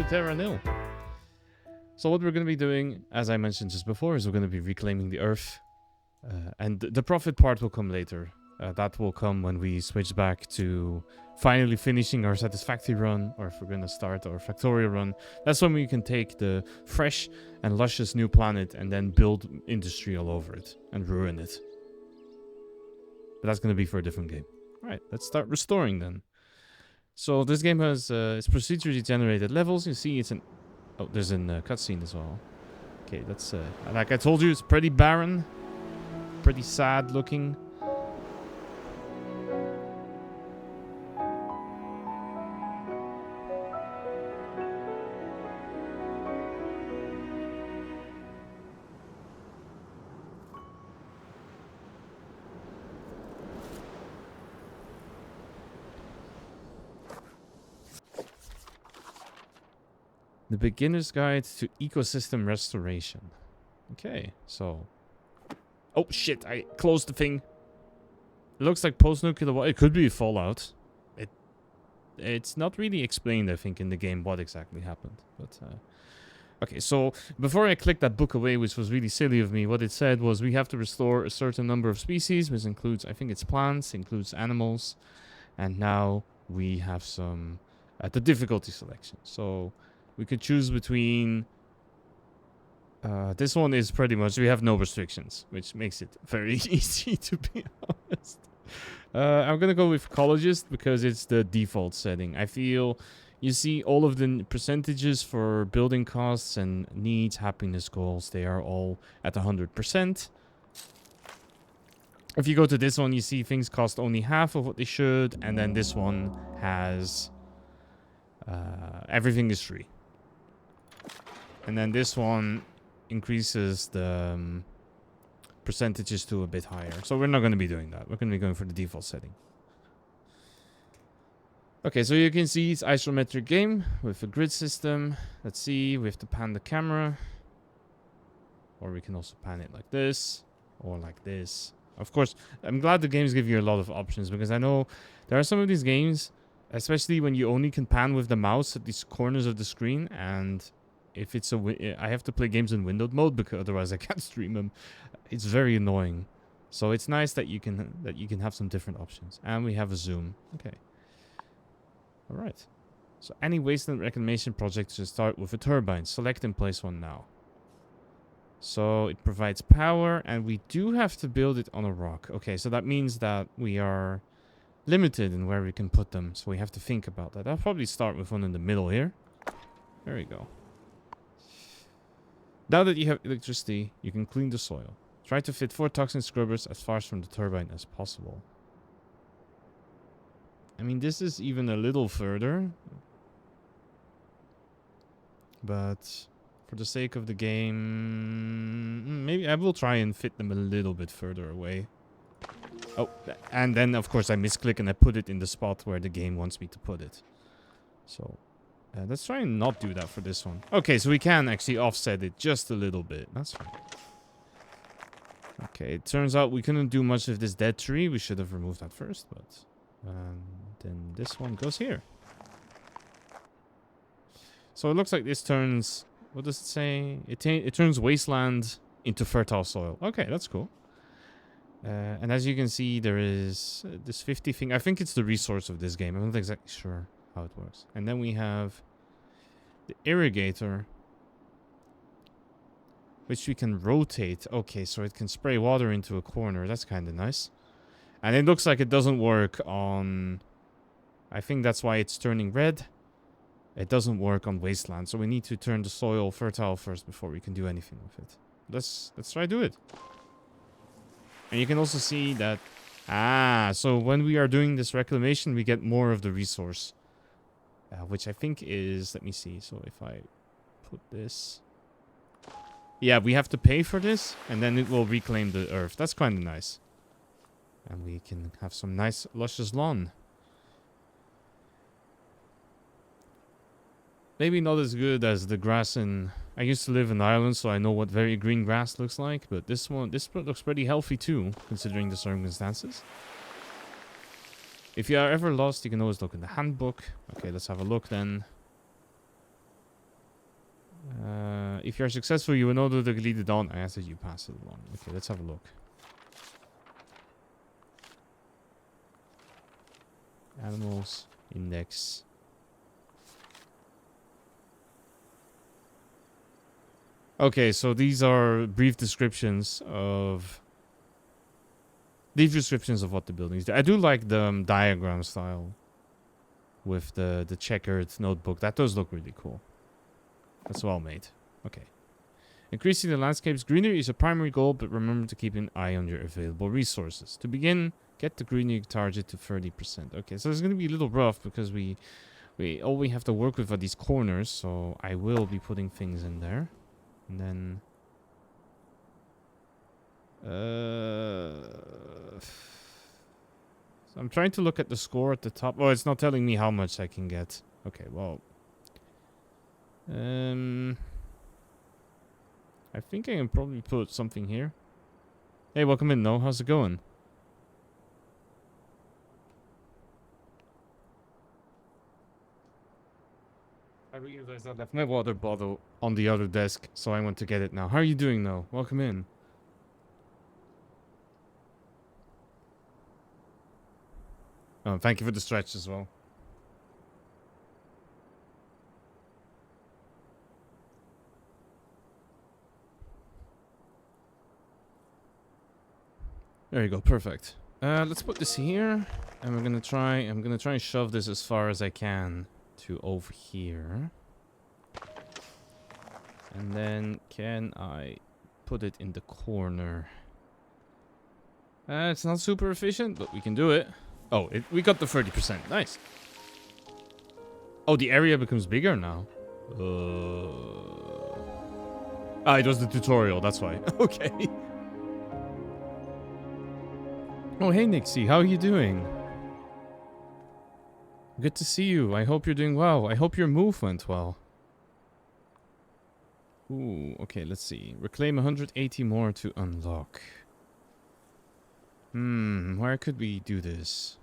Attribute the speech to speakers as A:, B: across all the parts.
A: Terra Nil. So what we're going to be doing, as I mentioned just before, is we're going to be reclaiming the Earth. And the profit part will come later. That will come when we switch back to finally finishing our satisfactory run, or if we're going to start our factorial run. That's when we can take the fresh and luscious new planet and then build industry all over it and ruin it. But that's going to be for a different game. Alright, let's start restoring then. So this game has it's procedurally generated levels. You see it's an... Oh, there's a cutscene as well. Okay, that's... like I told you, it's pretty barren. Pretty sad looking. The Beginner's Guide to Ecosystem Restoration. Okay, so... Oh, shit, I closed the thing. It looks like post-nuclear war. It could be Fallout. It's not really explained, I think, in the game what exactly happened. But, okay, so before I clicked that book away, which was really silly of me, what it said was we have to restore a certain number of species, which includes, I think it's plants, includes animals. And now we have some... the difficulty selection. So... we could choose between... this one is pretty much... we have no restrictions, which makes it very easy, to be honest. I'm gonna go with ecologist because it's the default setting. I feel... you see all of the percentages for building costs and needs, happiness goals, they are all at 100%. If you go to this one, you see things cost only half of what they should, and then this one has... everything is free. And then this one increases the percentages to a bit higher. So we're not going to be doing that. We're going to be going for the default setting. Okay, so you can see it's isometric game with a grid system. Let's see, we have to pan the camera. Or we can also pan it like this. Or like this. Of course, I'm glad the games give you a lot of options. Because I know there are some of these games, especially when you only can pan with the mouse at these corners of the screen. And... if it's I have to play games in windowed mode because otherwise I can't stream them. It's very annoying. So it's nice that you can have some different options. And we have a zoom. Okay. All right. So any wasteland reclamation project should start with a turbine. Select and place one now. So it provides power, and we do have to build it on a rock. Okay, so that means that we are limited in where we can put them. So we have to think about that. I'll probably start with one in the middle here. There we go. Now that you have electricity, you can clean the soil. Try to fit 4 toxin scrubbers as far from the turbine as possible. I mean, this is even a little further. But for the sake of the game, maybe I will try and fit them a little bit further away. Oh, and then of course I misclick and I put it in the spot where the game wants me to put it. So... let's try and not do that for this one. Okay, so we can actually offset it just a little bit. That's fine. Okay, it turns out we couldn't do much with this dead tree. We should have removed that first, but... then this one goes here. So it looks like this turns... what does it say? It turns wasteland into fertile soil. Okay, that's cool. And as you can see, there is this 50 thing. I think it's the resource of this game. I'm not exactly sure how it works. And then we have the irrigator, which we can rotate. Okay, so it can spray water into a corner. That's kind of nice. And it looks like it doesn't work on... I think that's why it's turning red. It doesn't work on wasteland, so we need to turn the soil fertile first before we can do anything with it. Let's try do it. And you can also see that... so when we are doing this reclamation, we get more of the resource. Which I think is... let me see. So if I put this... yeah, we have to pay for this. And then it will reclaim the earth. That's kind of nice. And we can have some nice luscious lawn. Maybe not as good as the grass in... I used to live in Ireland, so I know what very green grass looks like. But this looks pretty healthy too, considering the circumstances. If you are ever lost, you can always look in the handbook. Okay, let's have a look then. If you are successful, you will know that lead it on. I ask that you pass it along. Okay, let's have a look. Animals, index. Okay, so these are brief descriptions of what the buildings do. I do like the diagram style with the checkered notebook. That does look really cool. That's well made. Okay. Increasing the landscape's greenery is a primary goal, but remember to keep an eye on your available resources. To begin, get the greenery target to 30%. Okay, so it's going to be a little rough because all we have to work with are these corners, so I will be putting things in there. And then so I'm trying to look at the score at the top. Oh, it's not telling me how much I can get. Okay, well. I think I can probably put something here. Hey, welcome in, No. How's it going? I realized I left my water bottle on the other desk, so I went to get it now. How are you doing, No? Welcome in. Thank you for the stretch as well. There you go, perfect. Let's put this here, and I'm gonna try and shove this as far as I can to over here. And then can I put it in the corner? It's not super efficient, but we can do it. Oh, we got the 30%. Nice. Oh, the area becomes bigger now. It was the tutorial, that's why. Okay. Oh, hey, Nixie. How are you doing? Good to see you. I hope you're doing well. I hope your move went well. Ooh, okay, let's see. Reclaim 180 more to unlock. Where could we do this?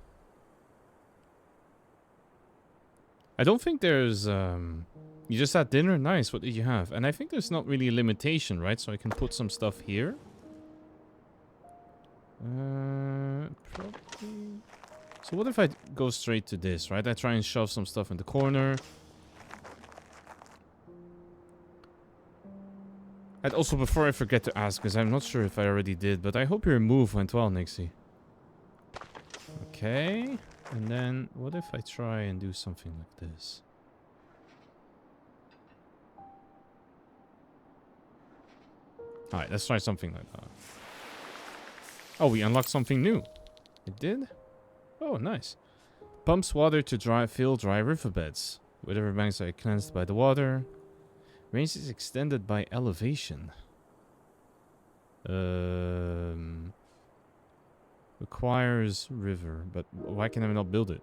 A: I don't think there's, You just had dinner? Nice, what did you have? And I think there's not really a limitation, right? So I can put some stuff here. Probably... So what if I go straight to this, right? I try and shove some stuff in the corner. And also, before I forget to ask, because I'm not sure if I already did, but I hope your move went well, Nixie. Okay. And then, what if I try and do something like this? Alright, let's try something like that. Oh, we unlocked something new. It did? Oh, nice. Pumps water to fill dry riverbeds. Whatever banks are cleansed by the water. Range is extended by elevation. Requires river, but why can I not build it?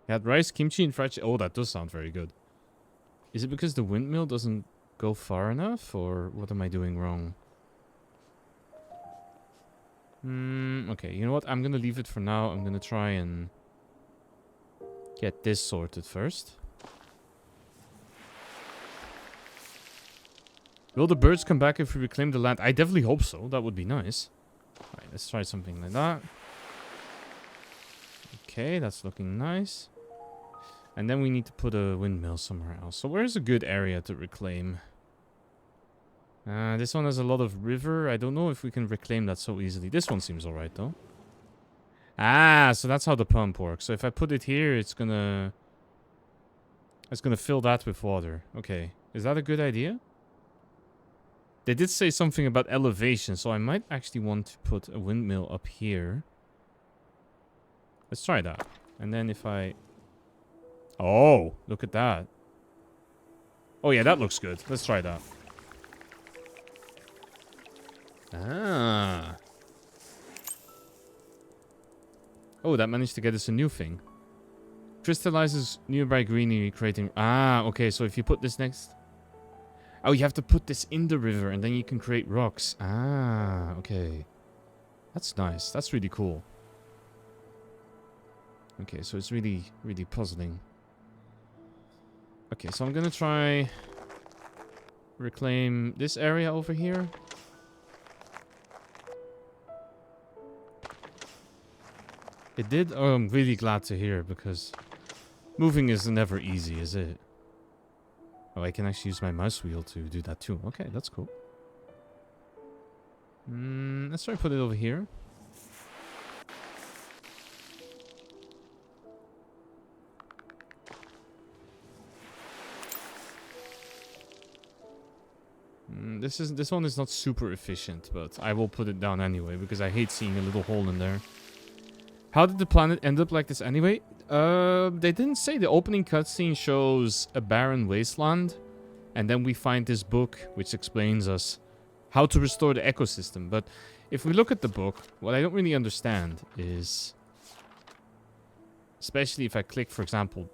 A: Had rice, kimchi, and fried chicken. Oh, that does sound very good. Is it because the windmill doesn't go far enough, or what am I doing wrong? Okay, you know what? I'm gonna leave it for now. I'm gonna try and get this sorted first. Will the birds come back if we reclaim the land? I definitely hope so. That would be nice. Alright, let's try something like that. Okay, that's looking nice. And then we need to put a windmill somewhere else. So where's a good area to reclaim? This one has a lot of river. I don't know if we can reclaim that so easily. This one seems alright though. Ah, so that's how the pump works. So if I put it here, it's gonna fill that with water. Okay. Is that a good idea? They did say something about elevation, so I might actually want to put a windmill up here. Let's try that. And then if I... Oh, look at that. Oh yeah, that looks good. Let's try that. Ah. Oh, that managed to get us a new thing. Crystallizes nearby greenery, creating... Ah, okay, so if you put this next... Oh, you have to put this in the river, and then you can create rocks. Ah, okay. That's nice. That's really cool. Okay, so it's really, really puzzling. Okay, so I'm gonna try... reclaim this area over here. It did? Oh, I'm really glad to hear, because moving is never easy, is it? Oh, I can actually use my mouse wheel to do that too. Okay, that's cool. Let's try to put it over here. This one is not super efficient, but I will put it down anyway, because I hate seeing a little hole in there. How did the planet end up like this anyway? They didn't say. The opening cutscene shows a barren wasteland, and then we find this book which explains us how to restore the ecosystem. But if we look at the book, what I don't really understand is, especially if I click, for example,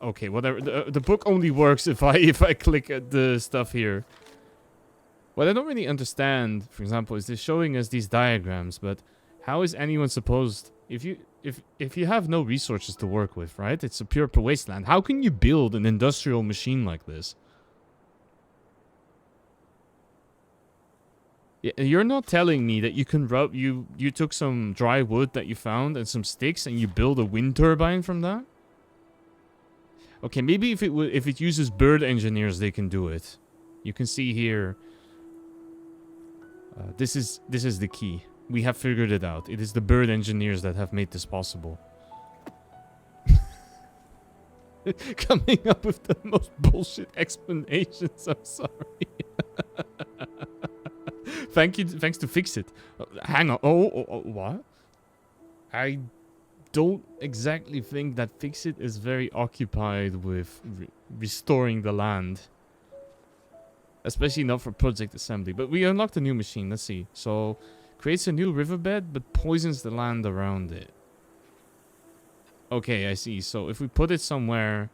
A: okay, whatever. The book only works if I click at the stuff here. What I don't really understand, for example, is they're showing us these diagrams, but how is anyone supposed, if you have no resources to work with, right? It's a pure wasteland. How can you build an industrial machine like this? You're not telling me that you can you took some dry wood that you found and some sticks and you build a wind turbine from that? Okay, maybe if it uses bird engineers, they can do it. You can see here. This is the key. We have figured it out. It is the bird engineers that have made this possible. Coming up with the most bullshit explanations. I'm sorry. Thanks to fix it. Hang on. Oh, what? I don't exactly think that Fix-It is very occupied with restoring the land. Especially not for project assembly. But we unlocked a new machine. Let's see. So, creates a new riverbed, but poisons the land around it. Okay, I see. So, if we put it somewhere...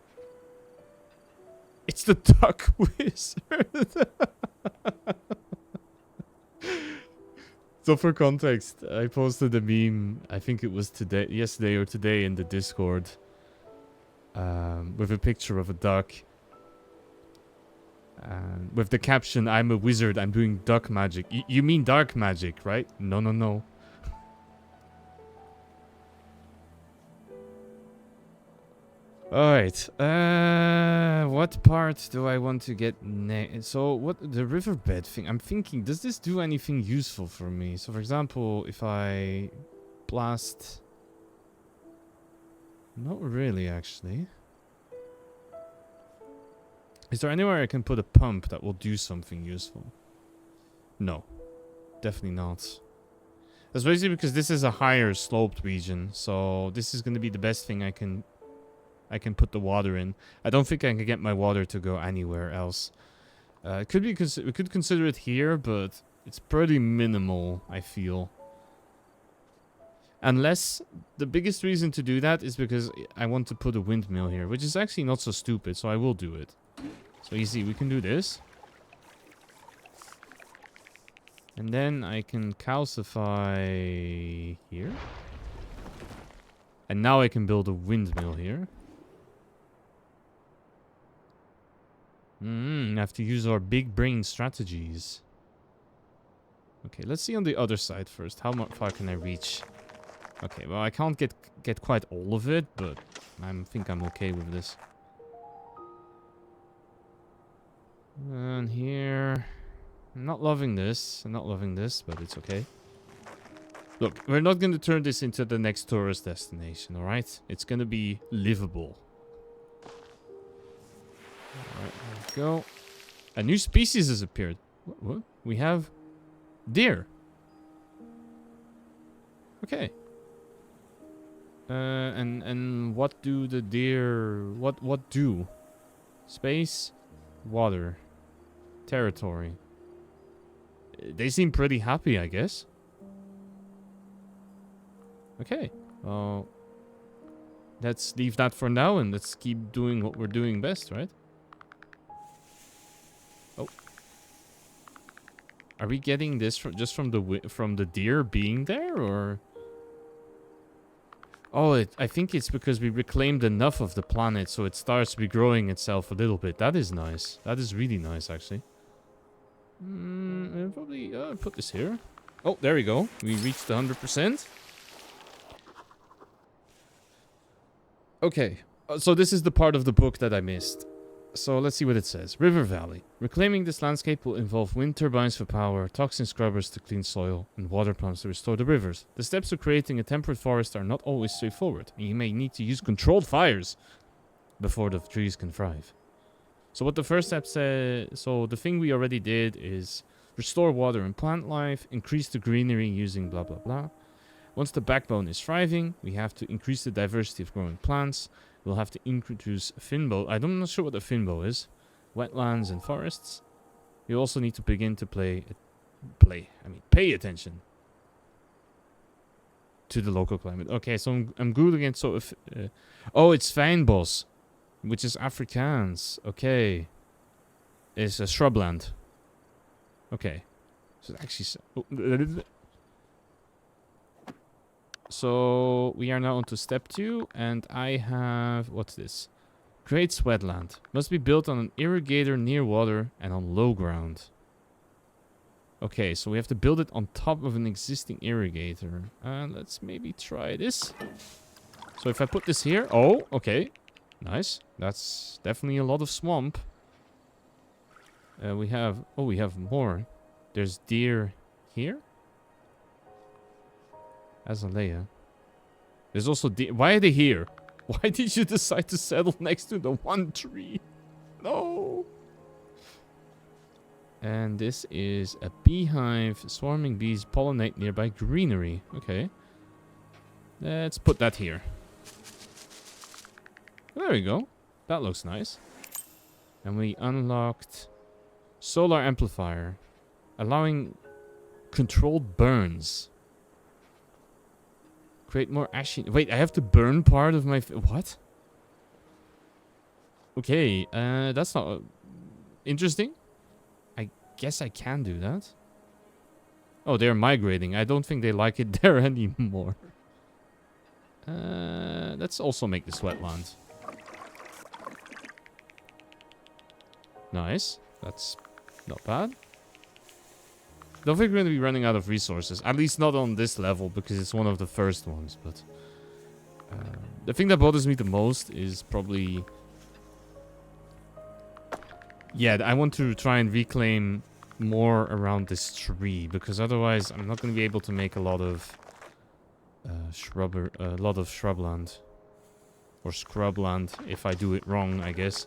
A: It's the duck wizard. So, for context, I posted a meme. I think it was yesterday or today in the Discord. With a picture of a duck. With the caption, "I'm a wizard, I'm doing duck magic." You mean dark magic, right? No, no, no. Alright. What part do I want to get next? So, what the riverbed thing? I'm thinking, does this do anything useful for me? So, for example, if I blast... Not really, actually. Is there anywhere I can put a pump that will do something useful? No. Definitely not. Especially because this is a higher sloped region. So this is going to be the best thing I can put the water in. I don't think I can get my water to go anywhere else. It could be we could consider it here, but it's pretty minimal, I feel. Unless the biggest reason to do that is because I want to put a windmill here, which is actually not so stupid, so I will do it. So you see, we can do this. And then I can calcify here. And now I can build a windmill here. I have to use our big brain strategies. Okay, let's see on the other side first. How far can I reach? Okay, well, I can't get quite all of it, but I think I'm okay with this. And here... I'm not loving this. I'm not loving this, but it's okay. Look, we're not going to turn this into the next tourist destination, alright? It's going to be livable. Alright, there we go. A new species has appeared. What? We have... deer. Okay. And what do the deer... What do? Space, water, territory. They seem pretty happy, I guess. Okay. Well, let's leave that for now and let's keep doing what we're doing best, right? Oh. Are we getting this just from the deer being there, or... Oh, I think it's because we reclaimed enough of the planet, so it starts regrowing itself a little bit. That is nice. That is really nice, actually. I'll probably put this here. Oh, there we go. We reached 100%. Okay. So this is the part of the book that I missed. So let's see what it says. River Valley. Reclaiming this landscape will involve wind turbines for power, toxin scrubbers to clean soil, and water pumps to restore the rivers. The steps to creating a temperate forest are not always straightforward, and you may need to use controlled fires before the trees can thrive. So what the first step says, so the thing we already did is restore water and plant life, increase the greenery using blah blah blah. Once the backbone is thriving, we have to increase the diversity of growing plants. We'll have to introduce finbow. I'm not sure what a finbow is. Wetlands and forests. We also need to begin to pay attention to the local climate. Okay, so I'm googling it. So if, oh, it's fynbos, which is Afrikaans. Okay, it's a shrubland. Okay, so it actually. So we are now on to step 2, and I have, what's this? Great wetland. Must be built on an irrigator near water and on low ground. Okay, so we have to build it on top of an existing irrigator. Let's maybe try this. So if I put this here, oh, okay. Nice. That's definitely a lot of swamp. We have more. There's deer here. Azalea. There's also deer. Why are they here? Why did you decide to settle next to the one tree? No. And this is a beehive. Swarming bees pollinate nearby greenery. Okay. Let's put that here. There we go. That looks nice. And we unlocked solar amplifier, allowing controlled burns. Create more ashy. Wait, I have to burn part of my. What? Okay, that's not interesting. I guess I can do that. Oh, they're migrating. I don't think they like it there anymore. Let's also make this wetland. Nice. That's not bad. Don't think we're going to be running out of resources. At least not on this level, because it's one of the first ones. But the thing that bothers me the most is probably... Yeah, I want to try and reclaim more around this tree, because otherwise I'm not going to be able to make a lot of shrubland. Or scrubland, if I do it wrong, I guess.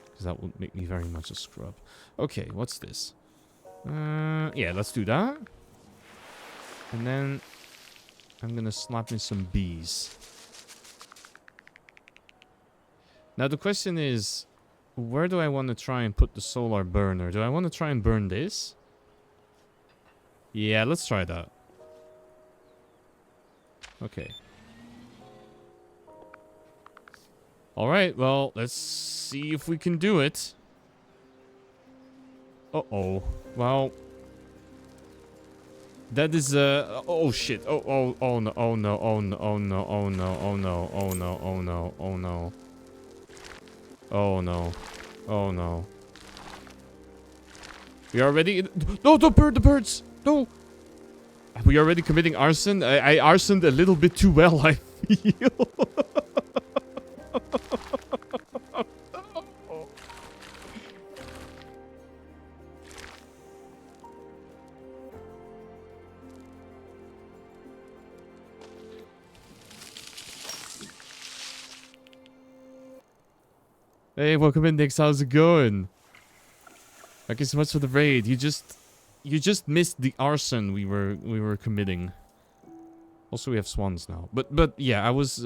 A: Because that would make me very much a scrub. Okay, what's this? Yeah, let's do that. And then I'm gonna slap in some bees. Now the question is, where do I want to try and put the solar burner? Do I want to try and burn this? Yeah, let's try that. Okay. Alright, well, let's see if we can do it. Uh-oh. Well, that is oh shit. Oh no. Oh no. Oh no. Oh no. Oh no. Oh no. Oh no. Oh no. Oh no. Oh no. Oh no. We are already No, don't burn the birds. No. We are already committing arson. I arsoned a little bit too well, I feel. Hey, welcome in, Nix. How's it going? Thank you so much for the raid. You just missed the arson we were committing. Also, we have swans now. But yeah, I was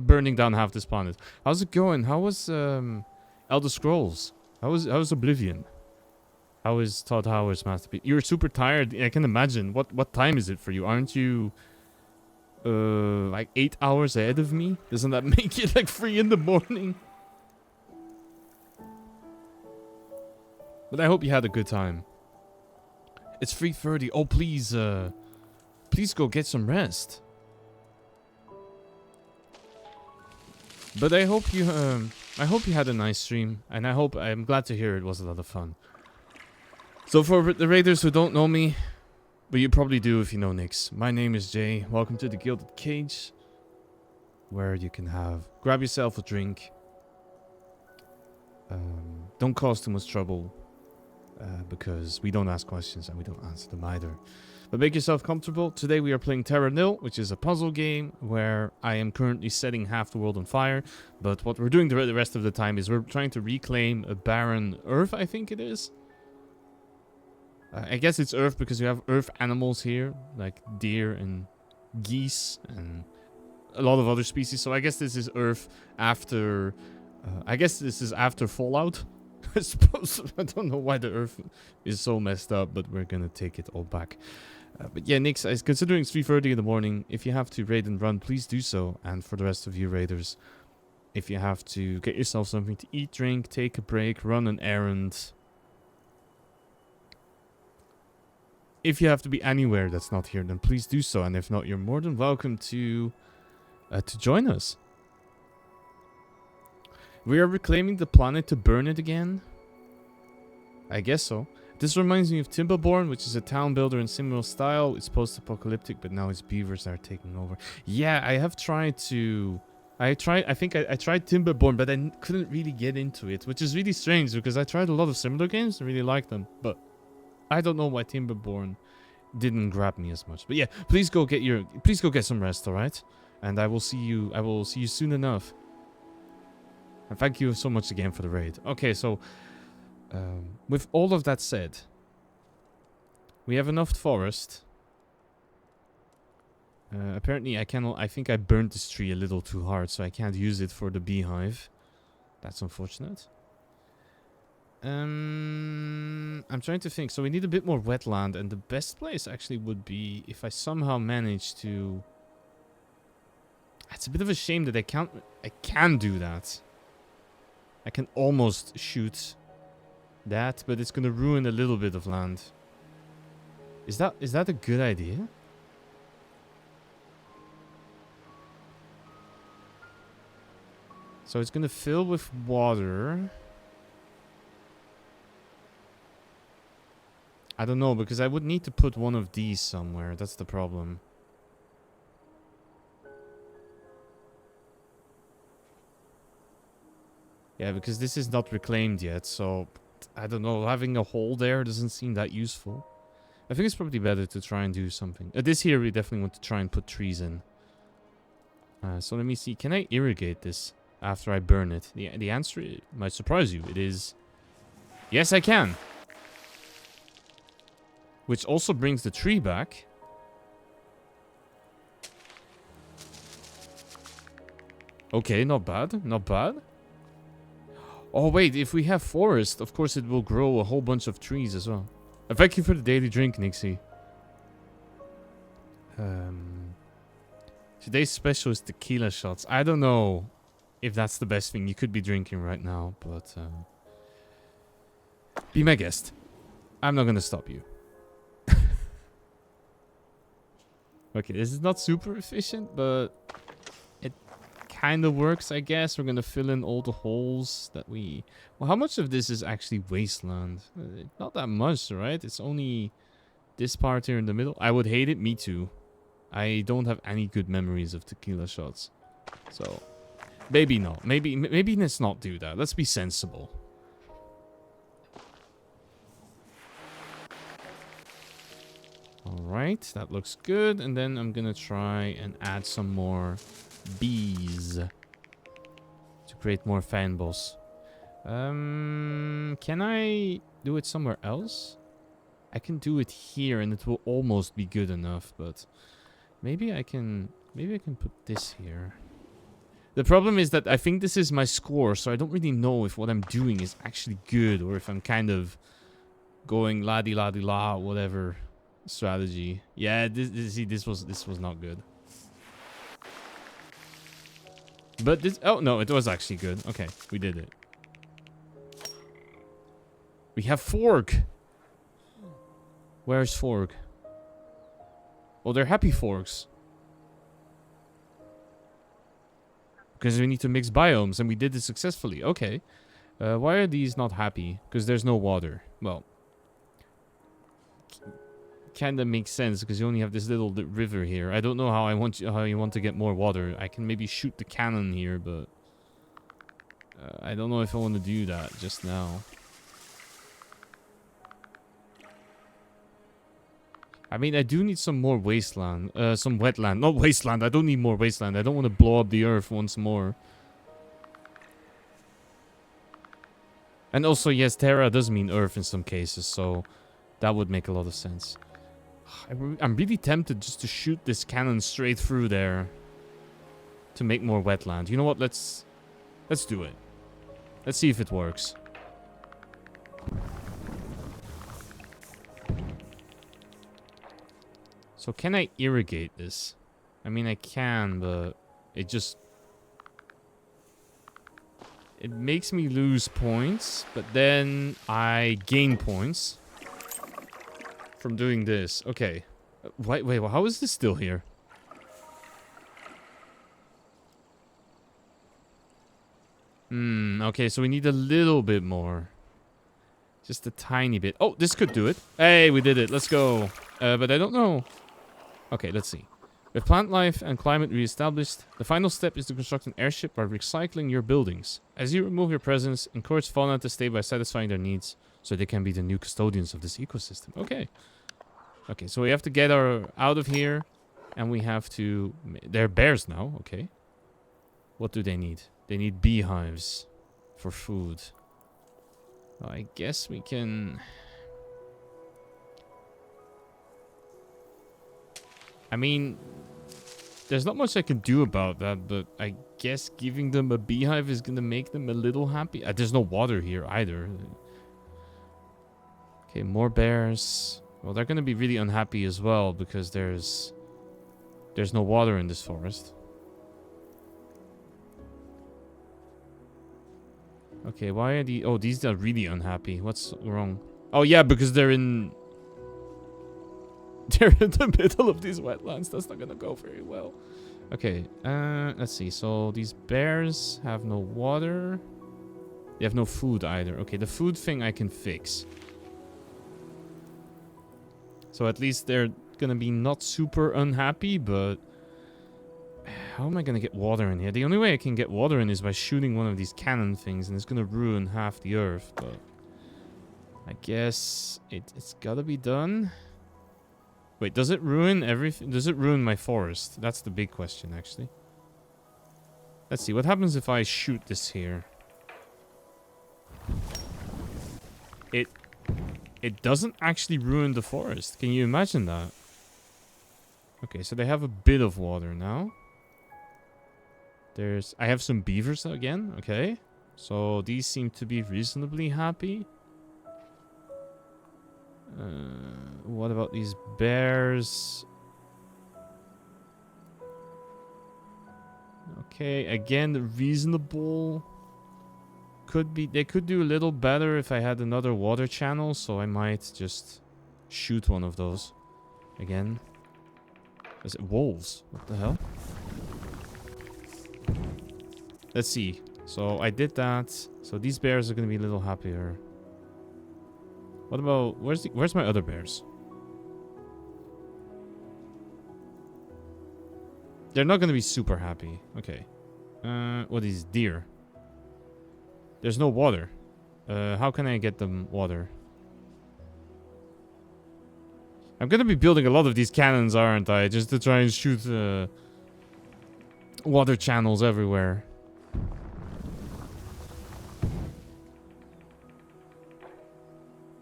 A: burning down half this planet. How's it going? How was Elder Scrolls? How was Oblivion? How is Todd Howard's masterpiece? You're super tired. I can imagine. What time is it for you? Aren't you like 8 hours ahead of me? Doesn't that make it like 3 in the morning? But I hope you had a good time. It's 3:30. Oh, please go get some rest. But I hope you had a nice stream, and I'm glad to hear it was a lot of fun. So for the raiders who don't know me, but you probably do if you know Nix, my name is Jay. Welcome to the Gilded Cage, where you can grab yourself a drink. Don't cause too much trouble, because we don't ask questions and we don't answer them either. But make yourself comfortable. Today we are playing Terra Nil, which is a puzzle game where I am currently setting half the world on fire. But what we're doing the rest of the time is we're trying to reclaim a barren Earth, I think it is. I guess it's Earth because you have Earth animals here, like deer and geese and a lot of other species. So I guess this is Earth after... I guess this is after Fallout. I suppose. I don't know why the Earth is so messed up, but we're gonna take it all back. But yeah, Nix, considering it's 3:30 in the morning, if you have to raid and run, please do so. And for the rest of you raiders, if you have to get yourself something to eat, drink, take a break, run an errand. If you have to be anywhere that's not here, then please do so. And if not, you're more than welcome to join us. We are reclaiming the planet to burn it again? I guess so. This reminds me of Timberborn, which is a town builder in similar style. It's post-apocalyptic, but now its beavers are taking over. Yeah, I have tried to... I tried Timberborn, but I couldn't really get into it, which is really strange because I tried a lot of similar games and really liked them. But I don't know why Timberborn didn't grab me as much. But yeah, please go get some rest, all right? And I will see you soon enough. And thank you so much again for the raid. Okay, so with all of that said, we have enough forest. Apparently I think I burnt this tree a little too hard, so I can't use it for the beehive. That's unfortunate. I'm trying to think. So we need a bit more wetland, and the best place actually would be if I somehow manage to... It's a bit of a shame that I can do that. I can almost shoot that, but it's gonna ruin a little bit of land. Is that a good idea? So it's gonna fill with water. I don't know, because I would need to put one of these somewhere. That's the problem. Yeah, because this is not reclaimed yet, so... I don't know, having a hole there doesn't seem that useful. I think it's probably better to try and do something. This here we definitely want to try and put trees in. So let me see, can I irrigate this after I burn it? The answer might surprise you. It is... Yes, I can! Which also brings the tree back. Okay, not bad, not bad. Oh wait, if we have forest, of course it will grow a whole bunch of trees as well. Thank you for the daily drink, Nixie. Today's special is tequila shots. I don't know if that's the best thing you could be drinking right now, but... be my guest. I'm not gonna stop you. Okay, this is not super efficient, but... it kind of works, I guess. We're gonna fill in all the holes that we... Well, how much of this is actually wasteland? Not that much, right? It's only this part here in the middle. I would hate it. Me too. I don't have any good memories of tequila shots. So, maybe not. Maybe let's not do that. Let's be sensible. Alright, that looks good. And then I'm gonna try and add some more bees to create more fan boss. Can I do it somewhere else? I can do it here and it will almost be good enough, but maybe I can put this here. The problem is that I think this is my score, so I don't really know if what I'm doing is actually good or if I'm kind of going la-di-la-di-la, whatever strategy. Yeah, this was not good. But this... Oh, no, it was actually good. Okay, we did it. We have Fork. Where's Fork? Oh, they're happy forks. Because we need to mix biomes, and we did it successfully. Okay. Why are these not happy? Because there's no water. Well, kinda makes sense because you only have this little river here. I don't know how how you want to get more water. I can maybe shoot the cannon here, but I don't know if I want to do that just now. I mean, I do need some more wasteland, some wetland, not wasteland. I don't need more wasteland. I don't want to blow up the earth once more. And also, yes, Terra does mean earth in some cases, so that would make a lot of sense. I'm really tempted just to shoot this cannon straight through there to make more wetland. You know what? Let's do it. Let's see if it works. So can I irrigate this? I mean, I can, but it makes me lose points, but then I gain points from doing this. Okay. Wait, well, how is this still here? Okay, so we need a little bit more. Just a tiny bit. Oh, this could do it. Hey, we did it. Let's go. But I don't know. Okay, let's see. With plant life and climate re-established, the final step is to construct an airship by recycling your buildings. As you remove your presence, encourage fauna to stay by satisfying their needs, so they can be the new custodians of this ecosystem. Okay. Okay, so we have to get out of here, and we have to... They're bears now, okay. What do they need? They need beehives for food. I guess we can... I mean, there's not much I can do about that, but I guess giving them a beehive is gonna make them a little happy. There's no water here either. Okay, more bears. Well, they're gonna be really unhappy as well because there's no water in this forest. Okay, why are the... Oh, these are really unhappy. What's wrong? Oh, yeah, because they're in... They're in the middle of these wetlands. That's not gonna go very well. Okay, let's see. So these bears have no water. They have no food either. Okay, the food thing I can fix. So at least they're gonna be not super unhappy, but... How am I gonna get water in here? The only way I can get water in is by shooting one of these cannon things, and it's gonna ruin half the earth, but... I guess it's gotta be done. Wait, does it ruin everything? Does it ruin my forest? That's the big question, actually. Let's see, what happens if I shoot this here? It doesn't actually ruin the forest. Can you imagine that? Okay, so they have a bit of water now. I have some beavers again, okay. So these seem to be reasonably happy. What about these bears? Okay, again, reasonable. They could do a little better if I had another water channel, so I might just shoot one of those. Again. Is it wolves? What the hell? Let's see. So I did that. So these bears are gonna be a little happier. What about... Where's my other bears? They're not gonna be super happy. Okay. What is deer? There's no water. How can I get them water? I'm gonna be building a lot of these cannons, aren't I? Just to try and shoot water channels everywhere.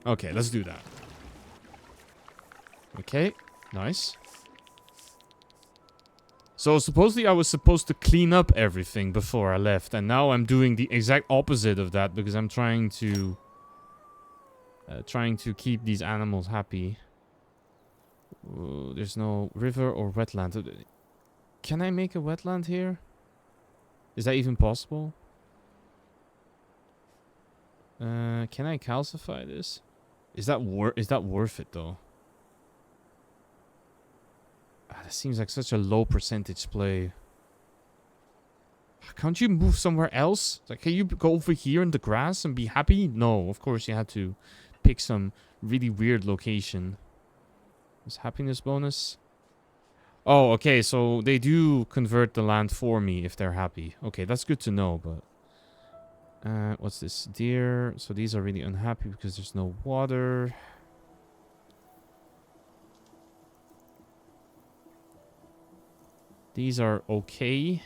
A: Okay, let's do that. Okay, nice. So supposedly I was supposed to clean up everything before I left, and now I'm doing the exact opposite of that because I'm trying to keep these animals happy. Ooh, there's no river or wetland. Can I make a wetland here? Is that even possible? Can I calcify this? Is that worth it though? That seems like such a low percentage play. Can't you move somewhere else? Like, can you go over here in the grass and be happy? No, of course you had to pick some really weird location. Is happiness bonus? Oh, okay, so they do convert the land for me if they're happy. Okay, that's good to know, but... what's this? Deer. So these are really unhappy because there's no water. These are okay.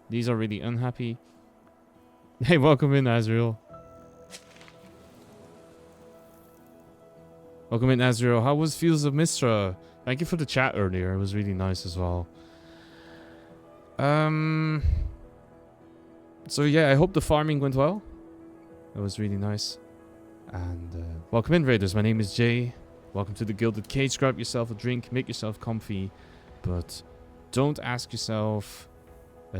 A: These are really unhappy. Hey, welcome in, Azrael. Welcome in, Azrael. How was Fields of Mistra? Thank you for the chat earlier. It was really nice as well. So yeah, I hope the farming went well. It was really nice. And welcome in, Raiders. My name is Jay. Welcome to the Gilded Cage. Grab yourself a drink, make yourself comfy, but don't ask yourself...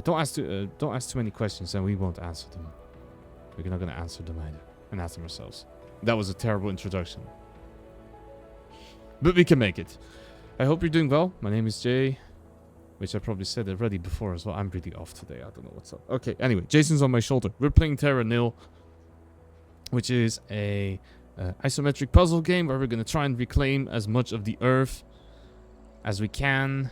A: don't ask too many questions, and we won't answer them. We're not going to answer them either, and ask them ourselves. That was a terrible introduction. But we can make it. I hope you're doing well. My name is Jay. Which I probably said already before as well. I'm really off today. I don't know what's up. Okay, anyway. Jason's on my shoulder. We're playing Terra Nil. Which is a isometric puzzle game where we're going to try and reclaim as much of the Earth as we can.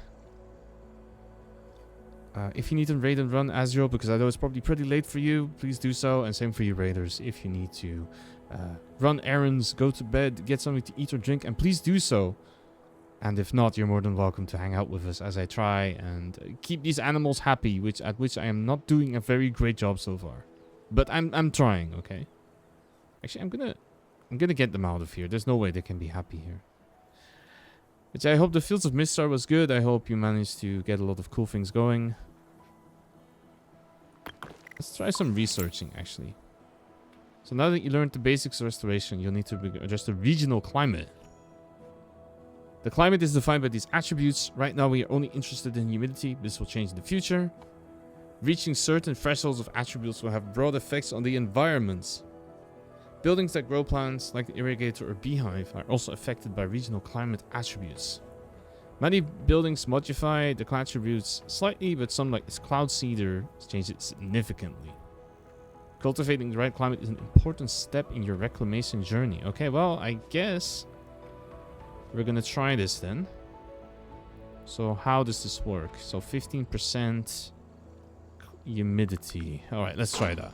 A: If you need to raid and run Azrael, because I know it's probably pretty late for you, please do so. And same for you, Raiders. If you need to run errands, go to bed, get something to eat or drink, and please do so. And if not, you're more than welcome to hang out with us as I try and keep these animals happy, at which I am not doing a very great job so far. But I'm trying, okay? Actually, I'm gonna get them out of here. There's no way they can be happy here. Which I hope the Fields of Mistar was good. I hope you managed to get a lot of cool things going. Let's try some researching, actually. So now that you learned the basics of restoration, you'll need to adjust the regional climate. The climate is defined by these attributes. Right now we are only interested in humidity. This will change in the future. Reaching certain thresholds of attributes will have broad effects on the environment. Buildings that grow plants, like the irrigator or beehive, are also affected by regional climate attributes. Many buildings modify the attributes slightly, but some, like this cloud seeder, change it significantly. Cultivating the right climate is an important step in your reclamation journey. Okay, well, I guess... we're gonna try this then. So how does this work? So 15% humidity. Alright, let's try that.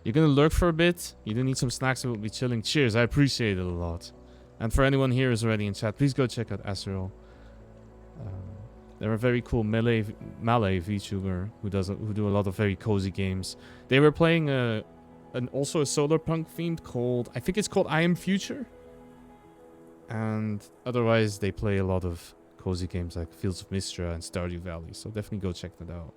A: You're gonna lurk for a bit. You do need some snacks and we'll be chilling. Cheers, I appreciate it a lot. And for anyone here who's already in chat, please go check out Azrael. They're a very cool Malay VTuber who do a lot of very cozy games. They were playing also a solar punk themed called, I think it's called I Am Future. And otherwise they play a lot of cozy games like Fields of Mistra and Stardew Valley, so definitely go check that out.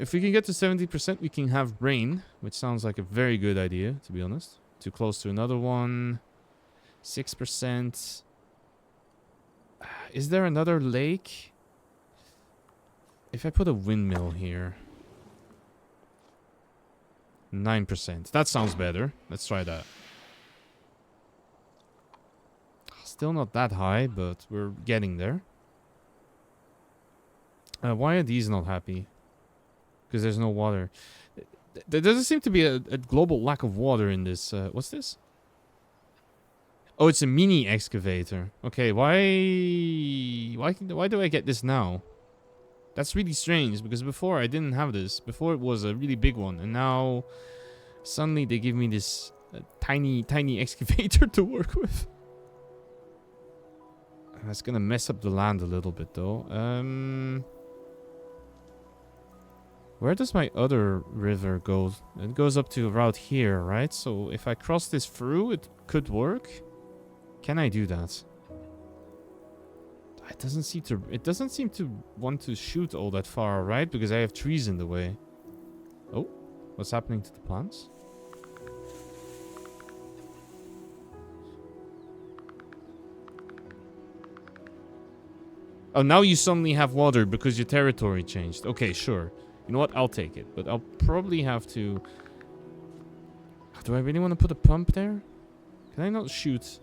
A: If we can get to 70%, we can have rain, which sounds like a very good idea, to be honest. Too close to another one. 6%. Is there another lake? If I put a windmill here. 9%. That sounds better. Let's try that. Still not that high, but we're getting there. Why are these not happy? Because there's no water. There doesn't seem to be a global lack of water in this. What's this? Oh, it's a mini excavator. Okay, why do I get this now? That's really strange, because before I didn't have this. Before it was a really big one, and now suddenly they give me this tiny excavator to work with. That's gonna mess up the land a little bit, though. Where does my other river go? It goes up to about here, right? So if I cross this through, it could work. Can I do that? It doesn't seem to want to shoot all that far, right? Because I have trees in the way. Oh, what's happening to the plants? Oh, now you suddenly have water because your territory changed. Okay, sure. You know what? I'll take it. But I'll probably have to... Do I really want to put a pump there? Can I not shoot?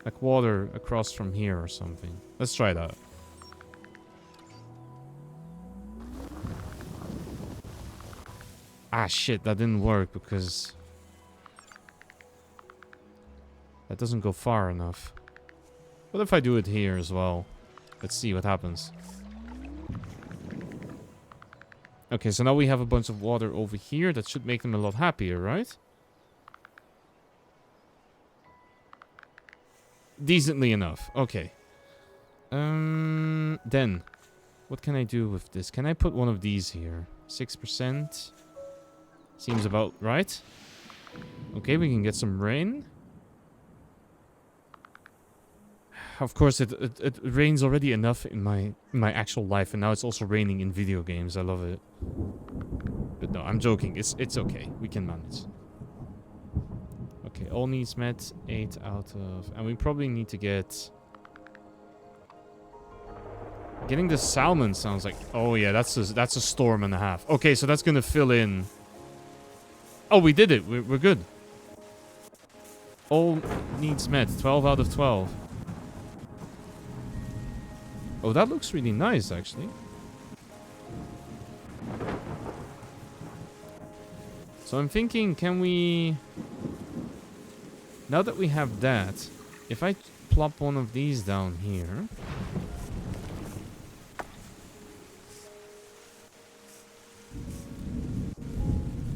A: Like water across from here or something. Let's try that. Ah, shit, that didn't work because that doesn't go far enough. What if I do it here as well? Let's see what happens. Okay, so now we have a bunch of water over here. That should make them a lot happier, right? Decently enough. Okay. Then, what can I do with this? Can I put one of these here? 6%. Seems about right. Okay, we can get some rain. Of course, it rains already enough in my actual life, and now it's also raining in video games. I love it. But no, I'm joking. It's okay. We can manage. Okay, all needs met. 8 out of... And we probably need to get... Getting the salmon sounds like... Oh yeah, that's a storm and a half. Okay, so that's gonna fill in... Oh, we did it. We're good. All needs met. 12 out of 12. Oh, that looks really nice, actually. So I'm thinking, can we... Now that we have that, if I plop one of these down here...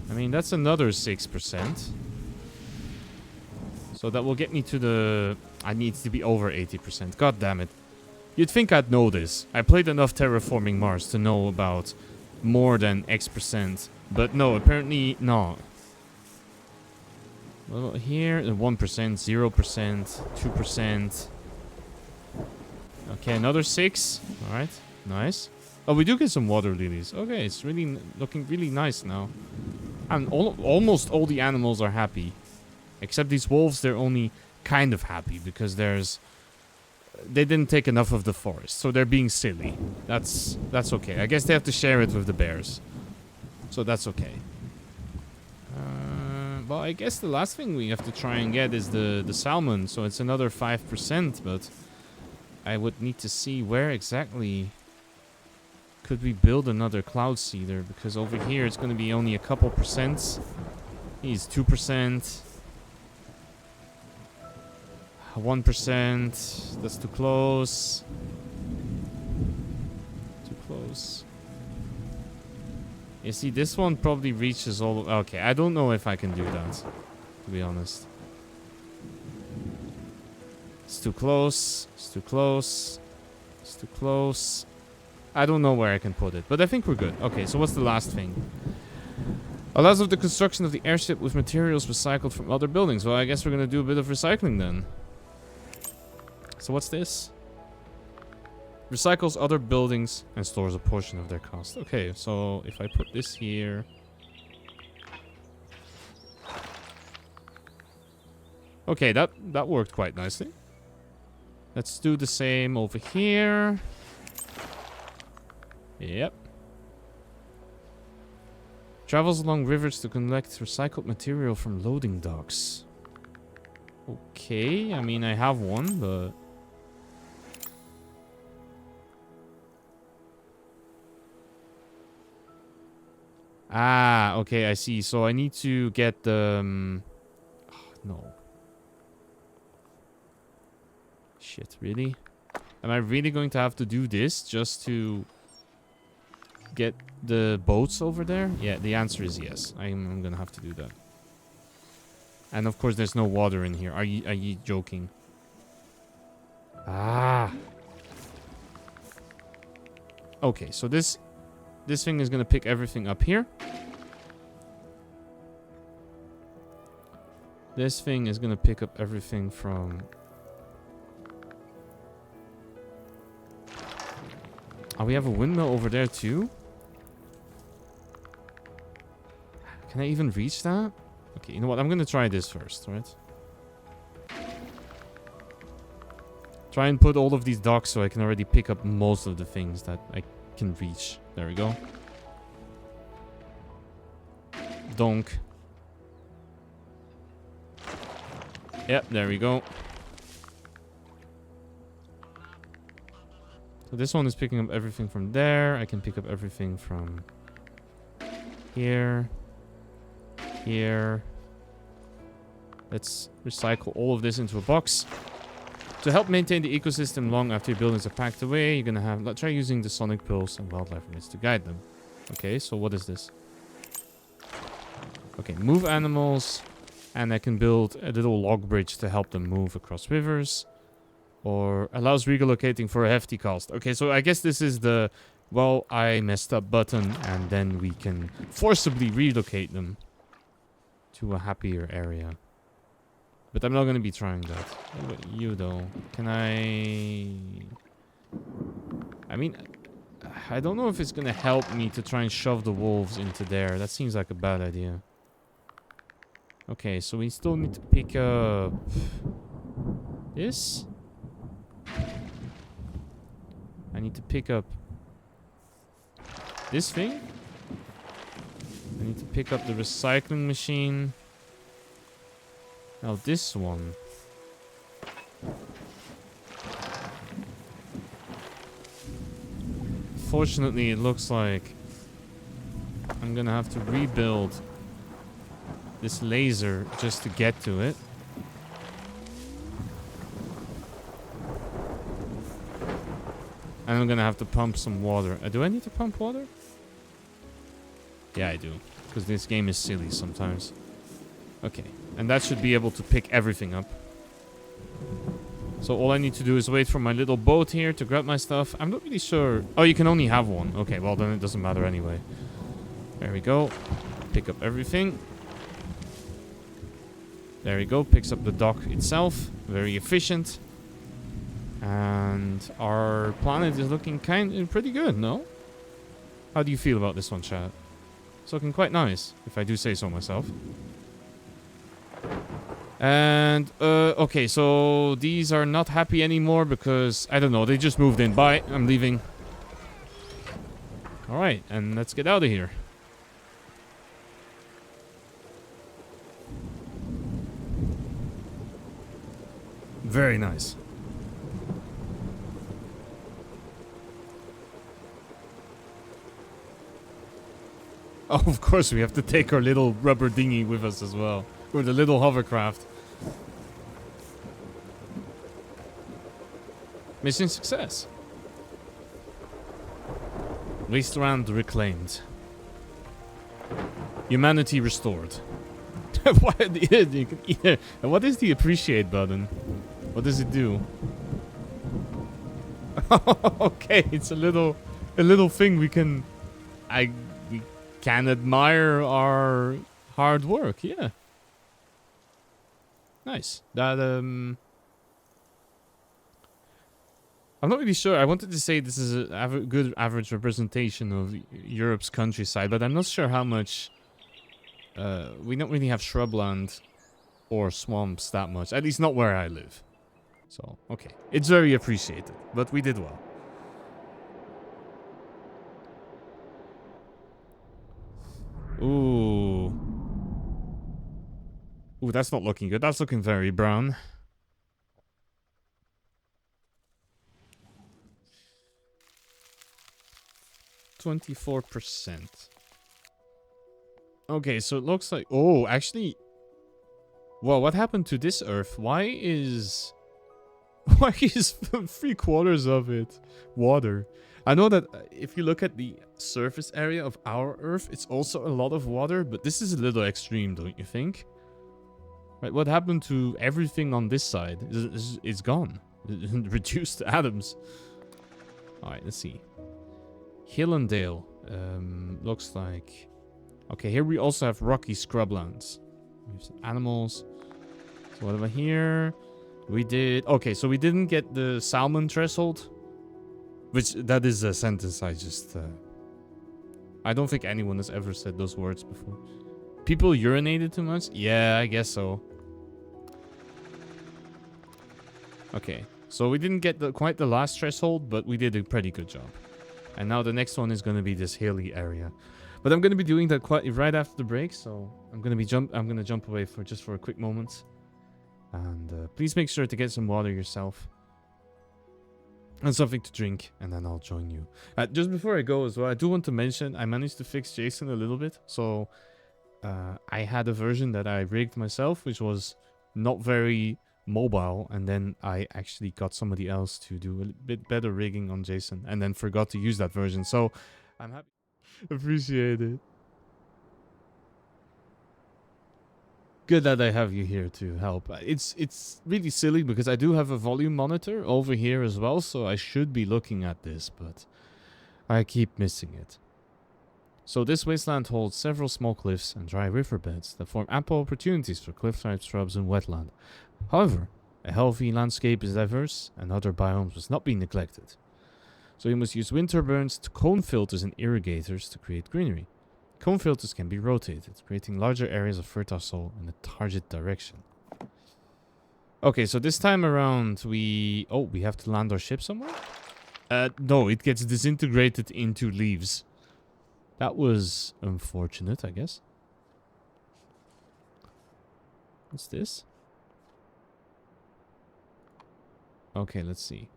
A: I mean, that's another 6%. So that will get me to the... I need to be over 80%. God damn it. You'd think I'd know this. I played enough Terraforming Mars to know about more than X%. But no, apparently not. Well, here, 1%, 0%, 2%. Okay, another 6. Alright, nice. Oh, we do get some water lilies. Okay, it's really looking really nice now. And almost all the animals are happy. Except these wolves, they're only kind of happy because there's... They didn't take enough of the forest, so they're being silly. That's okay. I guess they have to share it with the bears. So that's okay. Well, I guess the last thing we have to try and get is the salmon. So it's another 5%, but I would need to see where exactly could we build another cloud seeder, because over here it's going to be only a couple percent. He's 2%. 1%. That's too close. Too close. You see, this one probably reaches all... Okay, I don't know if I can do that, to be honest. It's too close. It's too close. It's too close. I don't know where I can put it, but I think we're good. Okay, so what's the last thing? Allows of the construction of the airship with materials recycled from other buildings. Well, I guess we're going to do a bit of recycling then. So what's this? Recycles other buildings and stores a portion of their cost. Okay, so if I put this here... Okay, that worked quite nicely. Let's do the same over here. Yep. Travels along rivers to collect recycled material from loading docks. Okay, I mean, I have one, but... Ah, okay, I see. So I need to get the... Oh, no. Shit, really? Am I really going to have to do this just to get the boats over there? Yeah, the answer is yes. I'm gonna have to do that. And of course there's no water in here. Are you joking? Ah. Okay, so this thing is gonna pick everything up here. This thing is gonna pick up everything from... Oh, we have a windmill over there too? Can I even reach that? Okay, you know what? I'm gonna try this first, right? Try and put all of these docks so I can already pick up most of the things that I can reach. There we go. Donk. Yep, there we go. So this one is picking up everything from there. I can pick up everything from here. Here. Let's recycle all of this into a box. To help maintain the ecosystem long after your buildings are packed away, you're gonna have... Let's try using the sonic pulse and wildlife units to guide them. Okay, so what is this? Okay, move animals. And I can build a little log bridge to help them move across rivers. Or allows relocating for a hefty cost. Okay, so I guess this is the... Well, I messed up button. And then we can forcibly relocate them to a happier area. But I'm not going to be trying that. What about you, though? Can I mean, I don't know if it's going to help me to try and shove the wolves into there. That seems like a bad idea. Okay, so we still need to pick up this. I need to pick up this thing. I need to pick up the recycling machine. Now this one. Fortunately, it looks like I'm gonna have to rebuild this laser just to get to it. And I'm gonna have to pump some water. Do I need to pump water? Yeah, I do. Because this game is silly sometimes. Okay. And that should be able to pick everything up. So all I need to do is wait for my little boat here to grab my stuff. I'm not really sure. Oh, you can only have one. Okay, well then it doesn't matter anyway. There we go. Pick up everything. There we go. Picks up the dock itself. Very efficient. And our planet is looking pretty good, no? How do you feel about this one, chat? It's looking quite nice, if I do say so myself. And, okay, so these are not happy anymore because, I don't know, they just moved in. Bye, I'm leaving. Alright, and let's get out of here. Very nice. Oh, of course, we have to take our little rubber dinghy with us as well. Or the little hovercraft. Mission success. Wasteland reclaimed. Humanity restored. What is the appreciate button? What does it do? Okay, it's a little thing we can admire our hard work, yeah. Nice. That I'm not really sure. I wanted to say this is a good average representation of Europe's countryside, but I'm not sure how much. We don't really have shrubland or swamps that much. At least not where I live. So, okay. It's very appreciated, but we did well. Ooh. Ooh, that's not looking good. That's looking very brown. %. Okay, so it looks like... Oh, actually... Well, what happened to this Earth? Why is 3/4 of it water? I know that if you look at the surface area of our Earth, it's also a lot of water, but this is a little extreme, don't you think? Right, what happened to everything on this side? It's gone. Reduced to atoms. Alright, let's see. Hillendale. Looks like... Okay, here we also have rocky scrublands. We have some animals. So what about here? We did... Okay, so we didn't get the salmon threshold. Which, that is a sentence I just... I don't think anyone has ever said those words before. People urinated too much? Yeah, I guess so. Okay, so we didn't get quite the last threshold, but we did a pretty good job. And now the next one is going to be this hilly area. But I'm going to be doing that quite right after the break, so I'm going to jump away for just for a quick moment. And please make sure to get some water yourself. and something to drink, and then I'll join you. Just before I go as well, I do want to mention I managed to fix Jason a little bit. So I had a version that I rigged myself, which was not very mobile, and then I actually got somebody else to do a bit better rigging on Jason, and then forgot to use that version. So I'm happy. Appreciate it. Good that I have you here to help. It's really silly because I do have a volume monitor over here as well, so I should be looking at this, but I keep missing it. So this wasteland holds several small cliffs and dry riverbeds that form ample opportunities for cliff-type shrubs and wetland. However, a healthy landscape is diverse and other biomes must not be neglected. So you must use wind turbines, cone filters and irrigators to create greenery. Cone filters can be rotated, creating larger areas of fertile soil in a target direction. Okay, so this time around we have to land our ship somewhere? No, it gets disintegrated into leaves. That was unfortunate, I guess. What's this? Okay, let's see.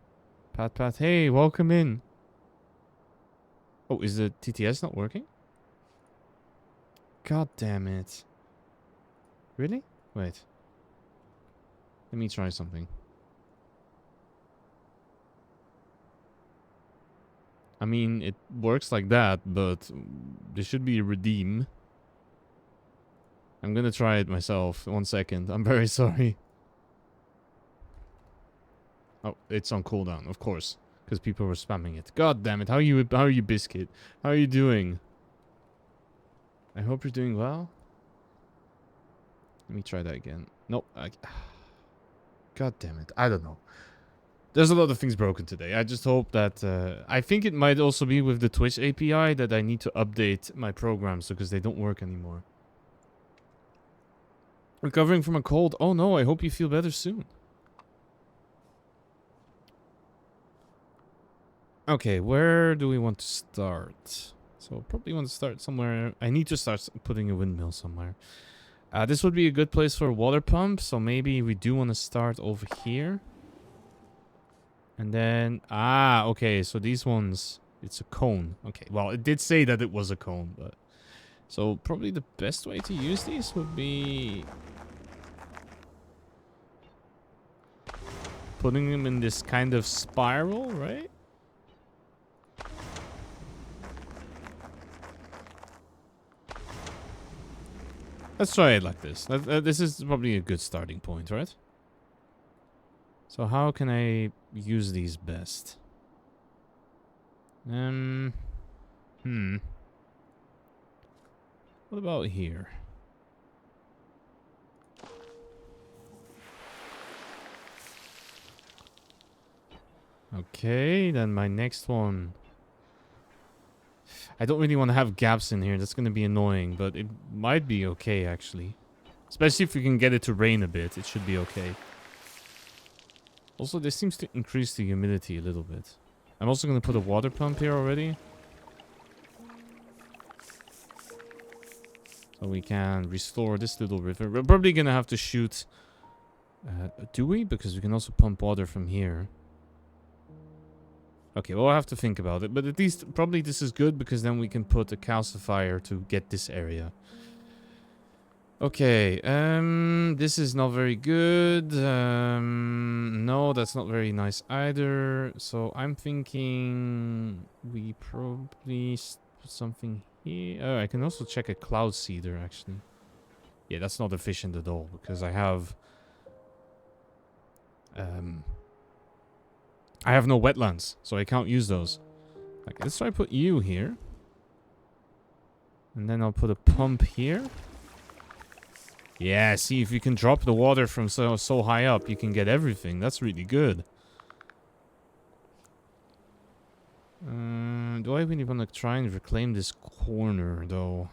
A: Pat, hey, welcome in. Oh, is the TTS not working? God damn it. Really? Wait. Let me try something. I mean, it works like that, but there should be a redeem. I'm gonna try it myself. 1 second. I'm very sorry. Oh, it's on cooldown, of course. Because people were spamming it. God damn it. How are you, Biscuit? How are you doing? I hope you're doing well. Let me try that again. Nope. God damn it. I don't know. There's a lot of things broken today. I just hope that... I think it might also be with the Twitch API that I need to update my programs because they don't work anymore. Recovering from a cold. Oh no, I hope you feel better soon. Okay, where do we want to start? So probably want to start somewhere. I need to start putting a windmill somewhere. This would be a good place for a water pump. So maybe we do want to start over here. And then... Ah, okay. So these ones... It's a cone. Okay, well, it did say that it was a cone, but... So probably the best way to use these would be... putting them in this kind of spiral, right? Let's try it like this. This is probably a good starting point, right? So how can I use these best? What about here? Okay, then my next one... I don't really want to have gaps in here. That's going to be annoying, but it might be okay, actually. Especially if we can get it to rain a bit. It should be okay. Also, this seems to increase the humidity a little bit. I'm also going to put a water pump here already. So we can restore this little river. We're probably going to have to shoot... do we? Because we can also pump water from here. Okay, well, I'll have to think about it. But at least, probably this is good, because then we can put a calcifier to get this area. Okay, this is not very good. No, that's not very nice either. So I'm thinking we probably put something here. Oh, I can also check a cloud seeder, actually. Yeah, that's not efficient at all, because I have no wetlands, so I can't use those. Okay, let's try to put you here. And then I'll put a pump here. Yeah, see, if you can drop the water from so high up, you can get everything. That's really good. Do I really want to try and reclaim this corner, though?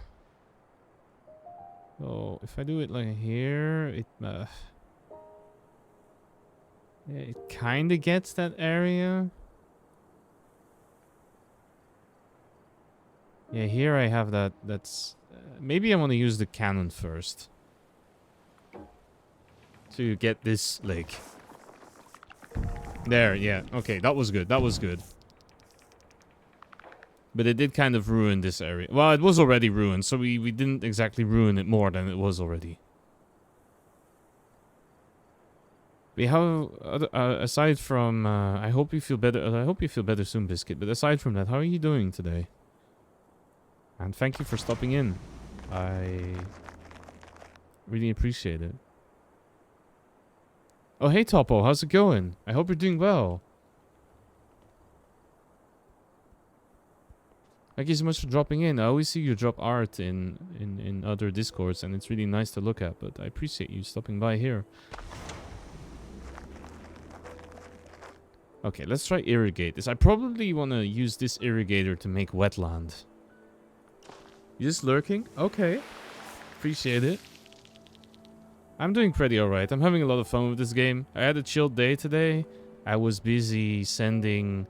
A: Oh, if I do it like here, it... yeah, it kind of gets that area. Yeah, here I have that. That's... maybe I want to use the cannon first. To get this lake. There, yeah. Okay, that was good. That was good. But it did kind of ruin this area. Well, it was already ruined, so we didn't exactly ruin it more than it was already. But how, aside from, I hope you feel better. I hope you feel better soon, Biscuit. But aside from that, how are you doing today? And thank you for stopping in. I really appreciate it. Oh, hey Topo, how's it going? I hope you're doing well. Thank you so much for dropping in. I always see you drop art in other Discords, and it's really nice to look at, but I appreciate you stopping by here. Okay, let's try irrigate this. I probably want to use this irrigator to make wetland. You just lurking? Okay. Appreciate it. I'm doing pretty alright. I'm having a lot of fun with this game. I had a chilled day today. I was busy sending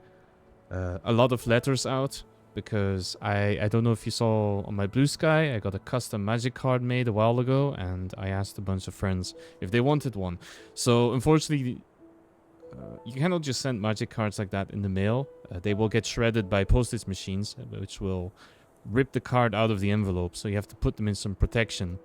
A: a lot of letters out. Because I don't know if you saw on my Blue Sky, I got a custom magic card made a while ago, and I asked a bunch of friends if they wanted one. So unfortunately, you cannot just send magic cards like that in the mail. They will get shredded by postage machines, which will rip the card out of the envelope. So you have to put them in some protection.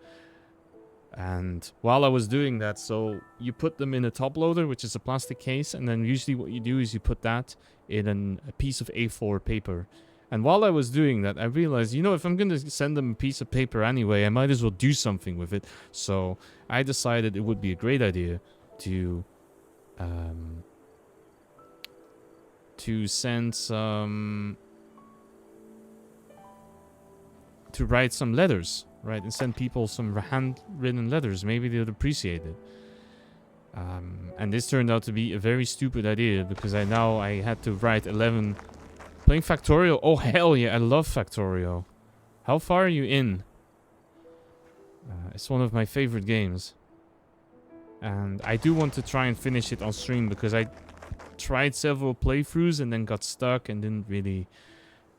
A: And while I was doing that, so you put them in a top loader, which is a plastic case, and then usually what you do is you put that in a piece of A4 paper. And while I was doing that, I realized, you know, if I'm going to send them a piece of paper anyway, I might as well do something with it. So I decided it would be a great idea to send some... to write some letters, right? And send people some handwritten letters. Maybe they would appreciate it. And this turned out to be a very stupid idea, because I had to write 11... Playing Factorio? Oh, hell yeah, I love Factorio. How far are you in? It's one of my favorite games. And I do want to try and finish it on stream, because I tried several playthroughs and then got stuck and didn't really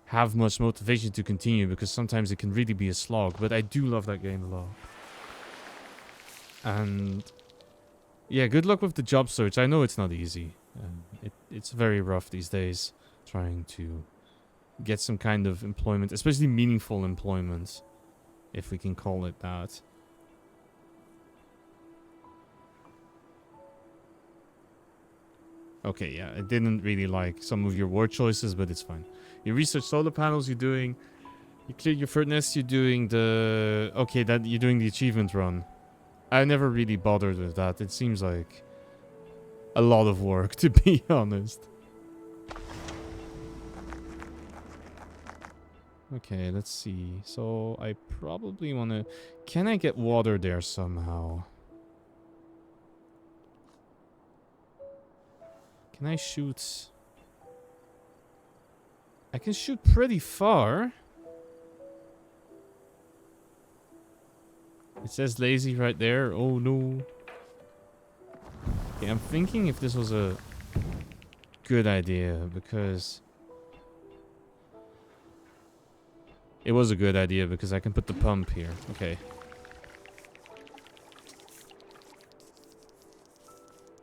A: have much motivation to continue, because sometimes it can really be a slog. But I do love that game a lot. And yeah, good luck with the job search. I know it's not easy. It's very rough these days. Trying to get some kind of employment, especially meaningful employment, if we can call it that. Okay, yeah, I didn't really like some of your word choices, but it's fine. You research solar panels, you're doing... You cleared your furnace, you're doing the... Okay, that you're doing the achievement run. I never really bothered with that. It seems like a lot of work, to be honest. Okay, let's see. So, I probably want to... Can I get water there somehow? Can I shoot... I can shoot pretty far. It says lazy right there. Oh, no. Okay, I'm thinking if this was a good idea, because... It was a good idea because I can put the pump here. Okay.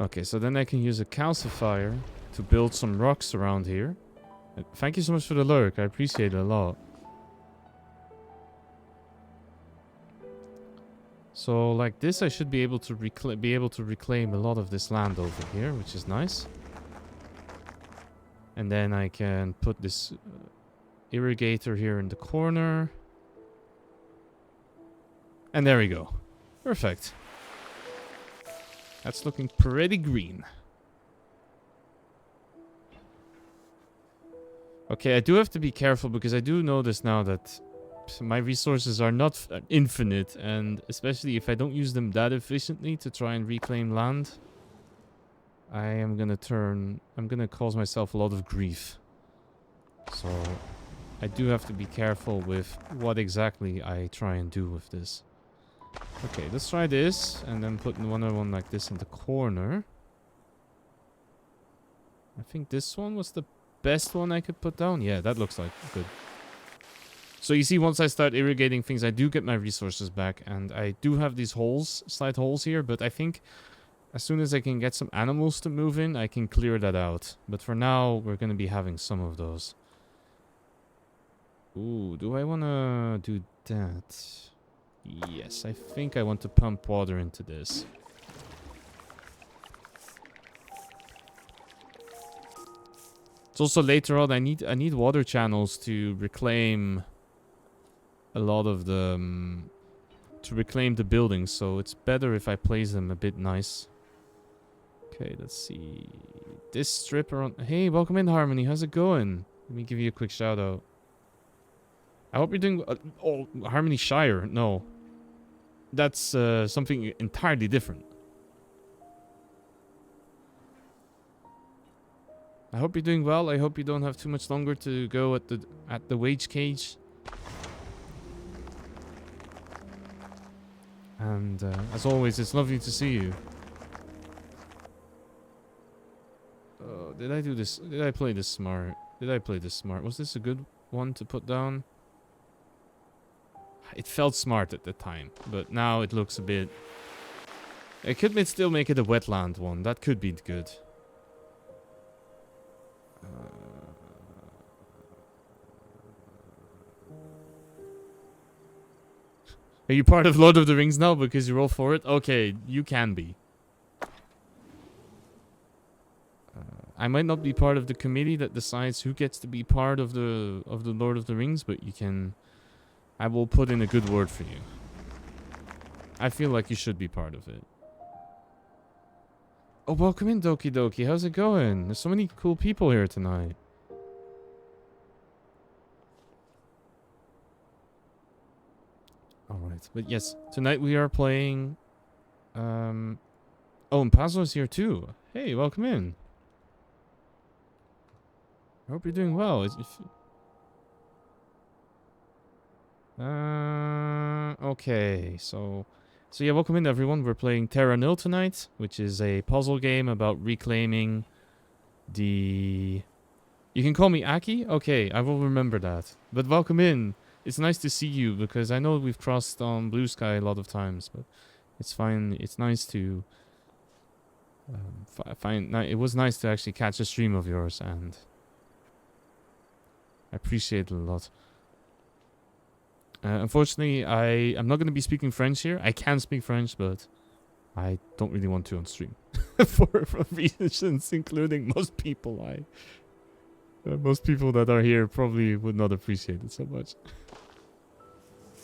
A: Okay, so then I can use a calcifier to build some rocks around here. Thank you so much for the lurk. I appreciate it a lot. So like this, I should be able to reclaim a lot of this land over here, which is nice. And then I can put this... irrigator here in the corner. And there we go. Perfect. That's looking pretty green. Okay, I do have to be careful, because I do notice now that my resources are not infinite, and especially if I don't use them that efficiently to try and reclaim land, I'm gonna cause myself a lot of grief. So I do have to be careful with what exactly I try and do with this. Okay, let's try this, and then put another one like this in the corner. I think this one was the best one I could put down. Yeah, that looks like good. So you see, once I start irrigating things, I do get my resources back, and I do have these holes, slight holes here, but I think As soon as I can get some animals to move in, I can clear that out. But for now, we're going to be having some of those. Ooh, do I want to do that? Yes, I think I want to pump water into this. It's also later on, I need water channels to reclaim a lot of the... to reclaim the buildings, so it's better if I place them a bit nice. Okay, let's see. This strip around... Hey, welcome in, Harmony. How's it going? Let me give you a quick shout out. I hope you're doing... oh, Harmony Shire. No. That's something entirely different. I hope you're doing well. I hope you don't have too much longer to go at the wage cage. And as always, it's lovely to see you. Oh, did I do this? Did I play this smart? Did I play this smart? Was this a good one to put down? It felt smart at the time, but now it looks a bit... I could still make it a wetland one. That could be good. Are you part of Lord of the Rings now because you're all for it? Okay, you can be. I might not be part of the committee that decides who gets to be part of the Lord of the Rings, but you can... I will put in a good word for you. I feel like you should be part of it. Oh, welcome in, Doki Doki. How's it going? There's so many cool people here tonight. Alright, but yes, tonight we are playing... Oh, and Pazo's here too. Hey, welcome in. I hope you're doing well. Okay, so yeah, welcome in everyone. We're playing Terra Nil tonight, which is a puzzle game about reclaiming the... You can call me Aki? Okay, I will remember that. But welcome in. It's nice to see you, because I know we've crossed on Blue Sky a lot of times, but it's fine. It's nice to... it was nice to actually catch a stream of yours, and I appreciate it a lot. Unfortunately, I'm not going to be speaking French here. I can speak French, but I don't really want to on stream. for reasons including most people. Most people that are here probably would not appreciate it so much.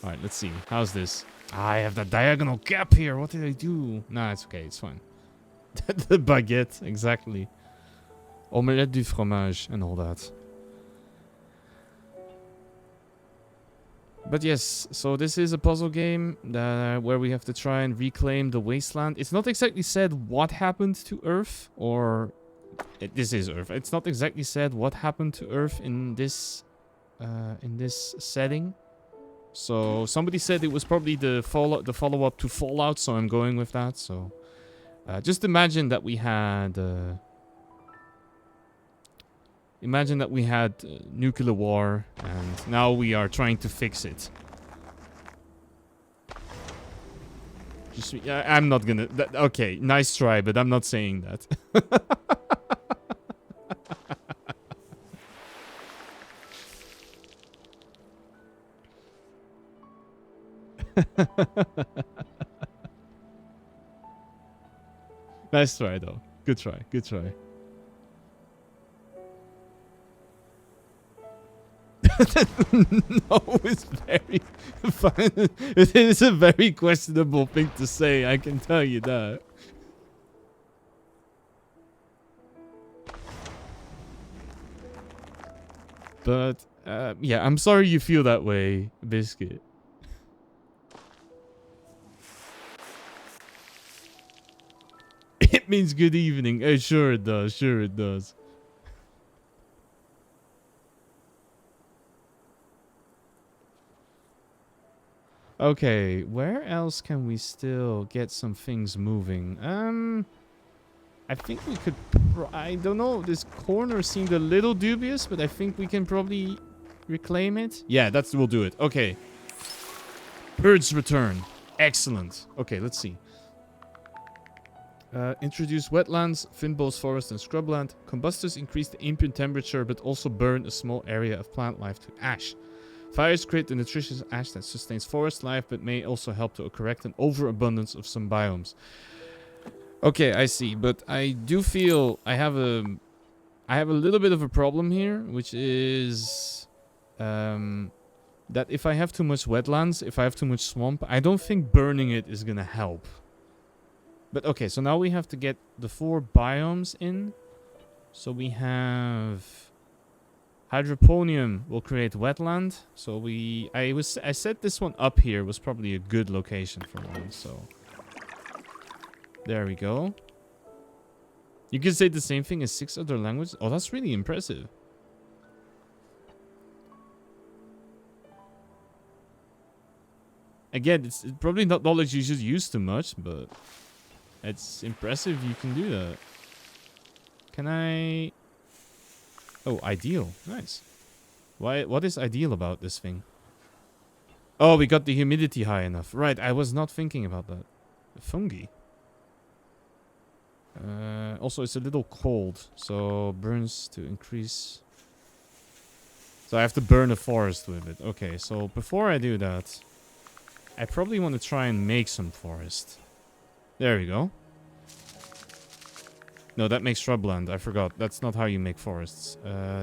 A: Alright, let's see. How's this? I have the diagonal gap here. What did I do? Nah, it's okay. It's fine. The baguette, exactly. Omelette du fromage and all that. But yes, so this is a puzzle game where we have to try and reclaim the wasteland. It's not exactly said what happened to Earth, or... this is Earth. It's not exactly said what happened to Earth in this setting. So somebody said it was probably the follow-up to Fallout, so I'm going with that. So just imagine that we had... Imagine that we had nuclear war, and now we are trying to fix it. Just, I'm not gonna... okay, nice try, but I'm not saying that. Nice try, though. Good try, good try. No, it's very fun. It is a very questionable thing to say, I can tell you that. But, yeah, I'm sorry you feel that way, Biscuit. It means good evening. Sure it does, sure it does. Okay, where else can we still get some things moving? I think we could... I don't know, this corner seemed a little dubious, but I think we can probably reclaim it. Yeah, we'll do it. Okay. Birds return. Excellent. Okay, let's see. Introduce wetlands, fynbos forest, and scrubland. Combustors increase the ambient temperature but also burn a small area of plant life to ash. Fires create the nutritious ash that sustains forest life but may also help to correct an overabundance of some biomes. Okay, I see, but I do feel I have a little bit of a problem here, which is that if I have too much wetlands, if I have too much swamp, I don't think burning it is gonna help. But okay, so now we have to get the 4 biomes in. So we have hydroponium will create wetland. So I set this one up here was probably a good location for one. So there we go. You can say the same thing as 6 other languages. Oh, that's really impressive. Again, it's probably not knowledge you should use too much, but it's impressive you can do that. Can I... Oh, ideal. Nice. What is ideal about this thing? Oh, we got the humidity high enough. Right, I was not thinking about that. The fungi. Also, it's a little cold, so burns to increase. So I have to burn a forest with it. Okay, so before I do that, I probably want to try and make some forest. There we go. No, that makes shrubland. I forgot. That's not how you make forests.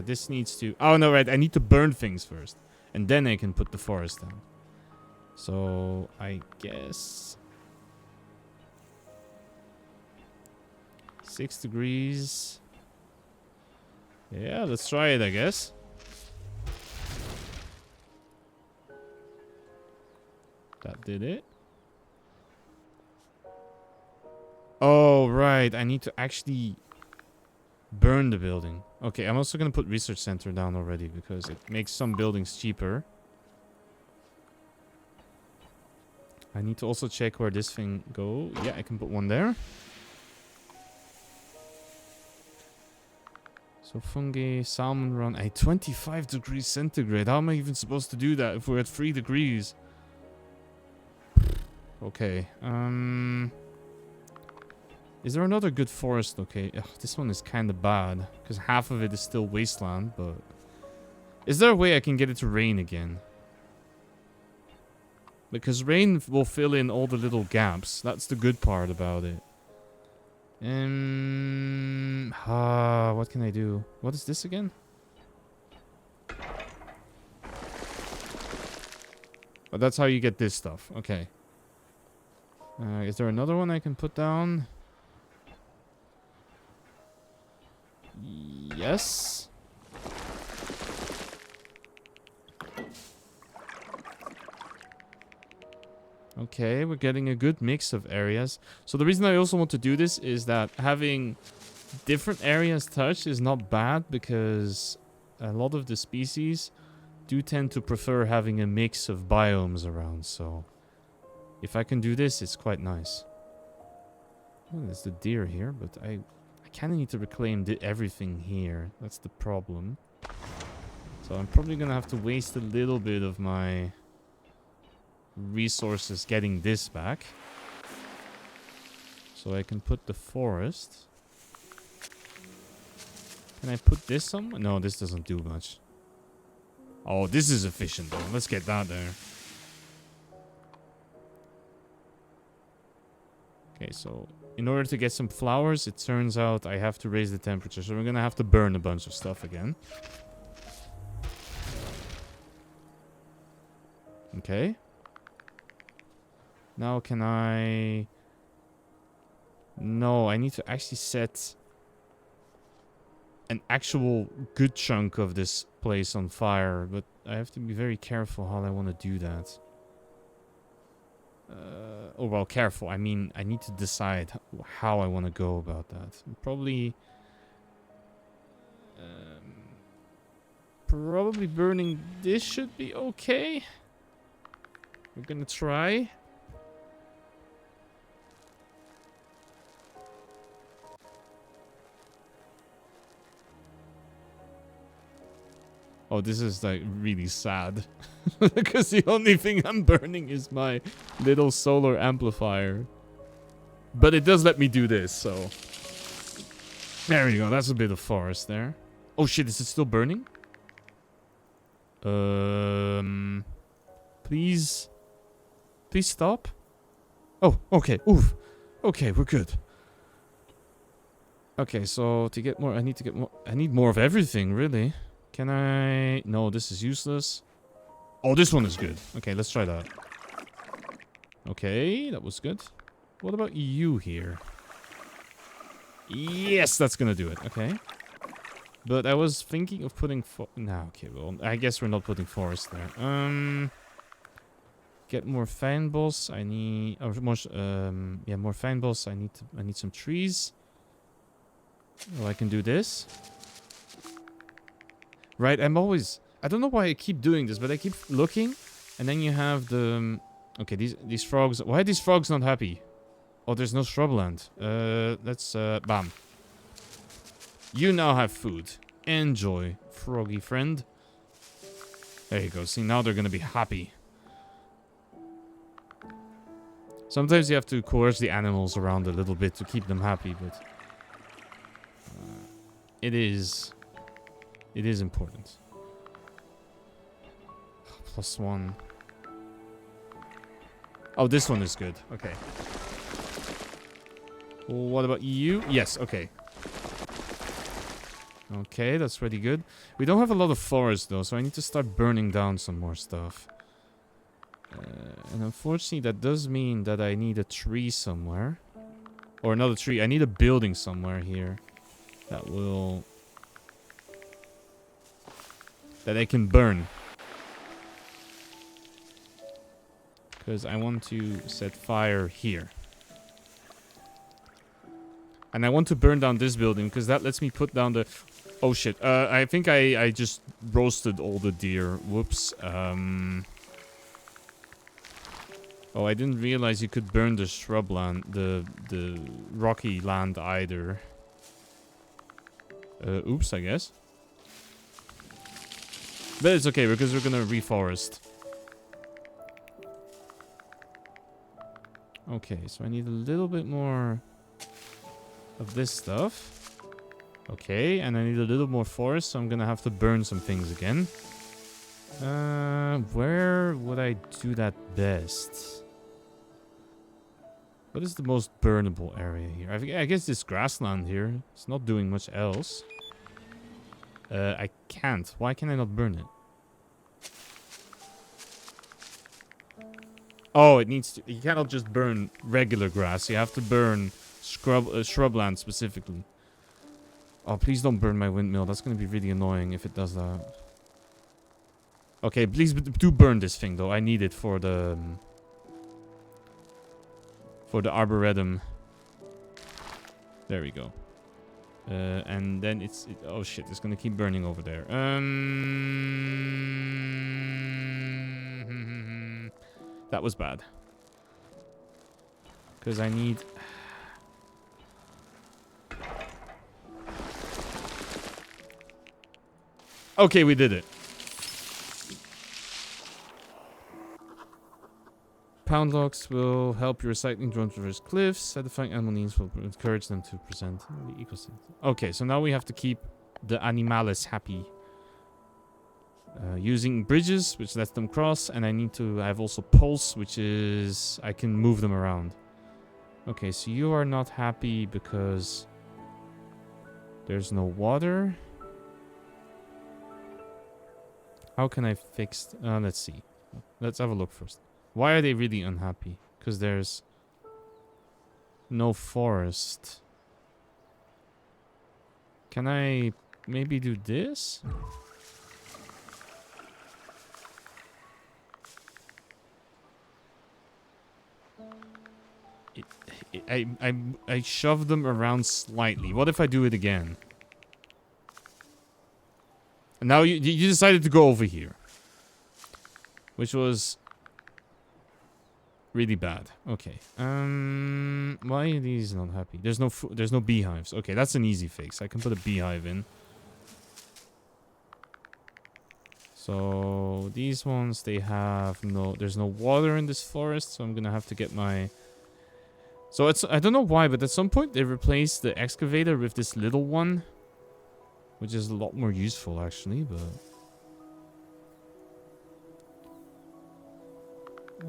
A: This needs to... Oh, no, right. I need to burn things first. And then I can put the forest down. So, I guess... 6 degrees. Yeah, let's try it, I guess. That did it. Oh, right. I need to actually burn the building. Okay, I'm also going to put research center down already because it makes some buildings cheaper. I need to also check where this thing go. Yeah, I can put one there. So fungi, salmon run. 25 degrees centigrade. How am I even supposed to do that if we're at 3 degrees? Okay. Is there another good forest? Okay. Ugh, this one is kind of bad because half of it is still wasteland, but... Is there a way I can get it to rain again? Because rain will fill in all the little gaps. That's the good part about it. What can I do? What is this again? Oh, that's how you get this stuff. Okay. Is there another one I can put down? Yes. Okay, we're getting a good mix of areas. So the reason I also want to do this is that having different areas touched is not bad because a lot of the species do tend to prefer having a mix of biomes around. So if I can do this, it's quite nice. Oh, there's the deer here, but I kind of need to reclaim everything here. That's the problem. So I'm probably going to have to waste a little bit of my resources getting this back. So I can put the forest. Can I put this somewhere? No, this doesn't do much. Oh, this is efficient though. Let's get that there. Okay, so in order to get some flowers, it turns out I have to raise the temperature. So we're gonna have to burn a bunch of stuff again. Okay. Now can I... No, I need to actually set an actual good chunk of this place on fire. But I have to be very careful how I want to do that. Oh, well, careful. I mean, I need to decide how I want to go about that. Probably burning this should be okay. We're gonna try. Oh, this is like really sad. Because the only thing I'm burning is my little solar amplifier. But it does let me do this, so... There we go, that's a bit of forest there. Oh shit, is it still burning? Please... Please stop? Oh, okay, oof. Okay, we're good. Okay, so to get more, I need to get more... I need more of everything, really. Can I... No, this is useless. Oh, this one is good. Okay, let's try that. Okay, that was good. What about you here? Yes, that's gonna do it. Okay. But I was thinking of putting... No, okay, well, I guess we're not putting forest there. Get more fan balls. I need... Oh, more, yeah, more fan balls. I need some trees. Oh, I can do this. Right, I'm always... I don't know why I keep doing this, but I keep looking. And then you have the... Okay, these frogs... Why are these frogs not happy? Oh, there's no shrubland. Let's... Bam. You now have food. Enjoy, froggy friend. There you go. See, now they're gonna be happy. Sometimes you have to coerce the animals around a little bit to keep them happy, but... It is important. +1. Oh, this one is good. Okay. What about you? Yes, okay. Okay, that's pretty good. We don't have a lot of forest, though, so I need to start burning down some more stuff. And unfortunately, that does mean that I need a tree somewhere. Or another tree. I need a building somewhere here. That will... That I can burn. Because I want to set fire here. And I want to burn down this building, because that lets me put down the... Oh shit, I think I just roasted all the deer. Whoops. Oh, I didn't realize you could burn the shrubland, the rocky land either. Oops, I guess. But it's okay, because we're gonna reforest. Okay, so I need a little bit more of this stuff. Okay, and I need a little more forest, so I'm gonna have to burn some things again. Where would I do that best? What is the most burnable area here? I guess this grassland here. It's not doing much else. I can't. Why can I not burn it? Oh, it needs to... You cannot just burn regular grass. You have to burn shrubland specifically. Oh, please don't burn my windmill. That's going to be really annoying if it does that. Okay, please do burn this thing, though. I need it for the... For the arboretum. There we go. And then it's... oh shit, it's gonna keep burning over there. That was bad. Because I need... Okay, we did it. Pound logs will help your recycling drone traverse cliffs. Satisfying animal needs will encourage them to present the ecosystem. Okay, so now we have to keep the animales happy. Using bridges, which lets them cross, and I need to have also poles, which is... I can move them around. Okay, so you are not happy because there's no water. How can I fix... let's see. Let's have a look first. Why are they really unhappy? Because there's no forest. Can I maybe do this? I shove them around slightly. What if I do it again? And now you decided to go over here. Which was... really bad. Okay. Why are these not happy? There's no beehives. Okay, that's an easy fix. I can put a beehive in. So these ones, they have no... There's no water in this forest, so I'm gonna have to get my So it's, I don't know why, but at some point they replaced the excavator with this little one, which is a lot more useful actually, but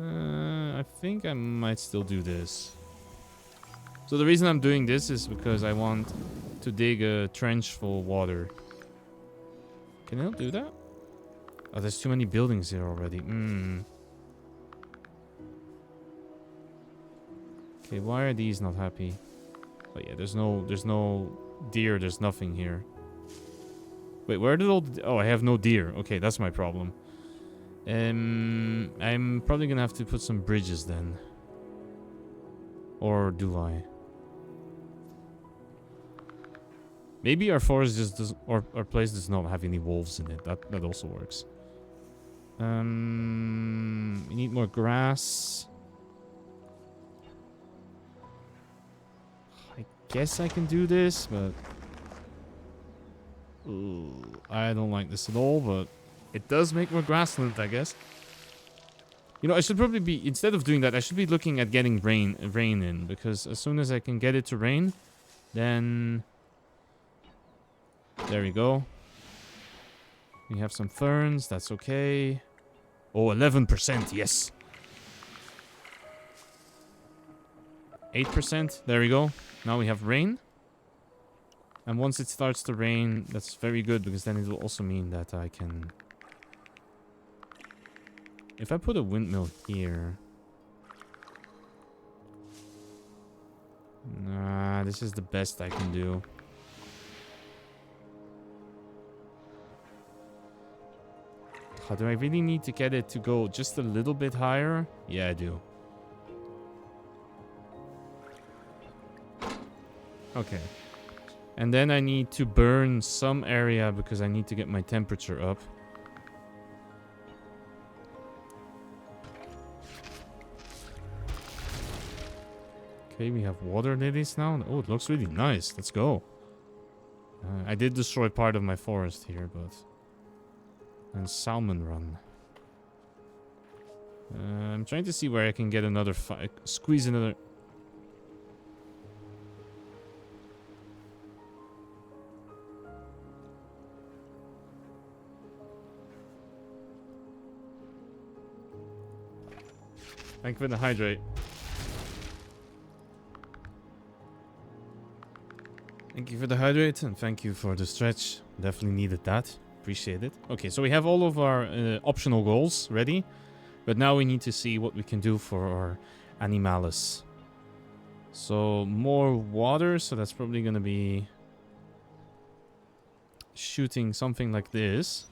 A: I think I might still do this. So the reason I'm doing this is because I want to dig a trench full of water. Can I do that? Oh, there's too many buildings here already. Okay, why are these not happy? Oh yeah, there's no deer, there's nothing here. Wait, where did all the... Oh, I have no deer. Okay, that's my problem. I'm probably gonna have to put some bridges then. Or do I? Maybe our forest just doesn't... Or our place does not have any wolves in it. That also works. We need more grass. I guess I can do this, but... Ooh, I don't like this at all, but... It does make more grassland, I guess. You know, I should probably be... Instead of doing that, I should be looking at getting rain in. Because as soon as I can get it to rain, then... There we go. We have some ferns, that's okay. Oh, 11%, yes. 8%, there we go. Now we have rain. And once it starts to rain, that's very good, because then it will also mean that I can... If I put a windmill here... Nah, this is the best I can do. Oh, do I really need to get it to go just a little bit higher? Yeah, I do. Okay. And then I need to burn some area because I need to get my temperature up. Okay, we have water lilies now. Oh, it looks really nice. Let's go. I did destroy part of my forest here, but... And salmon run. I'm trying to see where I can get another... Squeeze another... Thank you for the hydrate. Thank you for the hydrate, and thank you for the stretch. Definitely needed that. Appreciate it. Okay, so we have all of our optional goals ready. But now we need to see what we can do for our animalis. So, more water. So that's probably going to be... shooting something like this.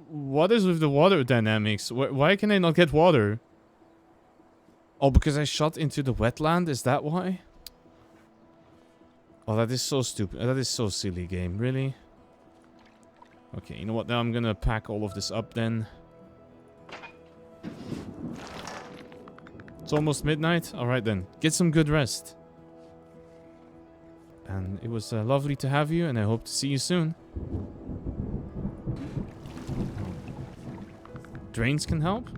A: What is with the water dynamics? Why can I not get water? Oh, because I shot into the wetland? Is that why? Oh, that is so stupid. That is so silly, game. Really? Okay, you know what? Now I'm gonna pack all of this up then. It's almost midnight. Alright then. Get some good rest. And it was lovely to have you, and I hope to see you soon. Drains can help?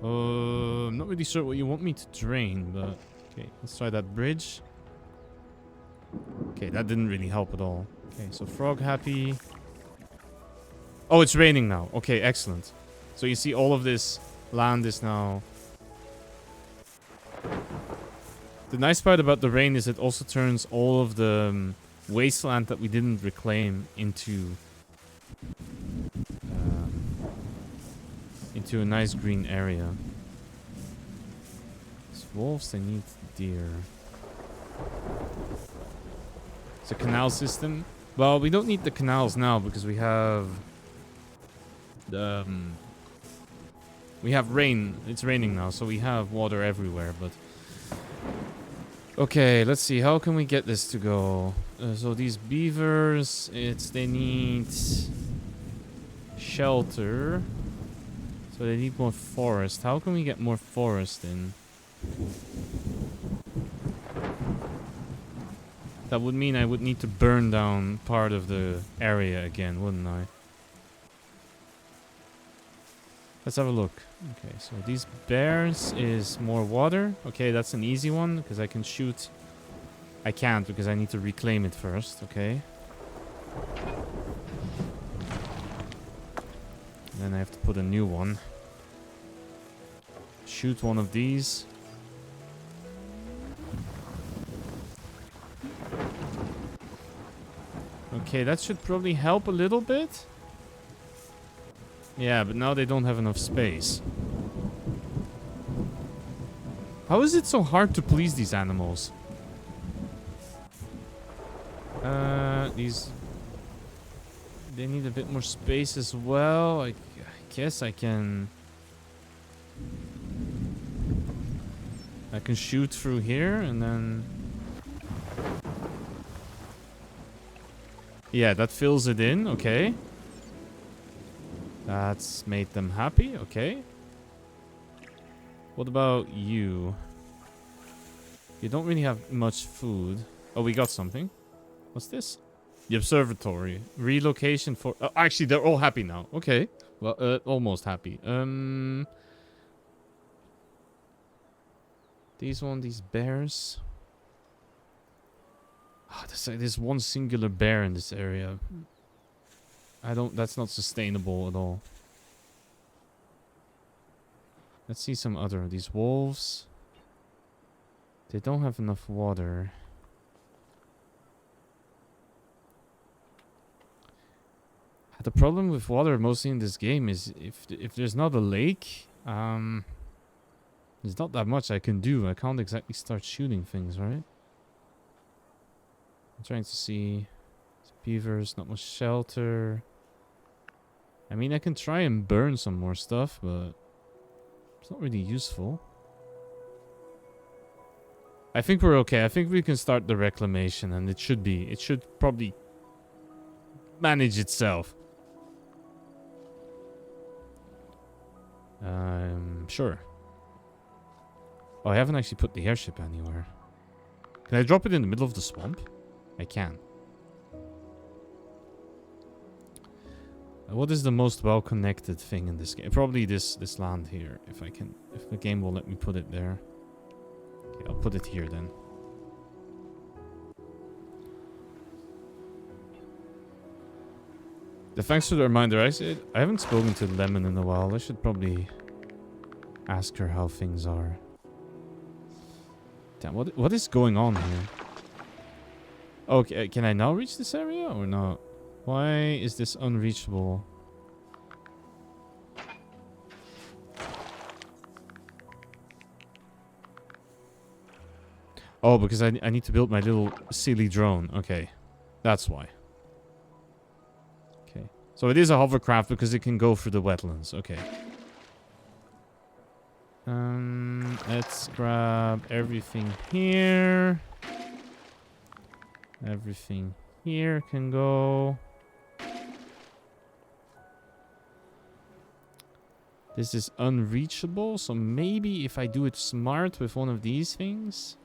A: I'm not really sure what you want me to drain, but... Okay, let's try that bridge. Okay, that didn't really help at all. Okay, so frog happy. Oh, it's raining now. Okay, excellent. So you see all of this land is now... The nice part about the rain is it also turns all of the wasteland that we didn't reclaim into a nice green area. These wolves, they need deer. It's a canal system. Well, we don't need the canals now because we have the we have rain. It's raining now, so we have water everywhere, but okay, let's see. How can we get this to go? So these beavers, they need shelter. So they need more forest. How can we get more forest in? That would mean I would need to burn down part of the area again, wouldn't I? Let's have a look. Okay, so these bears is more water. Okay, that's an easy one because I can shoot. I can't because I need to reclaim it first. Okay. Then I have to put a new one. Shoot one of these. Okay, that should probably help a little bit. Yeah, but now they don't have enough space. How is it so hard to please these animals? These... They need a bit more space as well. I guess I can shoot through here and then... Yeah, that fills it in. Okay. That's made them happy. Okay. What about you? You don't really have much food. Oh, we got something. What's this? The observatory. Relocation for... Oh, actually, they're all happy now. Okay. Well, almost happy. These bears. Oh, there's one singular bear in this area. That's not sustainable at all. Let's see some other. These wolves. They don't have enough water. The problem with water mostly in this game is if there's not a lake, there's not that much I can do. I can't exactly start shooting things, right? I'm trying to see. Beavers, not much shelter. I mean, I can try and burn some more stuff, but it's not really useful. I think we're okay. I think we can start the reclamation, and it should probably manage itself. Sure. Oh, I haven't actually put the airship anywhere. Can I drop it in the middle of the swamp? I can. What is the most well-connected thing in this game? Probably this land here. If the game will let me put it there. Okay, I'll put it here then. Thanks for the reminder. I haven't spoken to Lemon in a while. I should probably ask her how things are. Damn, what is going on here? Okay, can I now reach this area or not? Why is this unreachable? Oh, because I need to build my little silly drone. Okay, that's why. Okay, so it is a hovercraft because it can go through the wetlands. Okay. Let's grab everything here. Everything here can go. This is unreachable, so maybe if I do it smart with one of these things.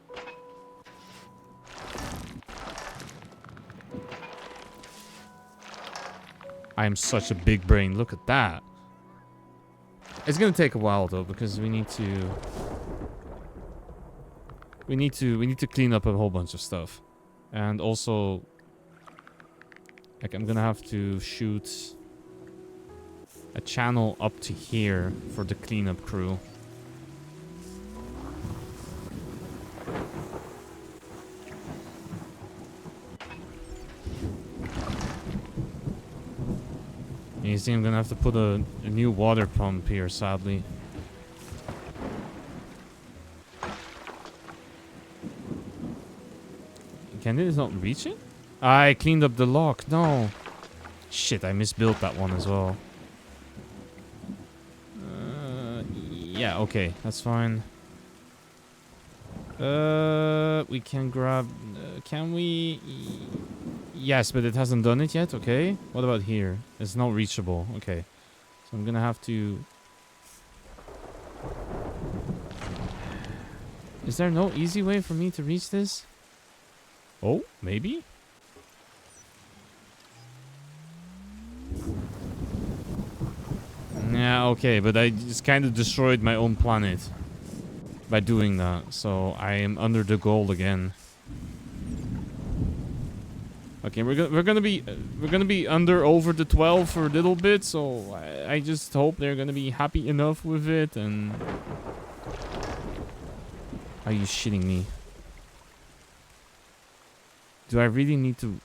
A: I am such a big brain. Look at that. It's gonna take a while though, because we need to clean up a whole bunch of stuff. And also, like, I'm gonna have to shoot a channel up to here for the cleanup crew. And you see, I'm gonna have to put a new water pump here, sadly. Can it not reach it? I cleaned up the lock. No. Shit, I misbuilt that one as well. Yeah, okay. That's fine. We can grab... can we... Yes, but it hasn't done it yet. Okay. What about here? It's not reachable. Okay. So I'm gonna have to... Is there no easy way for me to reach this? Oh, maybe? Yeah, okay, but I just kind of destroyed my own planet by doing that. So I am under the goal again. Okay, we're gonna be over the 12 for a little bit, so I just hope they're gonna be happy enough with it. And are you shitting me? Do I really need to?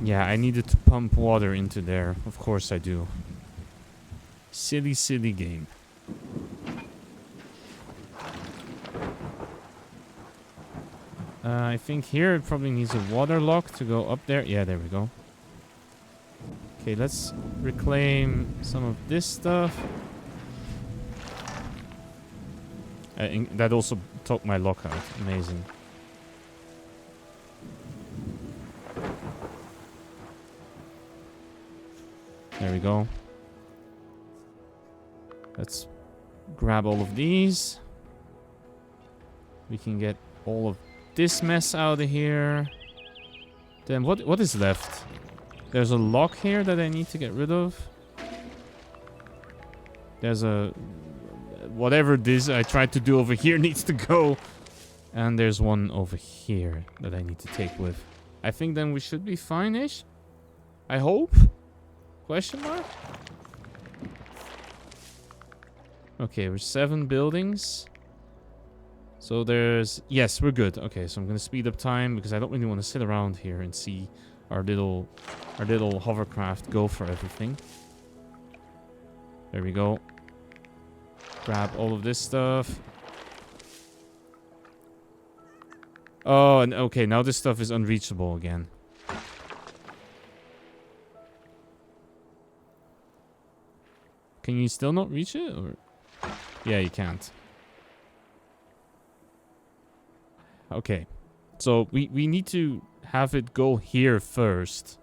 A: Yeah, I needed to pump water into there. Of course I do. Silly, silly game. I think here it probably needs a water lock to go up there. Yeah, there we go. Okay, let's reclaim some of this stuff. That also took my lock out. Amazing. There we go. Let's grab all of these. We can get all of this mess out of here. Then what is left? There's a lock here that I need to get rid of. There's a... whatever this I tried to do over here needs to go. And there's one over here that I need to take with. I think then we should be fine-ish. I hope? Question mark? Okay, we're 7 buildings. So there's... yes, we're good. Okay, so I'm gonna speed up time because I don't really want to sit around here and see our little hovercraft go for everything. There we go. Grab all of this stuff. Oh, and okay, now this stuff is unreachable again. Can you still not reach it? Or... yeah, you can't. Okay. So we need to have it go here first.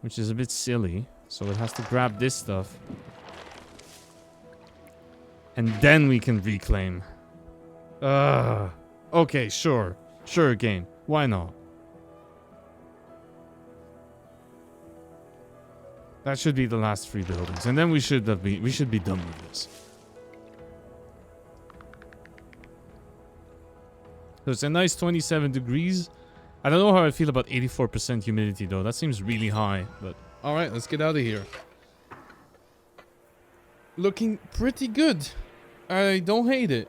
A: Which is a bit silly. So it has to grab this stuff. And then we can reclaim. Okay, sure. Sure, game. Why not? That should be the last 3 buildings. And then we should be done with this. So it's a nice 27 degrees. I don't know how I feel about 84% humidity though. That seems really high, but... alright, let's get out of here. Looking pretty good. I don't hate it.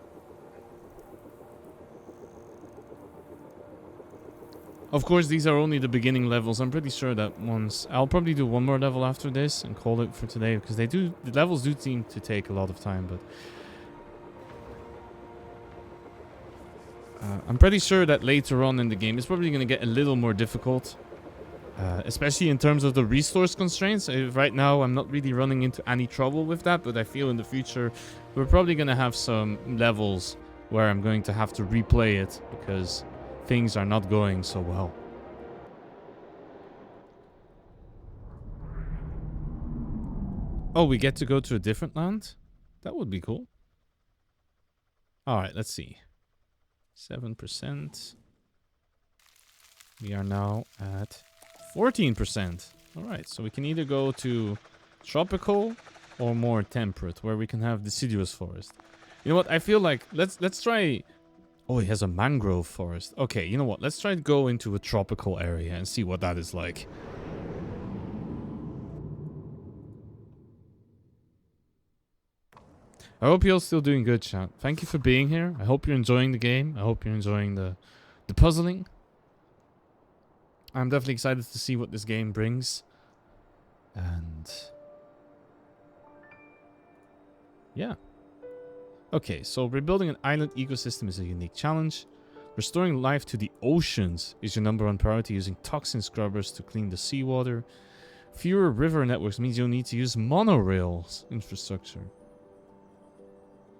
A: Of course, these are only the beginning levels. I'm pretty sure that once... I'll probably do one more level after this and call it for today. Because the levels do seem to take a lot of time, but... I'm pretty sure that later on in the game, it's probably going to get a little more difficult. Especially in terms of the resource constraints. Right now, I'm not really running into any trouble with that. But I feel in the future, we're probably going to have some levels where I'm going to have to replay it. Because things are not going so well. Oh, we get to go to a different land? That would be cool. Alright, let's see. 7%. We are now at 14%. Alright, so we can either go to tropical or more temperate, where we can have deciduous forest. You know what? I feel like let's try... oh, it has a mangrove forest. Okay, you know what? Let's try to go into a tropical area and see what that is like. I hope you're still doing good, chat. Thank you for being here. I hope you're enjoying the game. I hope you're enjoying the puzzling. I'm definitely excited to see what this game brings. And... yeah. Okay, so rebuilding an island ecosystem is a unique challenge. Restoring life to the oceans is your #1 priority, using toxin scrubbers to clean the seawater. Fewer river networks means you'll need to use monorails infrastructure.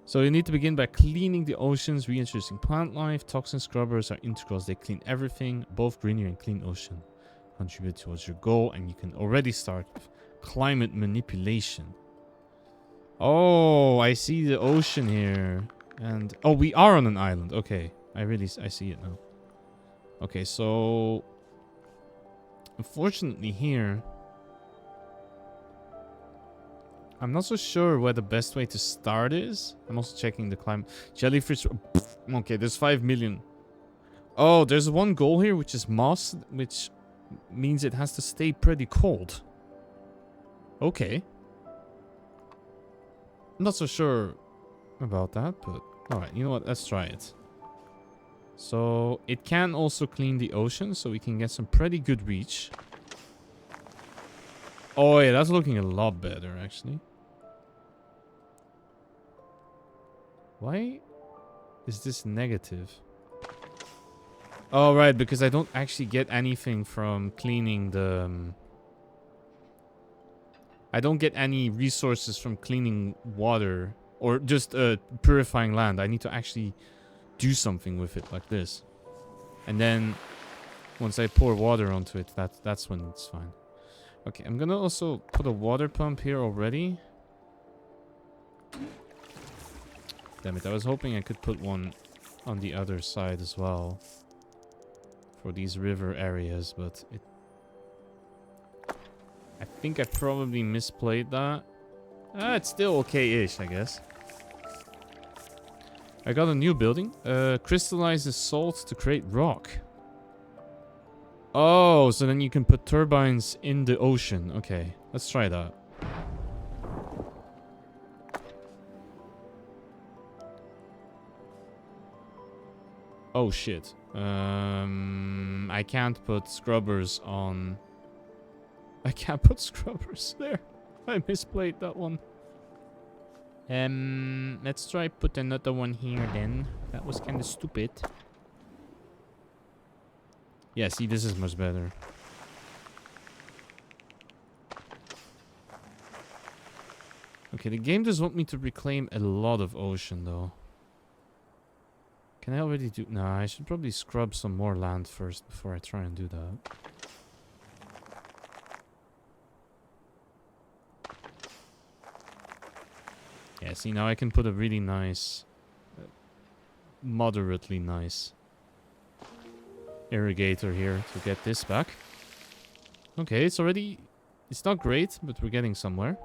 A: So you need to begin by cleaning the oceans, reintroducing plant life. Toxin scrubbers are integral as they clean everything. Both greenery and clean ocean contribute towards your goal, and you can already start with climate manipulation. Oh, I see the ocean here. And... oh, we are on an island. Okay. I see it now. Okay, so... unfortunately here... I'm not so sure where the best way to start is. I'm also checking the climate. Jellyfish... okay, there's 5 million. Oh, there's one goal here, which is moss, which means it has to stay pretty cold. Okay. I'm not so sure about that, but... alright, you know what? Let's try it. So, it can also clean the ocean, so we can get some pretty good reach. Oh yeah, that's looking a lot better, actually. Why is this negative? Oh, right, because I don't actually get anything from cleaning the... I don't get any resources from cleaning water or just purifying land. I need to actually do something with it like this. And then once I pour water onto it, that's when it's fine. Okay, I'm gonna also put a water pump here already. Damn it, I was hoping I could put one on the other side as well. For these river areas, but it... I think I probably misplayed that. It's still okay-ish, I guess. I got a new building. Crystallizes salt to create rock. Oh, so then you can put turbines in the ocean. Okay, let's try that. Oh shit. I can't put scrubbers on... I can't put scrubbers there. I misplayed that one. Let's try put another one here then. That was kind of stupid. Yeah, see, this is much better. Okay, the game does want me to reclaim a lot of ocean, though. Can I already do... nah, I should probably scrub some more land first before I try and do that. Yeah, see, now I can put a really nice... moderately nice... irrigator here to get this back. Okay, it's already... it's not great, but we're getting somewhere.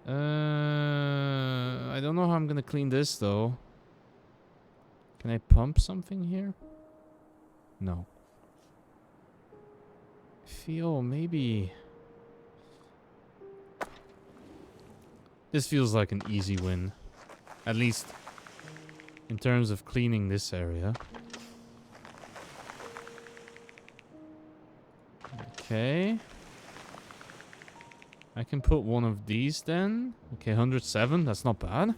A: I don't know how I'm gonna clean this, though. Can I pump something here? No. I feel maybe... this feels like an easy win. At least in terms of cleaning this area. Okay. I can put one of these then. Okay, 107. That's not bad.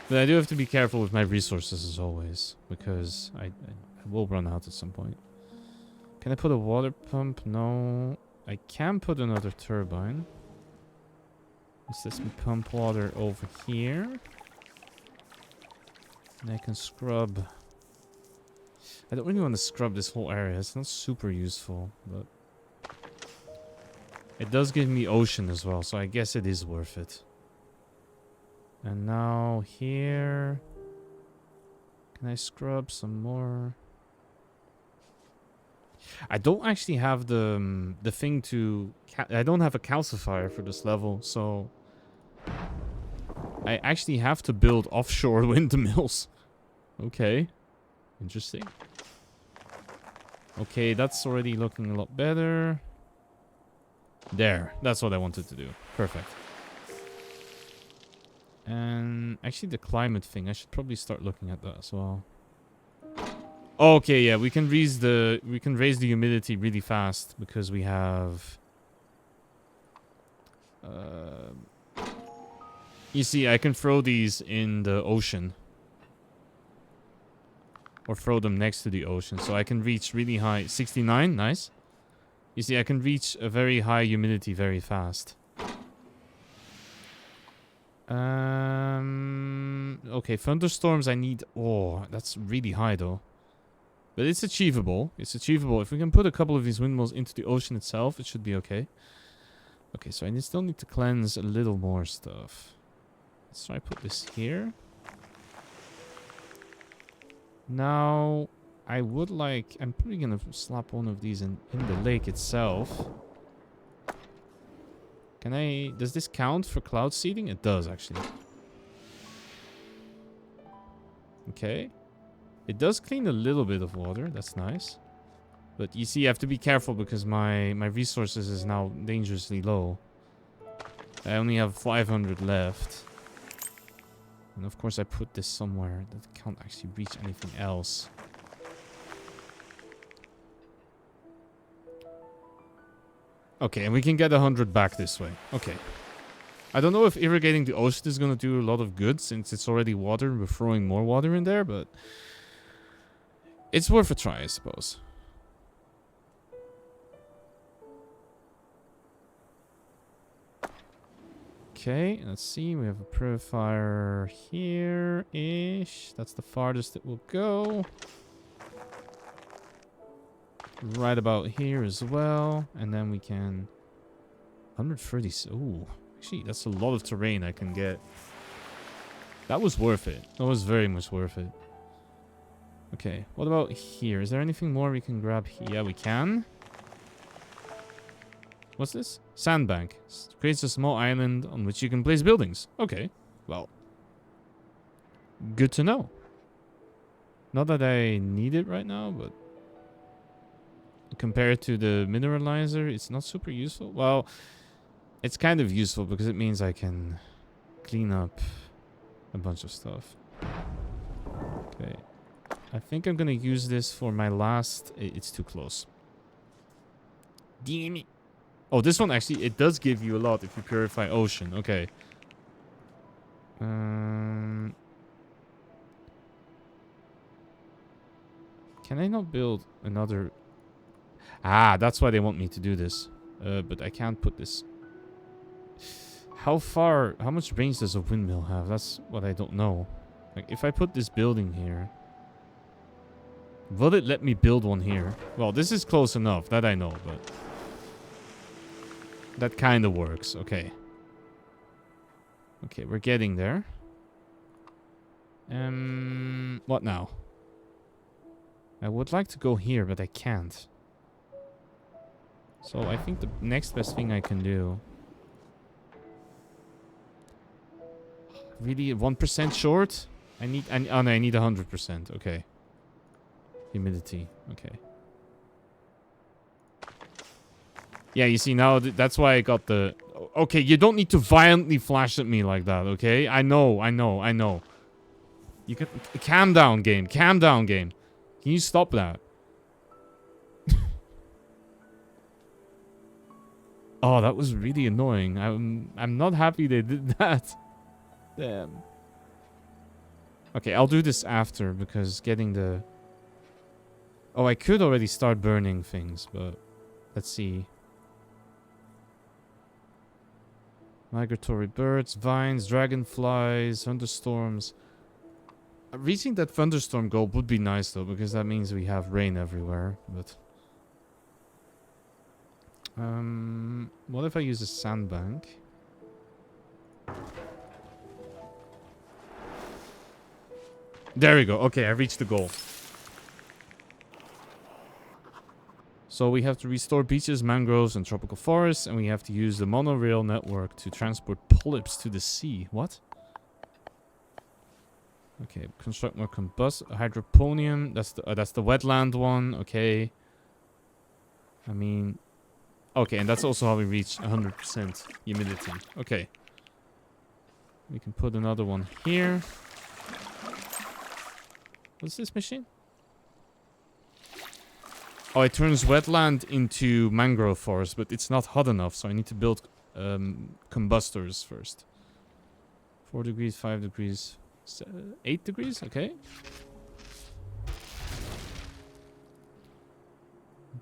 A: But I do have to be careful with my resources as always. Because I will run out at some point. Can I put a water pump? No. I can put another turbine. This lets me pump water over here. And I can scrub. I don't really want to scrub this whole area. It's not super useful, but it does give me ocean as well, so I guess it is worth it. And now here, can I scrub some more? I don't actually have the thing to... I don't have a calcifier for this level, so I actually have to build offshore windmills. Okay, interesting. Okay, that's already looking a lot better. There, that's what I wanted to do. Perfect. And actually the climate thing, I should probably start looking at that as well. Okay, yeah, we can raise the humidity really fast because we have you see, I can throw these in the ocean. Or throw them next to the ocean. So I can reach really high... 69, nice. You see, I can reach a very high humidity very fast. Okay, thunderstorms I need... oh, that's really high though. But it's achievable. It's achievable. If we can put a couple of these windmills into the ocean itself, it should be okay. Okay, so I still need to cleanse a little more stuff. Let's try put this here. Now, I would like... I'm probably gonna slap one of these in the lake itself. Can I... Does this count for cloud seeding? It does, actually. Okay. It does clean a little bit of water. That's nice. But you see, you have to be careful because my resources is now dangerously low. I only have 500 left. And of course I put this somewhere that can't actually reach anything else. Okay, and we can get 100 back this way. Okay. I don't know if irrigating the ocean is going to do a lot of good since it's already water and we're throwing more water in there, but it's worth a try, I suppose. Okay, let's see. We have a purifier here-ish. That's the farthest it will go. Right about here as well. And then we can... 130... Ooh, actually, that's a lot of terrain I can get. That was worth it. That was very much worth it. Okay, what about here? Is there anything more we can grab here? Yeah, we can. What's this? Sandbank. Creates a small island on which you can place buildings. Okay, well. Good to know. Not that I need it right now, but... compared to the mineralizer, it's not super useful. Well, it's kind of useful because it means I can clean up a bunch of stuff. Okay. I think I'm gonna use this for my last... It's too close. Damn it. Oh, this one actually, it does give you a lot if you purify ocean. Okay. Can I not build another... Ah, that's why they want me to do this. But I can't put this... How much range does a windmill have? That's what I don't know. Like, if I put this building here... Will it let me build one here? Well, this is close enough. That I know, but... That kind of works. Okay. Okay, we're getting there. What now? I would like to go here, but I can't. So I think the next best thing I can do... Really? 1% short? I need 100%. Okay. Humidity. Okay. Yeah, you see, now that's why I got the... Okay, you don't need to violently flash at me like that, okay? I know. You can... Calm down, game. Calm down, game. Can you stop that? Oh, that was really annoying. I'm not happy they did that. Damn. Okay, I'll do this after, because getting the... Oh, I could already start burning things, but... Let's see. Migratory birds, vines, dragonflies, thunderstorms. Reaching that thunderstorm goal would be nice, though, because that means we have rain everywhere, but... What if I use a sandbank? There we go. Okay, I reached the goal. So we have to restore beaches, mangroves, and tropical forests, and we have to use the monorail network to transport polyps to the sea. What? Okay, construct more hydroponium. That's the wetland one. Okay. I mean, okay, and that's also how we reach 100% humidity. Okay. We can put another one here. What's this machine? Oh, it turns wetland into mangrove forest, but it's not hot enough, so I need to build combustors first. 4 degrees, 5 degrees, 8 degrees, okay.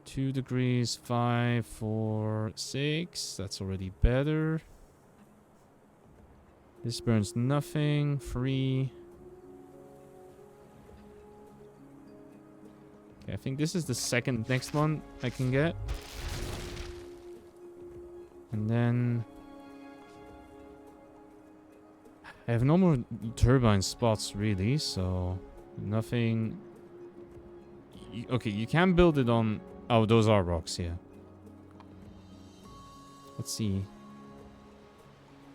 A: 2 degrees, 5, 4, 6, that's already better. This burns nothing, 3. Okay, I think this is the next one I can get. And then I have no more turbine spots really, so nothing. Okay, you can build it on. Oh, those are rocks, yeah. Let's see.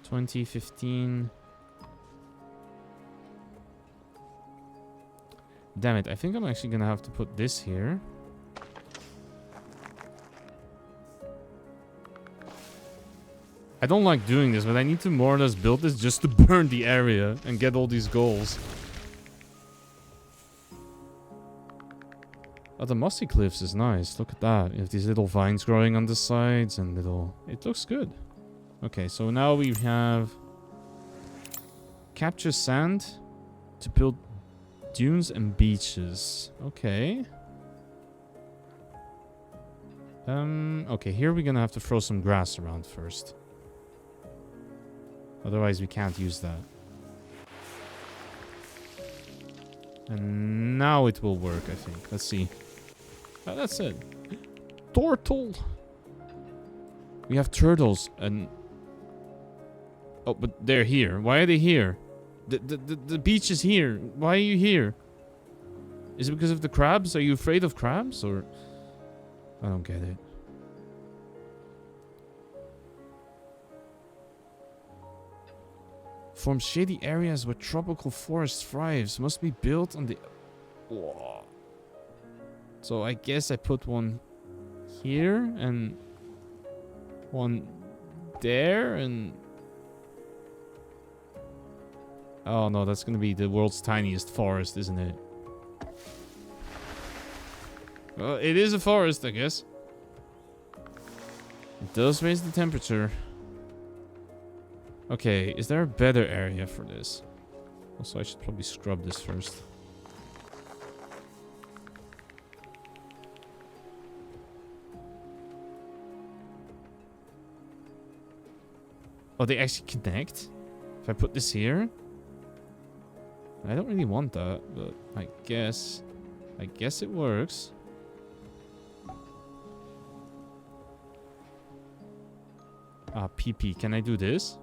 A: 2015. Damn it, I think I'm actually gonna have to put this here. I don't like doing this, but I need to more or less build this just to burn the area and get all these goals. Oh, the mossy cliffs is nice. Look at that. You have these little vines growing on the sides and little... It looks good. Okay, so now we have... Capture sand to build dunes and beaches. Okay. Okay, here we're gonna have to throw some grass around first. Otherwise we can't use that. And now it will work, I think. Let's see. Oh, that's it. Turtle! We have turtles and... Oh, but they're here. Why are they here? The beach is here. Why are you here? Is it because of the crabs? Are you afraid of crabs? Or... I don't get it. Form shady areas where tropical forest thrives. Must be built on the... Whoa. So I guess I put one here and one there and... Oh no, that's gonna be the world's tiniest forest, isn't it? Well, it is a forest, I guess. It does raise the temperature. Okay, is there a better area for this? Also, I should probably scrub this first. Oh, they actually connect? If I put this here? I don't really want that, but I guess it works. Ah, PP. Can I do this?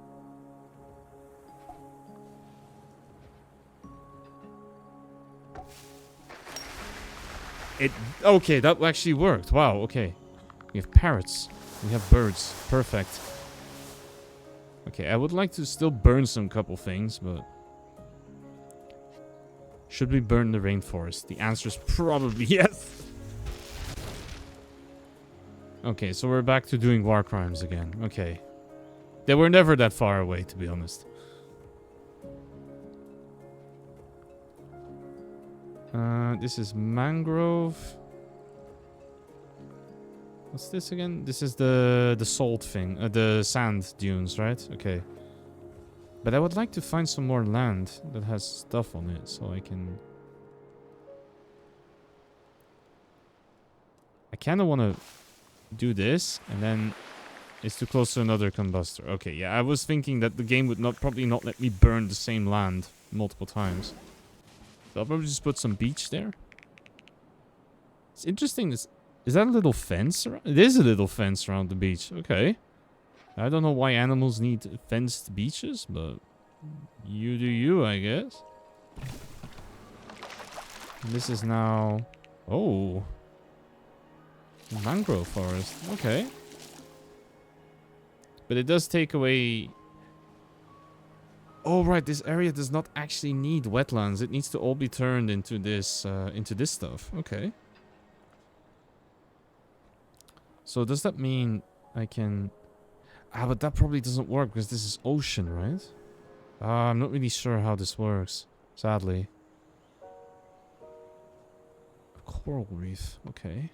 A: Okay, that actually worked. Wow, okay. We have parrots. We have birds. Perfect. Okay, I would like to still burn some couple things, but... Should we burn the rainforest? The answer is probably yes. Okay, so we're back to doing war crimes again. Okay. They were never that far away, to be honest. This is mangrove. What's this again? This is the salt thing. The sand dunes, right? Okay. But I would like to find some more land that has stuff on it, so I can... I kind of want to do this, and then it's too close to another combustor. Okay, yeah, I was thinking that the game would probably not let me burn the same land multiple times. So I'll probably just put some beach there. It's interesting. Is that a little fence? It is a little fence around the beach. Okay. I don't know why animals need fenced beaches, but you do you, I guess. And this is now... Oh. Mangrove forest. Okay. But it does take away... Oh, right. This area does not actually need wetlands. It needs to all be turned into this stuff. Okay. So does that mean I can... Ah, but that probably doesn't work because this is ocean, right? I'm not really sure how this works, sadly. A coral reef, okay.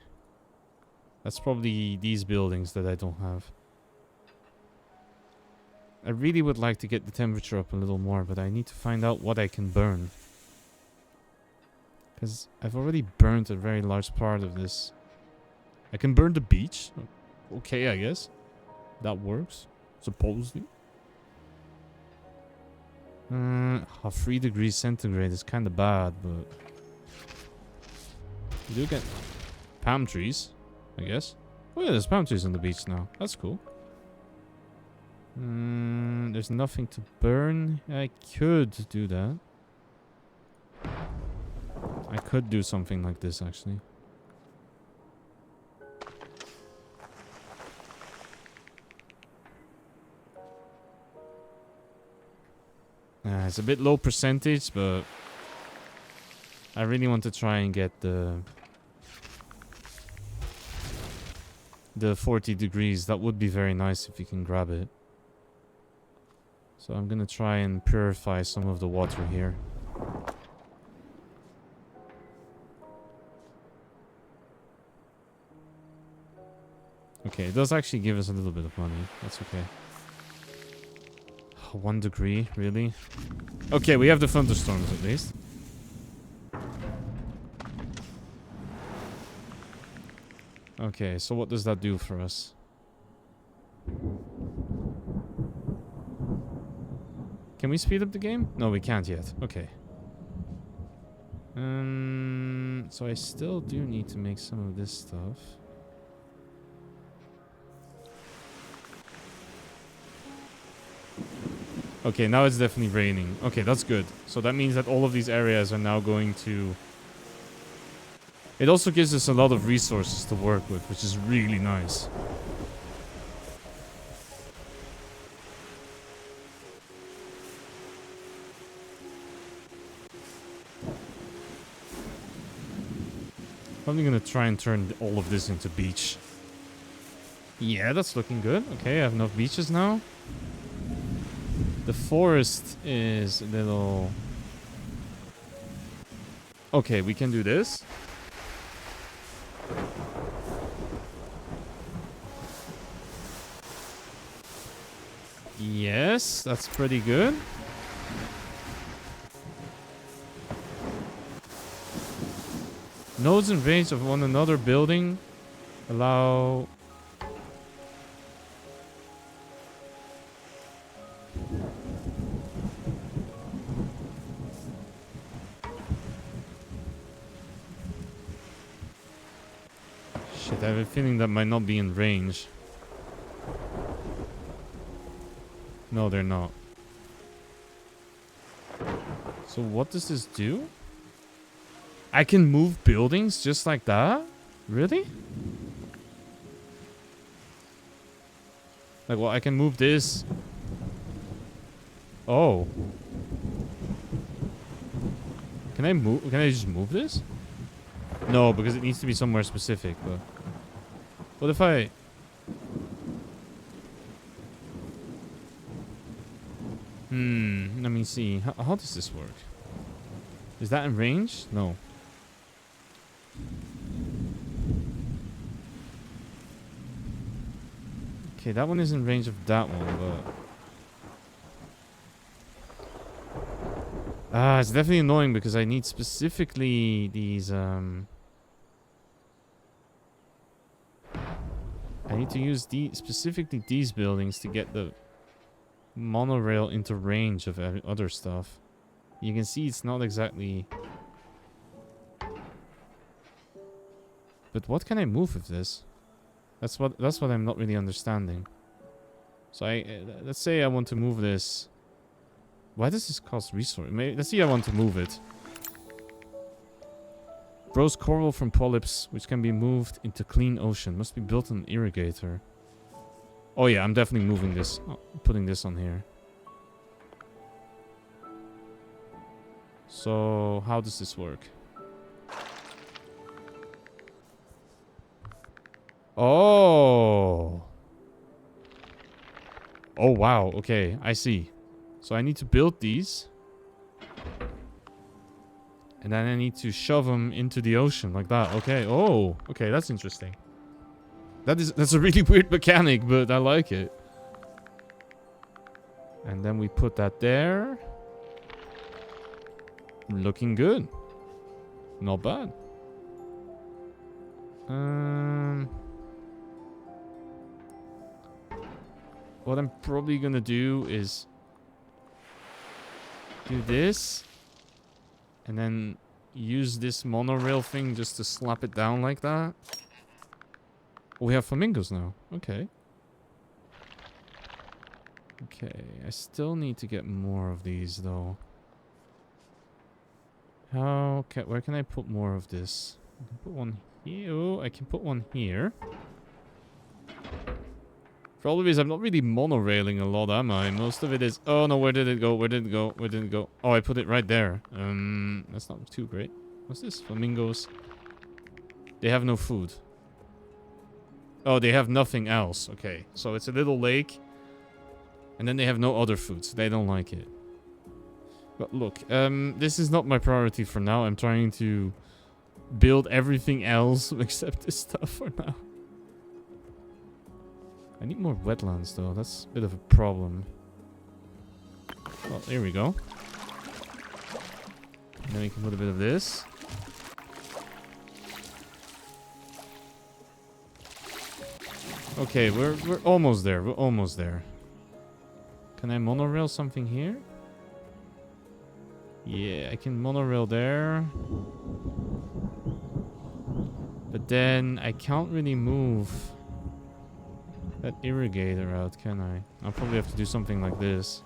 A: That's probably these buildings that I don't have. I really would like to get the temperature up a little more, but I need to find out what I can burn. Because I've already burnt a very large part of this. I can burn the beach. Okay, I guess. That works, supposedly. 3 degrees centigrade is kind of bad, but... You do get palm trees, I guess. Oh yeah, there's palm trees on the beach now. That's cool. There's nothing to burn. I could do that. I could do something like this, actually. It's a bit low percentage, but I really want to try and get the 40 degrees. That would be very nice if you can grab it. So I'm gonna try and purify some of the water here. Okay, it does actually give us a little bit of money. That's okay. 1 degree, really? Okay, we have the thunderstorms at least. Okay, so what does that do for us? Can we speed up the game? No, we can't yet. Okay. So I still do need to make some of this stuff. Okay, now it's definitely raining. Okay, that's good. So that means that all of these areas are now going to... It also gives us a lot of resources to work with, which is really nice. I'm gonna try and turn all of this into beach. Yeah, that's looking good. Okay, I have enough beaches now. The forest is a little... Okay, we can do this. Yes, that's pretty good. Nodes in range of one another building allow... Shit, I have a feeling that might not be in range. No, they're not. So what does this do? I can move buildings just like that? Really? Like, well, I can move this. Oh. Can I move? Can I just move this? No, because it needs to be somewhere specific, but... What if I... Let me see. How does this work? Is that in range? No. Okay, that one is in range of that one, but... it's definitely annoying because I need specifically these, I need to use specifically these buildings to get the monorail into range of other stuff. You can see it's not exactly... But what can I move with this? That's what I'm not really understanding. So let's say I want to move this. Why does this cost resource? Let's see, I want to move it. Grows coral from polyps, which can be moved into clean ocean. Must be built on an irrigator. Oh yeah, I'm definitely moving this. Oh, putting this on here. So, how does this work? Oh. Oh, wow. Okay, I see. So I need to build these. And then I need to shove them into the ocean like that. Okay. Oh, okay. That's interesting. That's a really weird mechanic, but I like it. And then we put that there. Looking good. Not bad. What I'm probably gonna do is do this. And then use this monorail thing just to slap it down like that. Oh, we have flamingos now. Okay. Okay, I still need to get more of these though. Where can I put more of this? I can put one here. Oh, I can put one here. Problem is, I'm not really monorailing a lot, am I? Most of it is... Oh, no, where did it go? Where did it go? Where did it go? Oh, I put it right there. That's not too great. What's this? Flamingos. They have no food. Oh, they have nothing else. Okay, so it's a little lake. And then they have no other food, so they don't like it. But look, this is not my priority for now. I'm trying to build everything else except this stuff for now. I need more wetlands, though. That's a bit of a problem. Well, there we go. And then we can put a bit of this. Okay, we're almost there. We're almost there. Can I monorail something here? Yeah, I can monorail there. But then I can't really move that irrigator out, can I? I'll probably have to do something like this.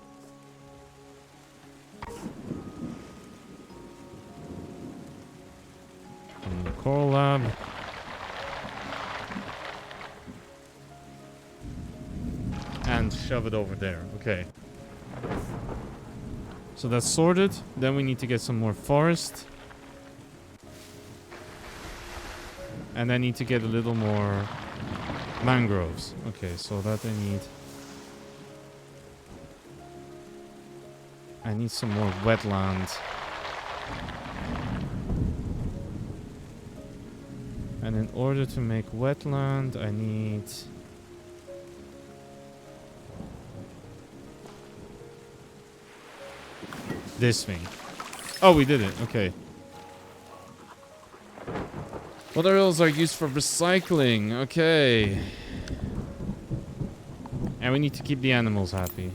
A: And the coral lab. And shove it over there. Okay. So that's sorted. Then we need to get some more forest. And I need to get a little more mangroves. Okay, so that I need some more wetland. And in order to make wetland, I need this thing. Oh, we did it. Okay. Materials are used for recycling. Okay. And we need to keep the animals happy.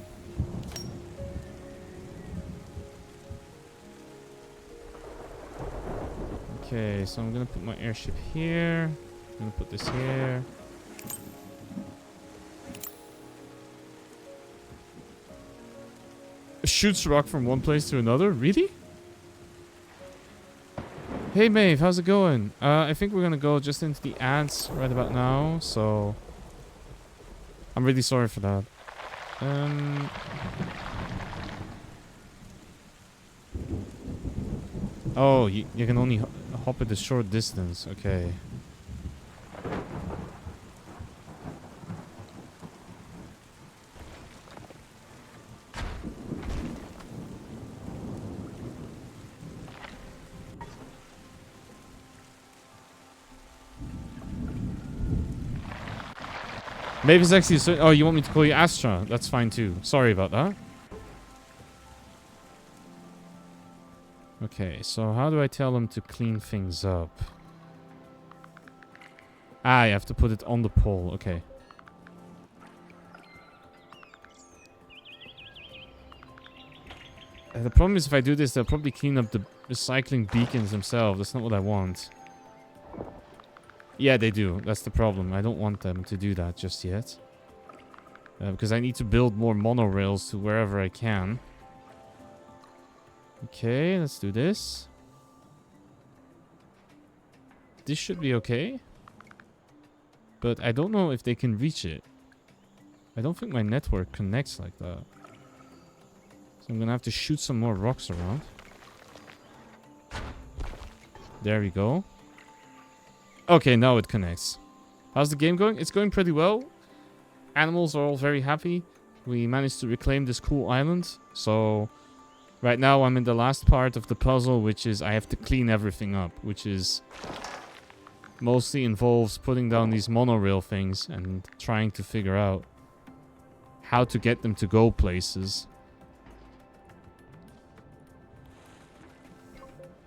A: Okay, so I'm gonna put my airship here. I'm gonna put this here. Shoots rock from one place to another? Really? Hey Maeve, how's it going? I think we're gonna go just into the ads right about now, so I'm really sorry for that. Oh, you can only hop at a short distance. Okay. Maybe it's actually... Oh, you want me to call you Astra? That's fine too. Sorry about that. Okay, so how do I tell them to clean things up? Ah, I have to put it on the pole. Okay. The problem is if I do this, they'll probably clean up the recycling beacons themselves. That's not what I want. Yeah, they do. That's the problem. I don't want them to do that just yet. Because I need to build more monorails to wherever I can. Okay, let's do this. This should be okay. But I don't know if they can reach it. I don't think my network connects like that. So I'm gonna have to shoot some more rocks around. There we go. Okay, now it connects. How's the game going? It's going pretty well. Animals are all very happy. We managed to reclaim this cool island. So right now I'm in the last part of the puzzle, which is I have to clean everything up, which is mostly involves putting down these monorail things and trying to figure out how to get them to go places.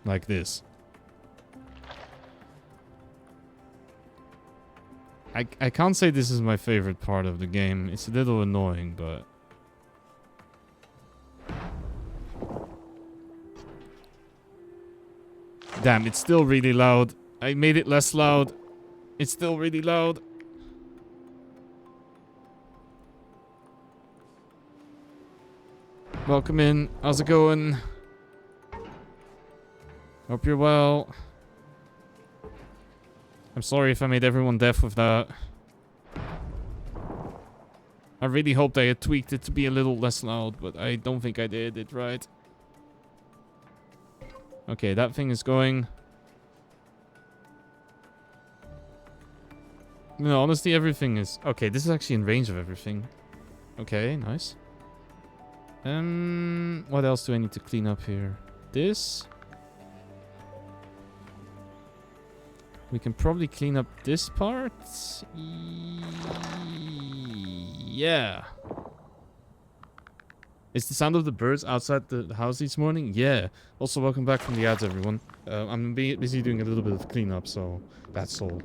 A: Like this. I can't say this is my favorite part of the game. It's a little annoying, but... Damn, it's still really loud. I made it less loud. It's still really loud. Welcome in. How's it going? Hope you're well. I'm sorry if I made everyone deaf with that. I really hoped I had tweaked it to be a little less loud, but I don't think I did it right. Okay, that thing is going. No, honestly, everything is... Okay, this is actually in range of everything. Okay, nice. What else do I need to clean up here? This. We can probably clean up this part. Yeah. Is the sound of the birds outside the house this morning? Yeah. Also, welcome back from the ads, everyone. I'm busy doing a little bit of cleanup, so that's all.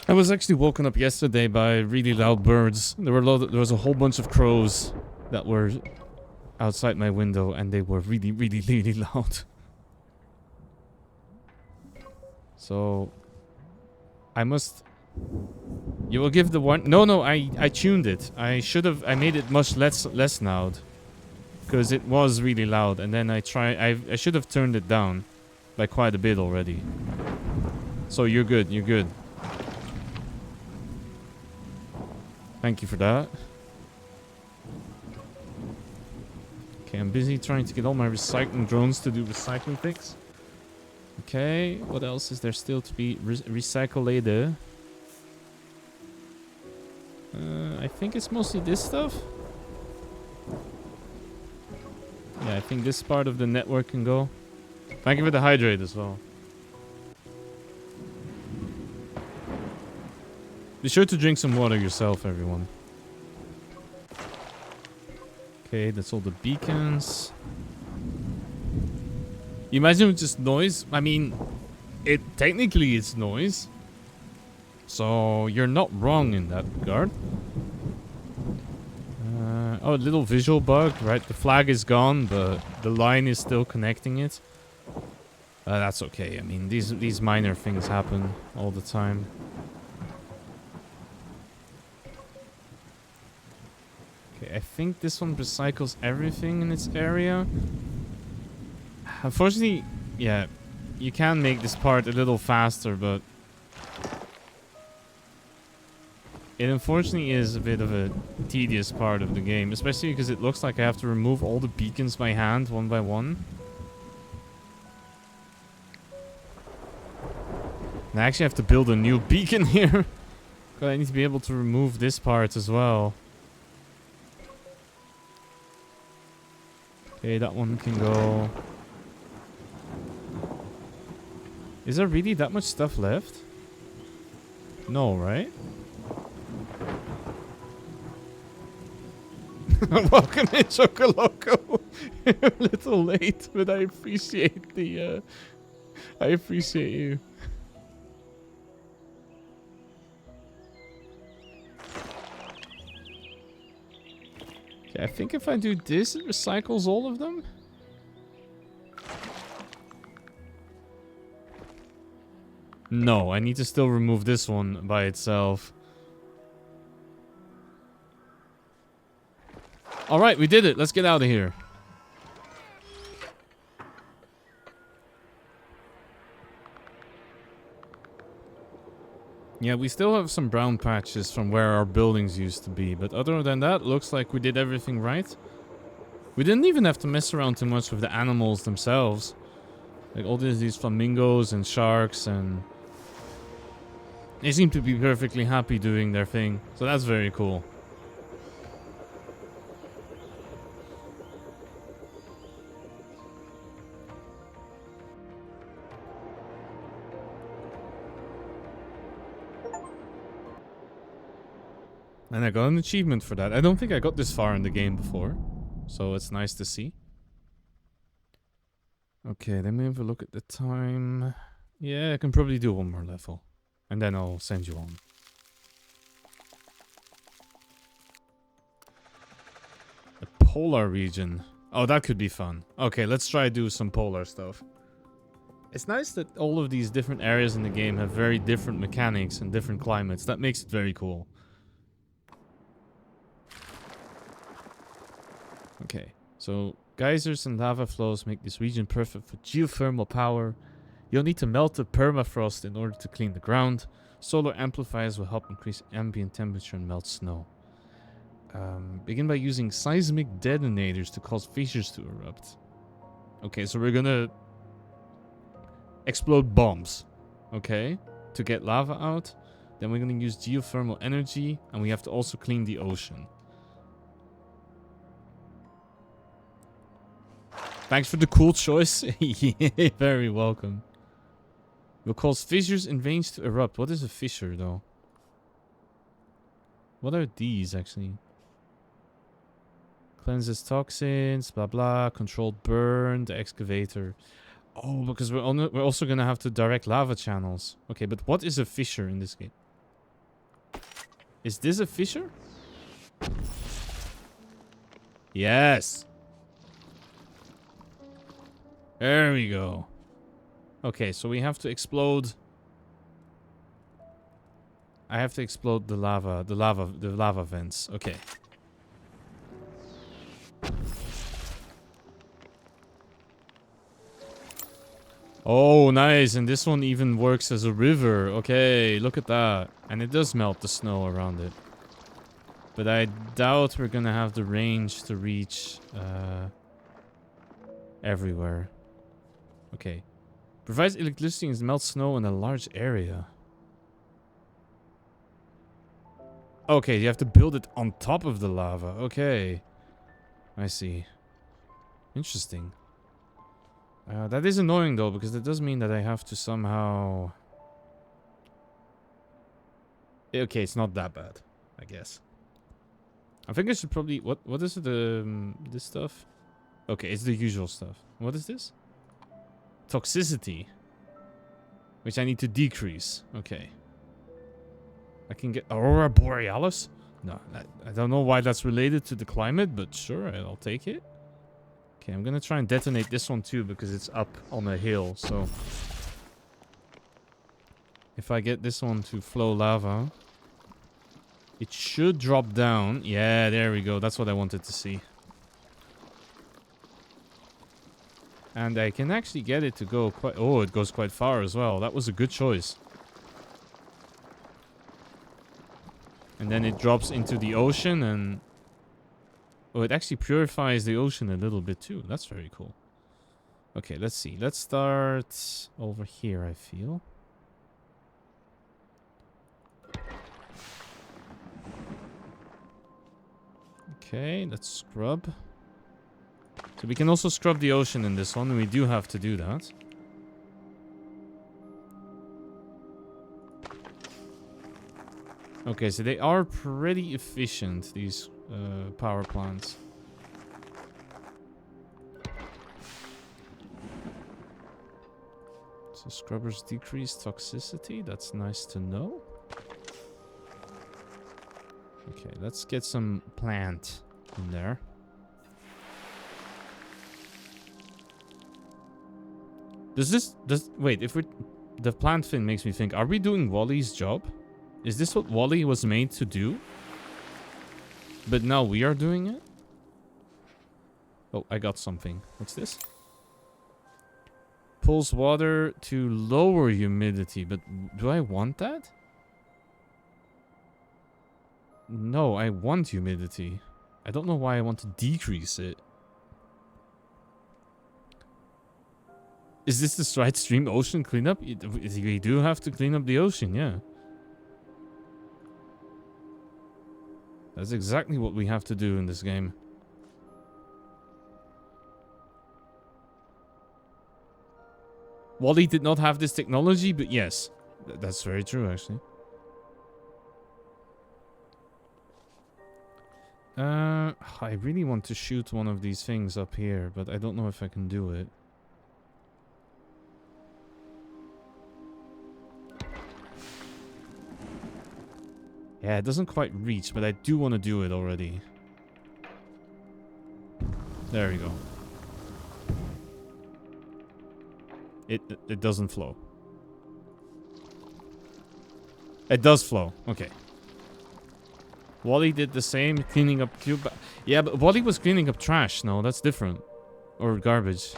A: I was actually woken up yesterday by really loud birds. There was a whole bunch of crows that were outside my window, and they were really, really, really loud. So I must... You will give the one... No, I tuned it. I made it much less loud. Because it was really loud, and then I should have turned it down by quite a bit already. So you're good, you're good. Thank you for that. Okay, I'm busy trying to get all my recycling drones to do recycling things. Okay, what else is there still to be recycled? I think it's mostly this stuff. Yeah, I think this part of the network can go. Thank you for the hydrate as well. Be sure to drink some water yourself, everyone. Okay, that's all the beacons. You imagine it's just noise? I mean, technically it's noise. So you're not wrong in that regard. Oh, a little visual bug, right? The flag is gone, but the line is still connecting it. That's okay. I mean, these minor things happen all the time. Okay, I think this one recycles everything in its area. Unfortunately, yeah, you can make this part a little faster, but it unfortunately is a bit of a tedious part of the game, especially because it looks like I have to remove all the beacons by hand, one by one. And I actually have to build a new beacon here. But I need to be able to remove this part as well. Okay, that one can go. Is there really that much stuff left? No, right? Welcome in, Chocoloco. A little late, but I appreciate the I appreciate you. Okay, I think if I do this, it recycles all of them. No, I need to still remove this one by itself. Alright, we did it. Let's get out of here. Yeah, we still have some brown patches from where our buildings used to be. But other than that, looks like we did everything right. We didn't even have to mess around too much with the animals themselves. Like all these flamingos and sharks, and they seem to be perfectly happy doing their thing. So that's very cool. And I got an achievement for that. I don't think I got this far in the game before. So it's nice to see. Okay, let me have a look at the time. Yeah, I can probably do one more level. And then I'll send you on. The polar region. Oh, that could be fun. Okay, let's try to do some polar stuff. It's nice that all of these different areas in the game have very different mechanics and different climates. That makes it very cool. So, geysers and lava flows make this region perfect for geothermal power. You'll need to melt the permafrost in order to clean the ground. Solar amplifiers will help increase ambient temperature and melt snow. Begin by using seismic detonators to cause fissures to erupt. Okay, so we're gonna explode bombs, okay, to get lava out. Then we're gonna use geothermal energy, and we have to also clean the ocean. Thanks for the cool choice. Yeah, very welcome. Will cause fissures in veins to erupt. What is a fissure, though? What are these, actually? Cleanses toxins, blah blah. Controlled burn, the excavator. Oh, because we're also gonna have to direct lava channels. Okay, but what is a fissure in this game? Is this a fissure? Yes. There we go. Okay, so we have to explode. I have to explode the lava vents. Okay. Oh, nice. And this one even works as a river. Okay, look at that. And it does melt the snow around it. But I doubt we're gonna have the range to reach everywhere. Okay. Provides electricity and melts snow in a large area. Okay, you have to build it on top of the lava. Okay. I see. Interesting. That is annoying though, because that does mean that I have to somehow... Okay, it's not that bad, I guess. I think I should probably... What is it? This stuff? Okay, it's the usual stuff. What is this? Toxicity. Which I need to decrease. Okay. I can get Aurora Borealis? No, I don't know why that's related to the climate, but sure, I'll take it. Okay, I'm gonna try and detonate this one too, because it's up on a hill, so... If I get this one to flow lava... It should drop down. Yeah, there we go. That's what I wanted to see. And I can actually get it to go quite... Oh, it goes quite far as well. That was a good choice. And then it drops into the ocean and... Oh, it actually purifies the ocean a little bit too. That's very cool. Okay, let's see. Let's start over here, I feel. Okay, let's scrub. So we can also scrub the ocean in this one, and we do have to do that. Okay, so they are pretty efficient, these power plants. So scrubbers decrease toxicity. That's nice to know. Okay, let's get some plant in there. Wait, if we're... The plant thing makes me think, are we doing Wally's job? Is this what Wally was made to do? But now we are doing it? Oh, I got something. What's this? Pulls water to lower humidity, but do I want that? No, I want humidity. I don't know why I want to decrease it. Is this the right stream ocean cleanup? We do have to clean up the ocean, yeah. That's exactly what we have to do in this game. Wally did not have this technology, but yes. That's very true, actually. I really want to shoot one of these things up here, but I don't know if I can do it. Yeah, it doesn't quite reach, but I do want to do it already. There we go. It doesn't flow. It does flow. Okay. Wally did the same, cleaning up cube. Yeah, but Wally was cleaning up trash. No, that's different. Or garbage.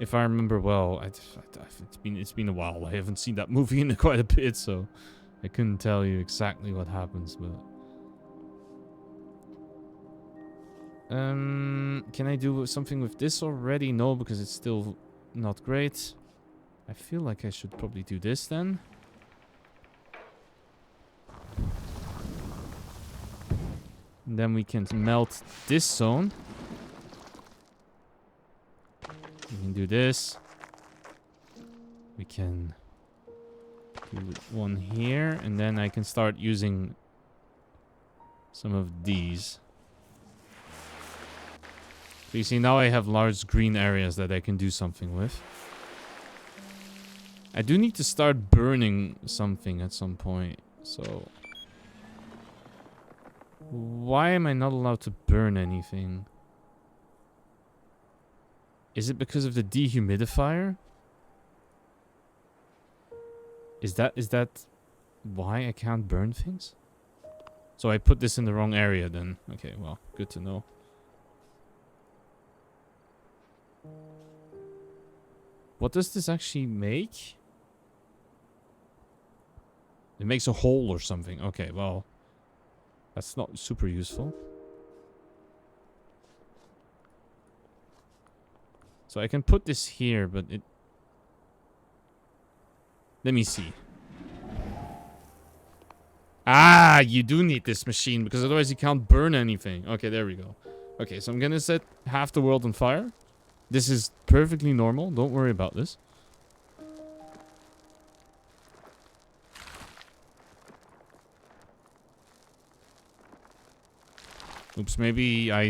A: If I remember well, it's been a while. I haven't seen that movie in quite a bit, so I couldn't tell you exactly what happens. But can I do something with this already? No, because it's still not great. I feel like I should probably do this then. And then we can melt this zone. We can do this. We can do one here. And then I can start using some of these. So you see, now I have large green areas that I can do something with. I do need to start burning something at some point. So why am I not allowed to burn anything? Is it because of the dehumidifier? Is that why I can't burn things? So I put this in the wrong area then. Okay, well, good to know. What does this actually make? It makes a hole or something. Okay, well, that's not super useful. So I can put this here, but it... Let me see. Ah, you do need this machine, because otherwise you can't burn anything. Okay, there we go. Okay, so I'm gonna set half the world on fire. This is perfectly normal. Don't worry about this. Oops, maybe I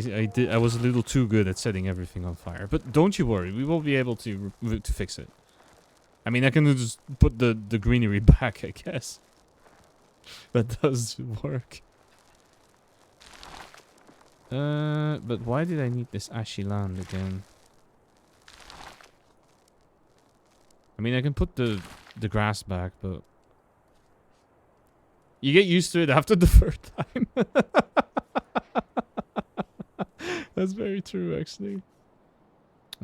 A: was a little too good at setting everything on fire. But don't you worry, we will be able to fix it. I mean, I can just put the greenery back, I guess. That does work. But why did I need this ashy land again? I mean, I can put the grass back, but you get used to it after the third time. That's very true, actually.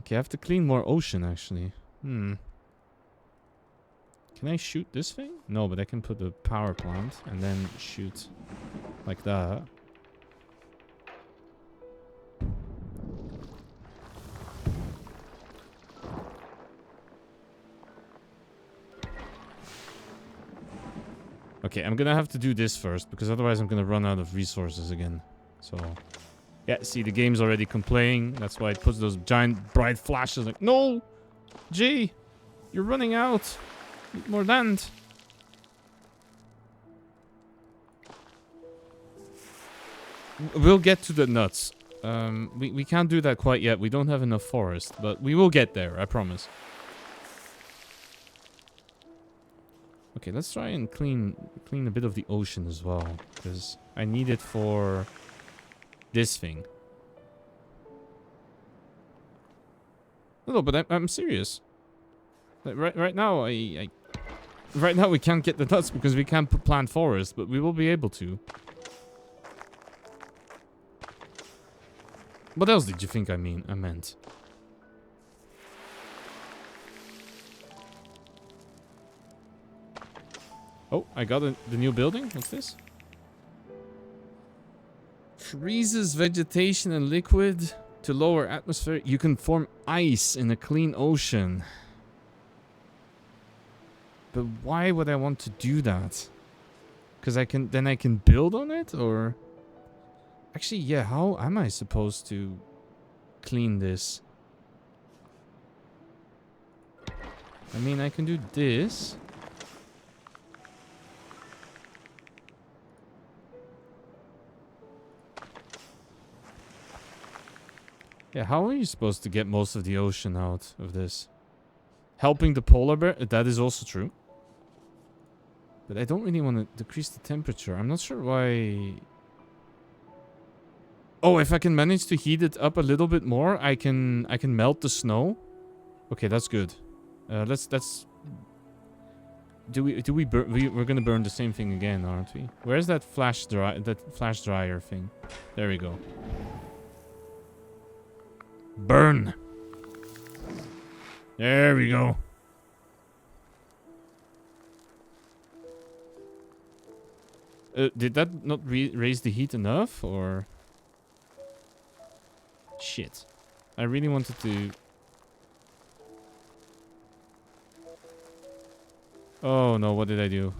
A: Okay, I have to clean more ocean, actually. Can I shoot this thing? No, but I can put a power plant and then shoot like that. Okay, I'm gonna have to do this first, because otherwise I'm gonna run out of resources again. So, yeah, see, the game's already complaining. That's why it puts those giant bright flashes like, no! Gee, you're running out. Need more land. We'll get to the nuts. We can't do that quite yet. We don't have enough forest, but we will get there, I promise. Okay, let's try and clean a bit of the ocean as well, because I need it for this thing. No, but I'm serious. Like, right now, right now we can't get the nuts because we can't plant forest, but we will be able to. What else did you think I meant? Oh, I got the new building. What's this? Freezes vegetation and liquid to lower atmosphere. You can form ice in a clean ocean. But why would I want to do that? Because I can build on it, or... Actually, yeah, how am I supposed to clean this? I mean, I can do this. Yeah, how are you supposed to get most of the ocean out of this? Helping the polar bear? That is also true. But I don't really want to decrease the temperature. I'm not sure why... Oh, if I can manage to heat it up a little bit more, I can melt the snow. Okay, that's good. Let's We're gonna burn the same thing again, aren't we? Where's that flash dryer thing? There we go. Burn. There we go. Did that not raise the heat enough, or? Shit. I really wanted to... Oh no, what did I do?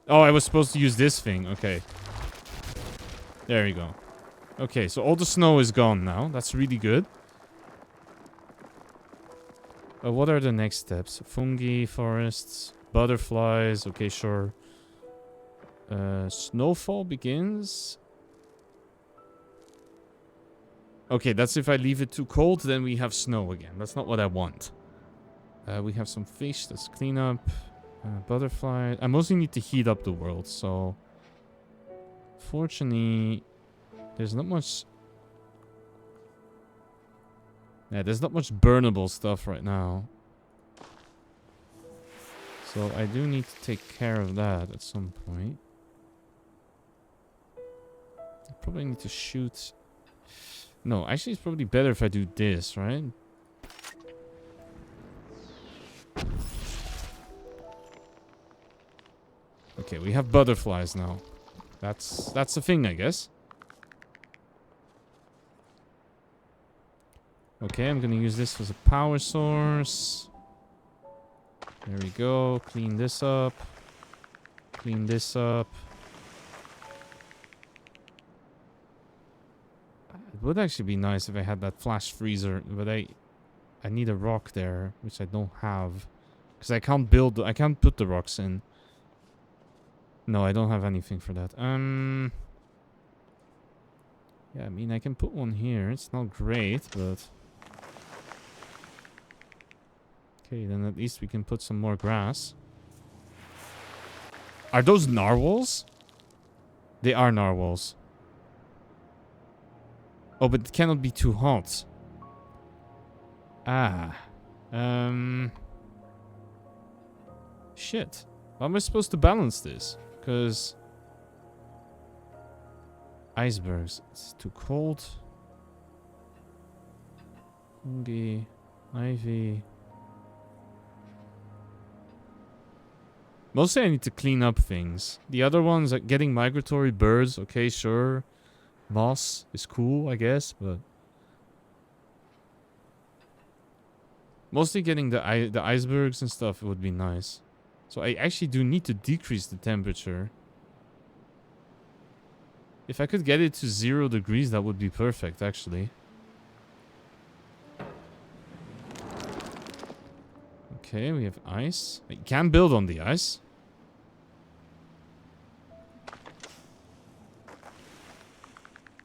A: Oh, I was supposed to use this thing. Okay. There we go. Okay, so all the snow is gone now. That's really good. What are the next steps? Fungi, forests, butterflies. Okay, sure. Snowfall begins. Okay, that's if I leave it too cold, then we have snow again. That's not what I want. We have some fish. Let's clean up. Butterfly. I mostly need to heat up the world, so... Fortunately, there's not much... Yeah, there's not much burnable stuff right now. So I do need to take care of that at some point. I probably need to shoot... No, actually it's probably better if I do this, right? Okay, we have butterflies now. That's the thing, I guess. Okay, I'm gonna use this as a power source. There we go. Clean this up. Clean this up. It would actually be nice if I had that flash freezer, but I need a rock there, which I don't have. Because I can't put the rocks in. No, I don't have anything for that. Yeah, I mean, I can put one here. It's not great, but... Okay, then at least we can put some more grass. Are those narwhals? They are narwhals. Oh, but it cannot be too hot. Ah. Shit. How am I supposed to balance this? Because... Icebergs. It's too cold. Fungi. Ivy. Mostly I need to clean up things. The other ones, like getting migratory birds, okay, sure. Moss is cool, I guess, but... Mostly getting the icebergs and stuff would be nice. So I actually do need to decrease the temperature. If I could get it to 0 degrees, that would be perfect, actually. Okay, we have ice. You can build on the ice.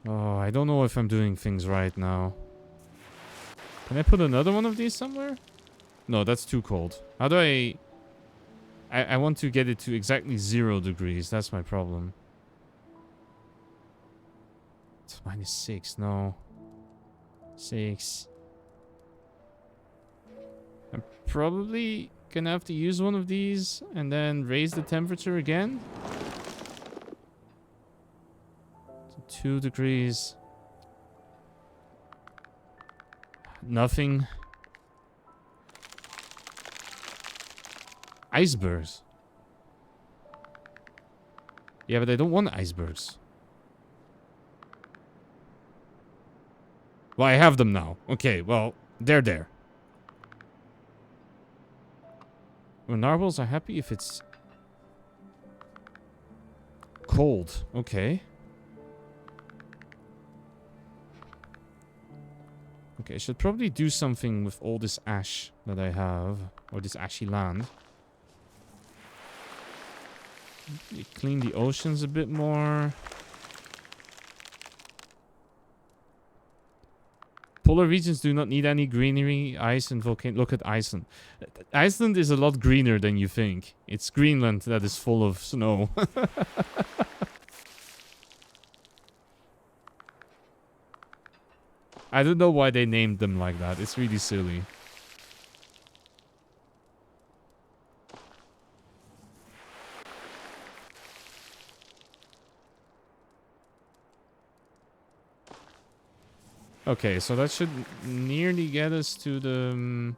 A: Oh, I don't know if I'm doing things right now. Can I put another one of these somewhere? No, that's too cold. How do I want to get it to exactly 0 degrees. That's my problem. It's -6. No. 6. I'm probably gonna have to use one of these and then raise the temperature again. 2 degrees. Nothing. Icebergs. Yeah, but I don't want icebergs. Well, I have them now. Okay, well, they're there. Well, narwhals are happy if it's cold. Okay. Okay, I should probably do something with all this ash that I have. Or this ashy land. Clean the oceans a bit more. Polar regions do not need any greenery, ice and volcano. Look at Iceland. Iceland is a lot greener than you think. It's Greenland that is full of snow. I don't know why they named them like that. It's really silly. Okay, so that should nearly get us to the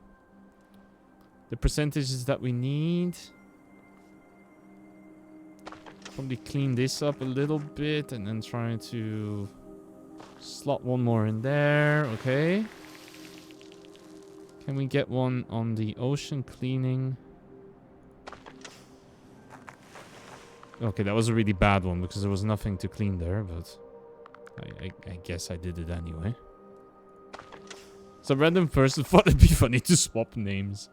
A: percentages that we need. Probably clean this up a little bit and then try to slot one more in there. Okay. Can we get one on the ocean cleaning? Okay, that was a really bad one because there was nothing to clean there, but I guess I did it anyway. Some random person thought it'd be funny to swap names.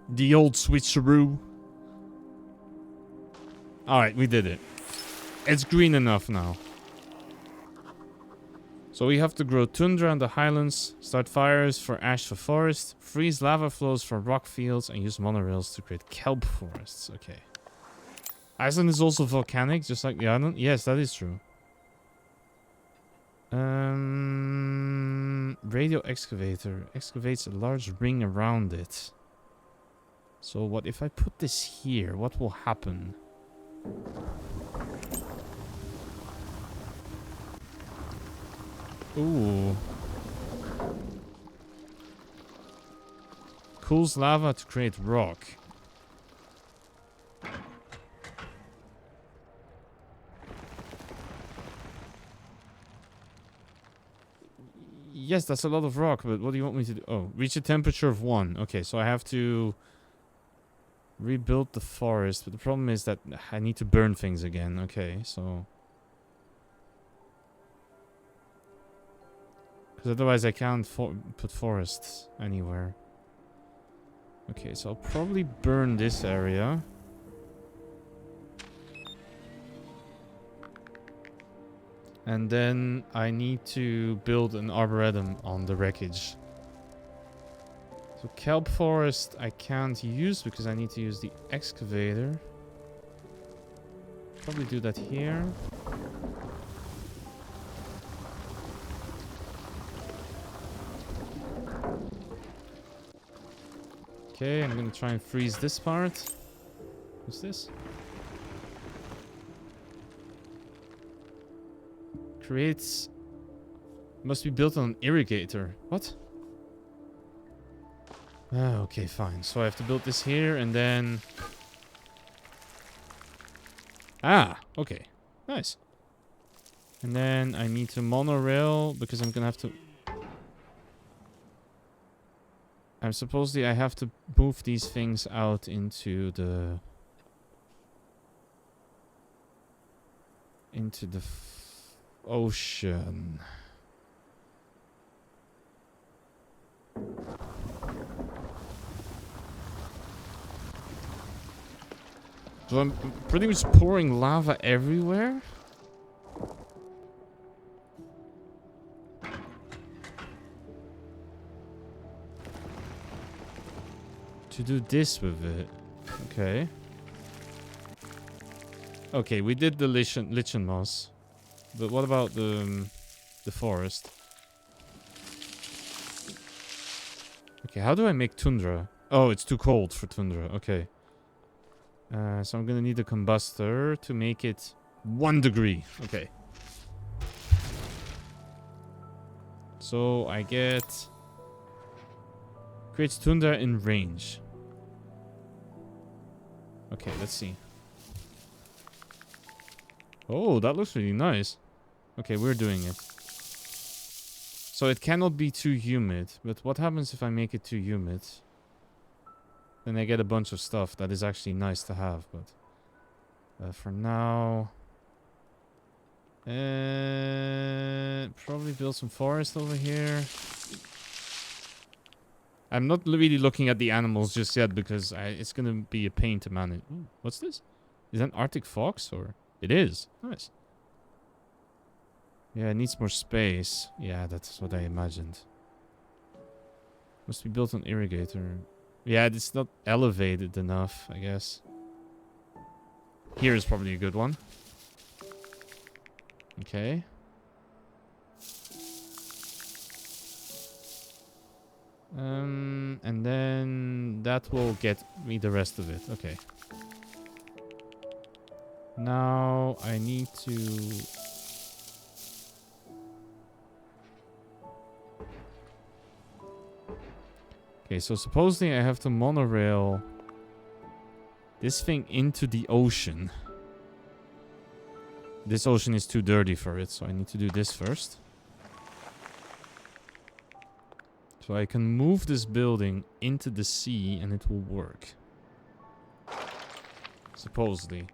A: The old switcheroo. Alright, we did it. It's green enough now. So we have to grow tundra in the highlands, start fires for ash for forest, freeze lava flows for rock fields, and use monorails to create kelp forests. Okay. Iceland is also volcanic, just like the island. Yes, that is true. Radio excavator excavates a large ring around it. So what if I put this here? What will happen? Ooh. Cools lava to create rock. Yes, that's a lot of rock, but what do you want me to do? Oh, reach a temperature of 1. Okay, so I have to rebuild the forest, but the problem is that I need to burn things again. Okay, so... because otherwise I can't put forests anywhere. Okay, so I'll probably burn this area. And then I need to build an arboretum on the wreckage. So kelp forest I can't use because I need to use the excavator. Probably do that here. Okay, I'm gonna try and freeze this part. What's this? Creates... must be built on an irrigator. What? Okay, fine. So I have to build this here and then... ah, okay. Nice. And then I need to monorail because I'm gonna have to... supposedly I have to move these things out into the... ocean. So I'm pretty much pouring lava everywhere. To do this with it. Okay. Okay, we did the lichen moss. But what about the forest? Okay, how do I make tundra? Oh, it's too cold for tundra. Okay. So I'm gonna need a combustor to make it 1 degree. Okay. So I get... creates tundra in range. Okay, let's see. Oh, that looks really nice. Okay, we're doing it. So it cannot be too humid. But what happens if I make it too humid? Then I get a bunch of stuff that is actually nice to have. But for now... probably build some forest over here. I'm not really looking at the animals just yet because it's going to be a pain to manage. Ooh, what's this? Is that an Arctic fox or... it is. Nice. Yeah, it needs more space. Yeah, that's what I imagined. Must be built on irrigator. Yeah, it's not elevated enough, I guess. Here is probably a good one. Okay. And then that will get me the rest of it. Okay. Now I need to... Okay, so supposedly I have to monorail this thing into the ocean. This ocean is too dirty for it, so I need to do this first. So I can move this building into the sea and it will work. Supposedly.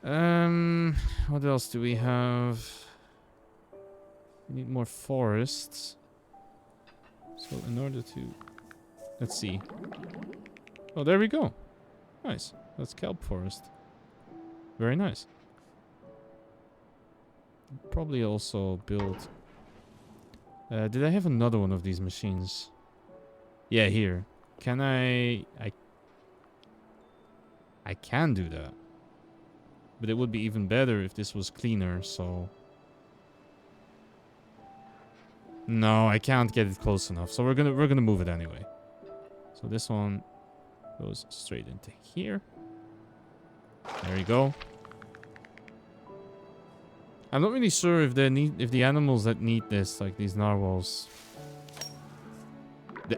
A: What else do we have? We need more forests. So in order to... Let's see. Oh, there we go. Nice. That's kelp forest. Very nice. Probably also build... did I have another one of these machines? Yeah, here. Can I can do that. But it would be even better if this was cleaner, so... No, I can't get it close enough. So we're gonna move it anyway. So this one goes straight into here. There you go. I'm not really sure if the animals that need this, like these narwhals.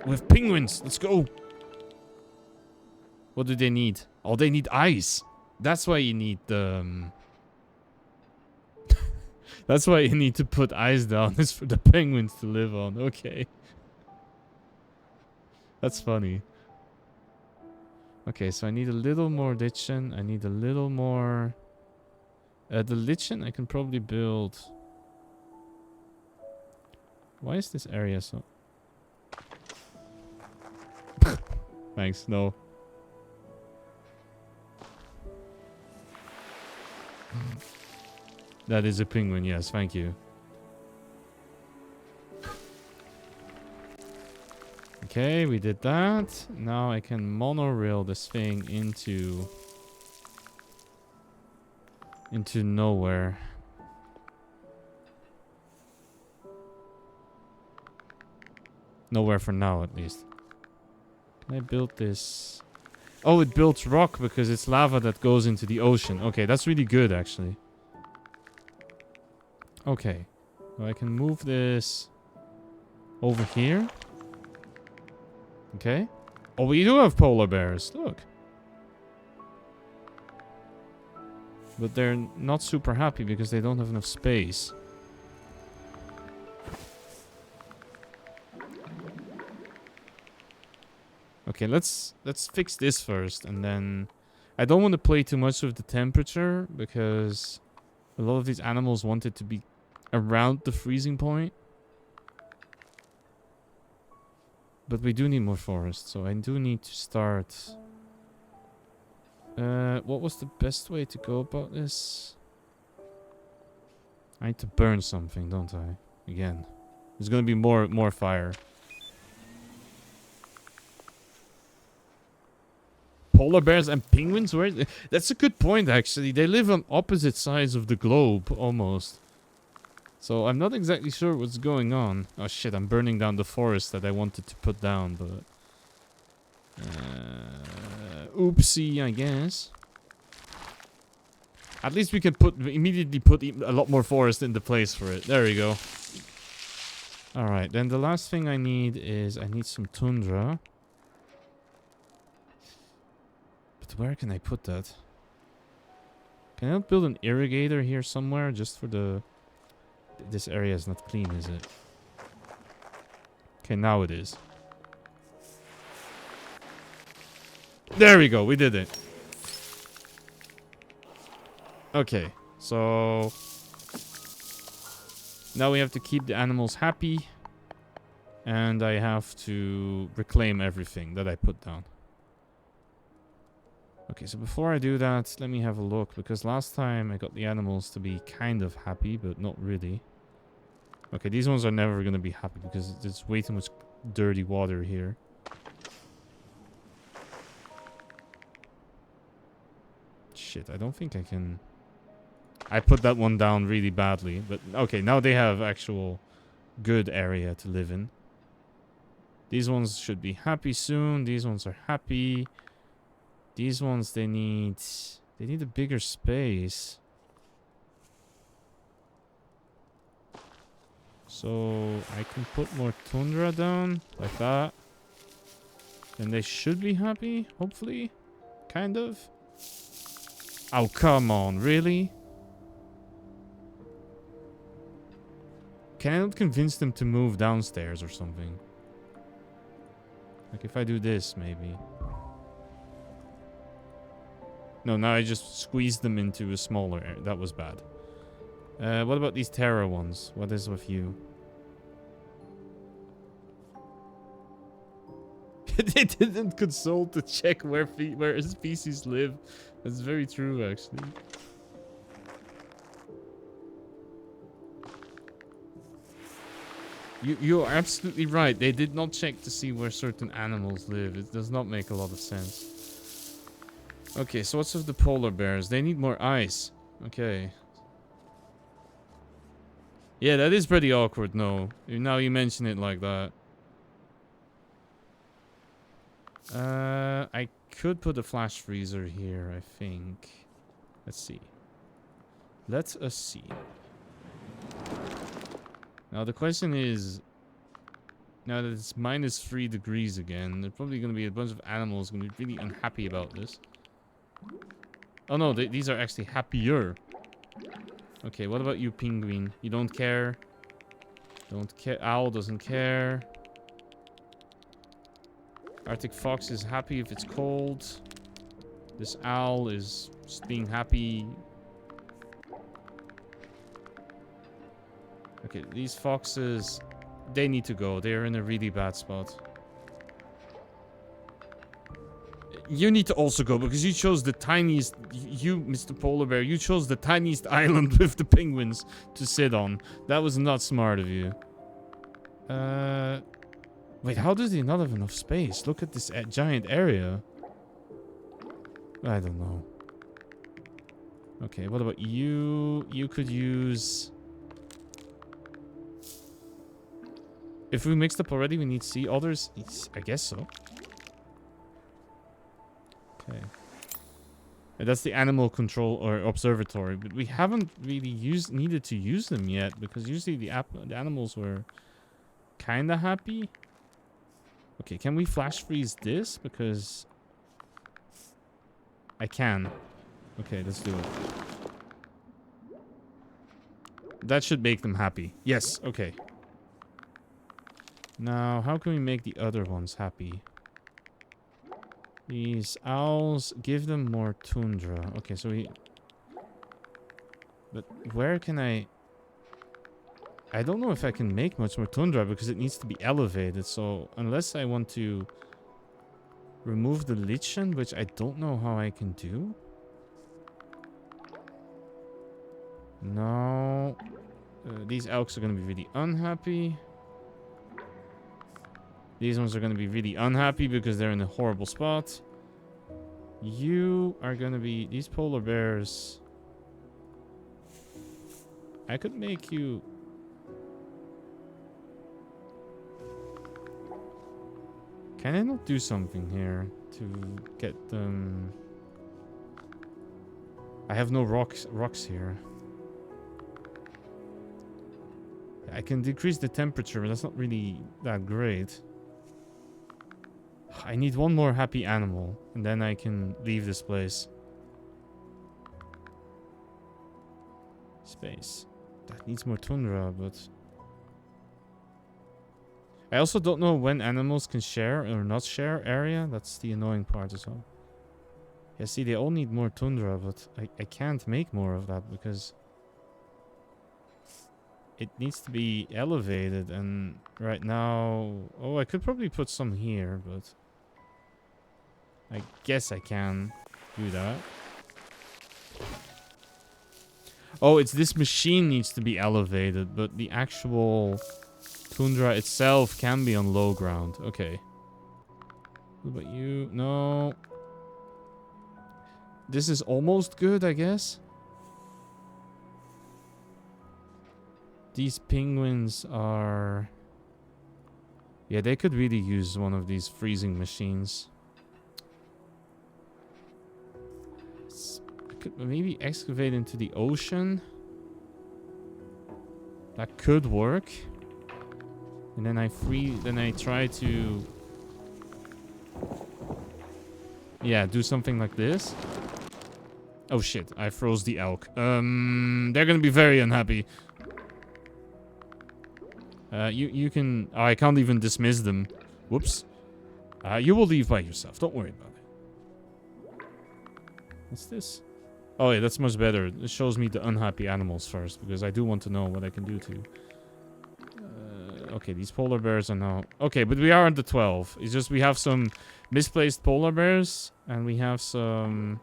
A: With penguins, let's go. What do they need? Oh, they need ice. That's why you need the... That's why you need to put ice down. Is for the penguins to live on. Okay. That's funny. Okay, so I need a little more lichen. I need a little more... the lichen I can probably build... Why is this area so... Thanks, no. That is a penguin, yes, thank you. Okay, we did that. Now I can monorail this thing into nowhere. Nowhere for now, at least. Can I build this? Oh, it builds rock because it's lava that goes into the ocean. Okay, that's really good, actually. Okay. So I can move this over here. Okay. Oh, we do have polar bears. Look. But they're not super happy because they don't have enough space. Okay, let's fix this first, and then I don't want to play too much with the temperature because a lot of these animals want it to be around the freezing point. But we do need more forest, so I do need to start. What was the best way to go about this? I need to burn something, don't I? Again, there's gonna be more fire. Polar bears and penguins? Where? That's a good point, actually. They live on opposite sides of the globe, almost. So I'm not exactly sure what's going on. Oh shit, I'm burning down the forest that I wanted to put down, but... oopsie, I guess. At least we can immediately put a lot more forest into place for it. There we go. Alright, then the last thing I need is... I need some tundra. But where can I put that? Can I build an irrigator here somewhere just for the... This area is not clean, is it? Okay, now it is. There we go, we did it. Okay, so... Now we have to keep the animals happy. And I have to reclaim everything that I put down. Okay, so before I do that, let me have a look. Because last time I got the animals to be kind of happy, but not really. Okay, these ones are never going to be happy because there's way too much dirty water here. Shit, I don't think I can... I put that one down really badly. But okay, now they have actual good area to live in. These ones should be happy soon. These ones are happy. These ones, they need a bigger space. So I can put more tundra down like that. And they should be happy, hopefully. Kind of. Oh, come on, really? Can I not convince them to move downstairs or something? Like if I do this, maybe. No, now I just squeezed them into a smaller area. That was bad. What about these Terra ones? What is with you? They didn't consult to check where species live. That's very true, actually. You're absolutely right. They did not check to see where certain animals live. It does not make a lot of sense. Okay, so what's with the polar bears? They need more ice. Okay. Yeah, that is pretty awkward, no. Now you mention it like that. I could put a flash freezer here, I think. Let's see. Let us see. Now the question is, now that it's -3 degrees again, there's probably going to be a bunch of animals going to be really unhappy about this. Oh no, these are actually happier. Okay, what about you, penguin? You don't care? Don't care. Owl doesn't care. Arctic fox is happy if it's cold. This owl is just being happy. Okay, these foxes, they need to go. They're in a really bad spot. You need to also go because you chose the tiniest... You, Mr. Polar Bear, you chose the tiniest island with the penguins to sit on. That was not smart of you. Wait, how does he not have enough space? Look at this giant area. I don't know. Okay, what about you? You could use... If we mixed up already, we need sea otters. I guess so. Okay. And that's the animal control or observatory, but we haven't really needed to use them yet because usually the animals were kind of happy. Okay, can we flash freeze this? Because I can. Okay, let's do it. That should make them happy. Yes, okay. Now, how can we make the other ones happy? These owls, give them more tundra. Okay, so we... But where can I... I don't know if I can make much more tundra because it needs to be elevated. So, unless I want to remove the lichen, which I don't know how I can do. No. These elks are going to be really unhappy. These ones are going to be really unhappy because they're in a horrible spot. You are going to be... These polar bears... I could make you... Can I not do something here to get them... I have no rocks here. I can decrease the temperature, but that's not really that great. I need one more happy animal, and then I can leave this place. Space. That needs more tundra, but... I also don't know when animals can share or not share area. That's the annoying part as well. Yeah, see, they all need more tundra, but I can't make more of that because... It needs to be elevated, and right now... Oh, I could probably put some here, but... I guess I can do that. Oh, it's this machine needs to be elevated, but the actual tundra itself can be on low ground. Okay. What about you? No. This is almost good, I guess. These penguins are... Yeah, they could really use one of these freezing machines. I could maybe excavate into the ocean. That could work. And then then I try to... Yeah, do something like this. Oh shit, I froze the elk. They're gonna be very unhappy. You can... Oh, I can't even dismiss them. Whoops. You will leave by yourself. Don't worry about it. What's this? Oh yeah, that's much better. It shows me the unhappy animals first, because I do want to know what I can do to... Okay, these polar bears are now... Okay, but we are at the 12. It's just we have some misplaced polar bears, and we have some...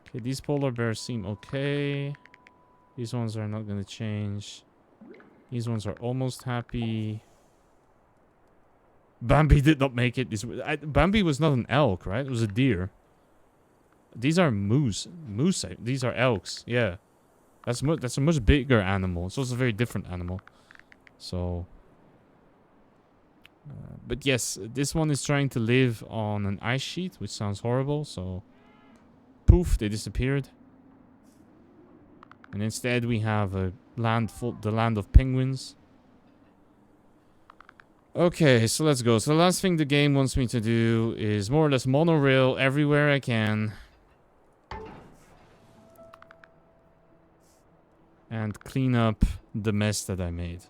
A: Okay, these polar bears seem okay. These ones are not going to change. These ones are almost happy. Bambi did not make it. Bambi was not an elk, right? It was a deer. These are moose. These are elks. Yeah. That's a much bigger animal. It's also a very different animal. So... but yes, this one is trying to live on an ice sheet, which sounds horrible, so... Poof, they disappeared. And instead we have the land of penguins. Okay, so let's go. So the last thing the game wants me to do is more or less monorail everywhere I can. And clean up the mess that I made.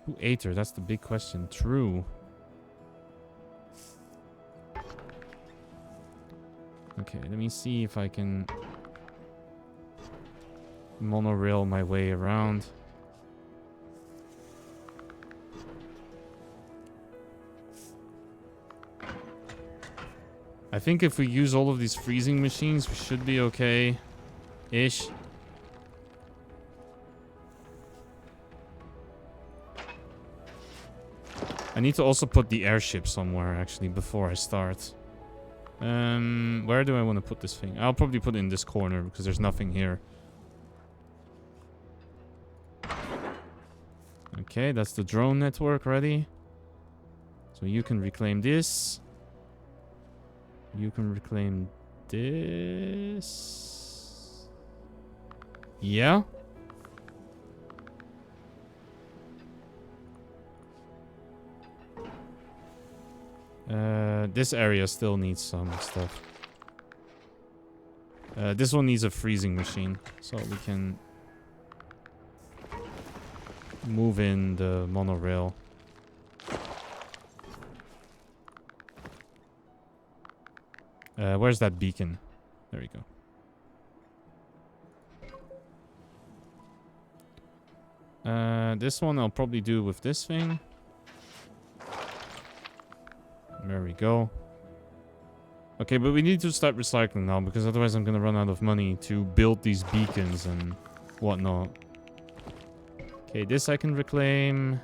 A: Who ate her? That's the big question. True. Okay, let me see if I can monorail my way around. I think if we use all of these freezing machines, we should be okay-ish. I need to also put the airship somewhere, actually, before I start. Where do I want to put this thing? I'll probably put it in this corner, because there's nothing here. Okay, that's the drone network ready. So you can reclaim this. You can reclaim this. Yeah. This area still needs some stuff. This one needs a freezing machine, so we can move in the monorail. Where's that beacon? There we go. This one I'll probably do with this thing. There we go. Okay, but we need to start recycling now, because otherwise I'm gonna run out of money to build these beacons and whatnot. Okay, this I can reclaim.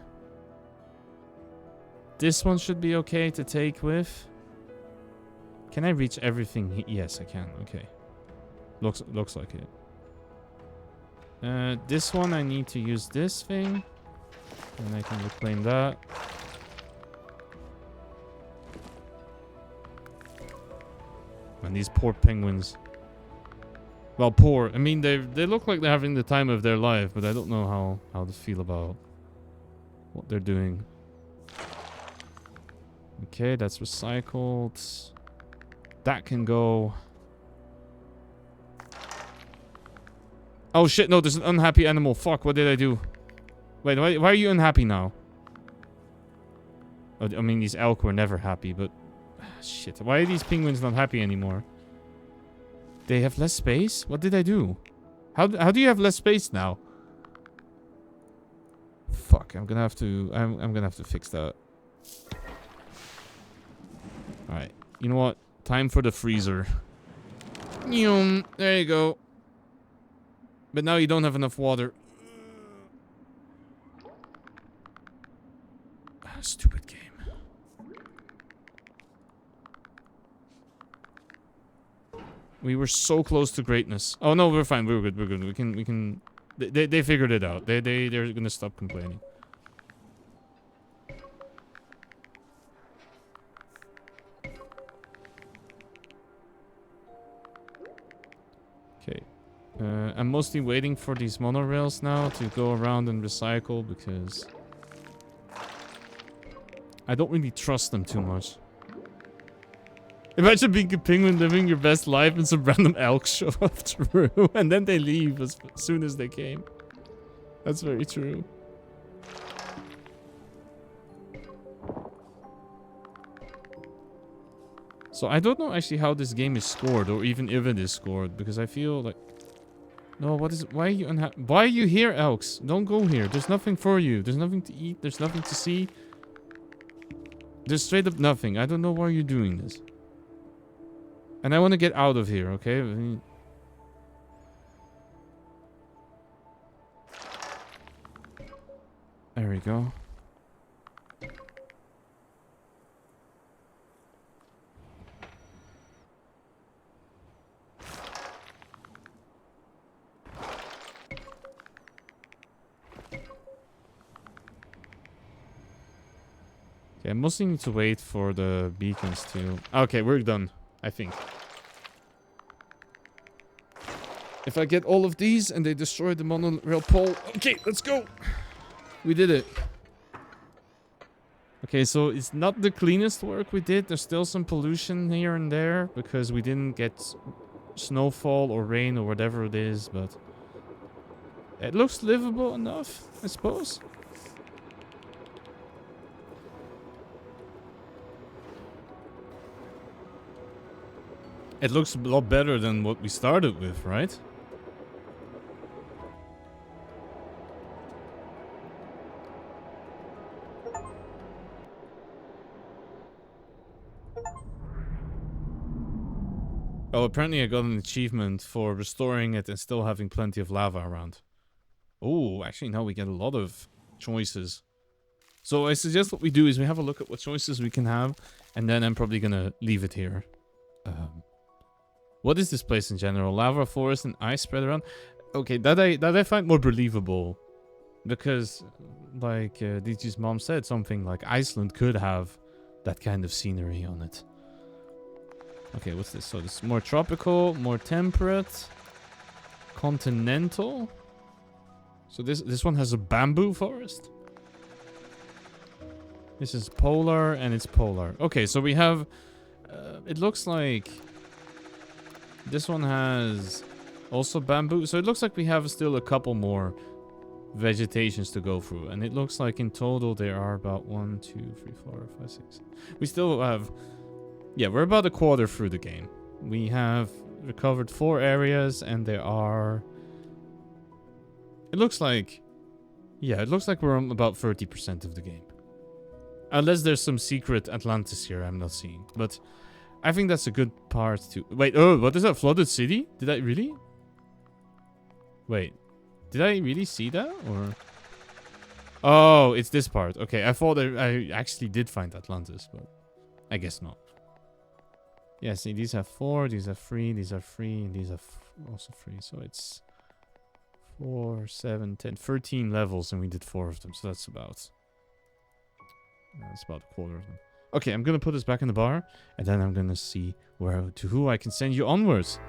A: This one should be okay to take with. Can I reach everything? Yes, I can. Okay. Looks like it. This one I need to use this thing. And I can reclaim that. And these poor penguins. Well, poor. I mean, they look like they're having the time of their life, but I don't know how to feel about what they're doing. Okay, that's recycled. That can go. Oh shit, no, there's an unhappy animal. Fuck, what did I do? Wait, why are you unhappy now? Oh, I mean, these elk were never happy, but... Shit, why are these penguins not happy anymore? They have less space? What did I do? How do you have less space now? Fuck, I'm gonna have to fix that. Alright, you know what? Time for the freezer. There you go. But now you don't have enough water. Stupid game. We were so close to greatness. Oh no, we're fine. We're good. We're good. We can. They figured it out. They're gonna stop complaining. Okay. I'm mostly waiting for these monorails now to go around and recycle because I don't really trust them too much. Imagine being a penguin living your best life and some random elk show up through and then they leave as soon as they came. That's very true. So I don't know actually how this game is scored or even if it is scored because I feel like... No, what is it? Why are you why are you here, elks? Don't go here. There's nothing for you. There's nothing to eat. There's nothing to see. There's straight up nothing. I don't know why you're doing this. And I want to get out of here, okay? I mean... There we go. Okay, I mostly need to wait for the beacons to... Okay, we're done, I think. If I get all of these and they destroy the monorail pole... Okay, let's go! We did it. Okay, so it's not the cleanest work we did. There's still some pollution here and there because we didn't get snowfall or rain or whatever it is, but... It looks livable enough, I suppose. It looks a lot better than what we started with, right? Oh, apparently I got an achievement for restoring it and still having plenty of lava around. Oh, actually now we get a lot of choices. So I suggest what we do is we have a look at what choices we can have, and then I'm probably gonna leave it here. What is this place in general? Lava, forest, and ice spread around? Okay, that I find more believable. Because, like DG's mom said, something like Iceland could have that kind of scenery on it. Okay, what's this? So this is more tropical, more temperate, continental. So this one has a bamboo forest. This is polar and it's polar. Okay, so we have... it looks like... This one has also bamboo. So it looks like we have still a couple more vegetations to go through. And it looks like in total there are about 1, 2, 3, 4, 5, 6. We still have... Yeah, we're about a quarter through the game. We have recovered 4 areas and there are... It looks like... Yeah, it looks like we're on about 30% of the game. Unless there's some secret Atlantis here I'm not seeing. But I think that's a good part to... Wait, oh, what is that? Flooded city? Did I really? Wait. Did I really see that? Or... Oh, it's this part. Okay, I thought I actually did find Atlantis, but I guess not. Yeah, see, these have 4, these are 3, these are 3, and these are also 3. So it's 4, 7, 10, 13 levels, and we did 4 of them. So that's about... That's about a quarter of them. Okay, I'm gonna put this back in the bar, and then I'm gonna see to who I can send you onwards.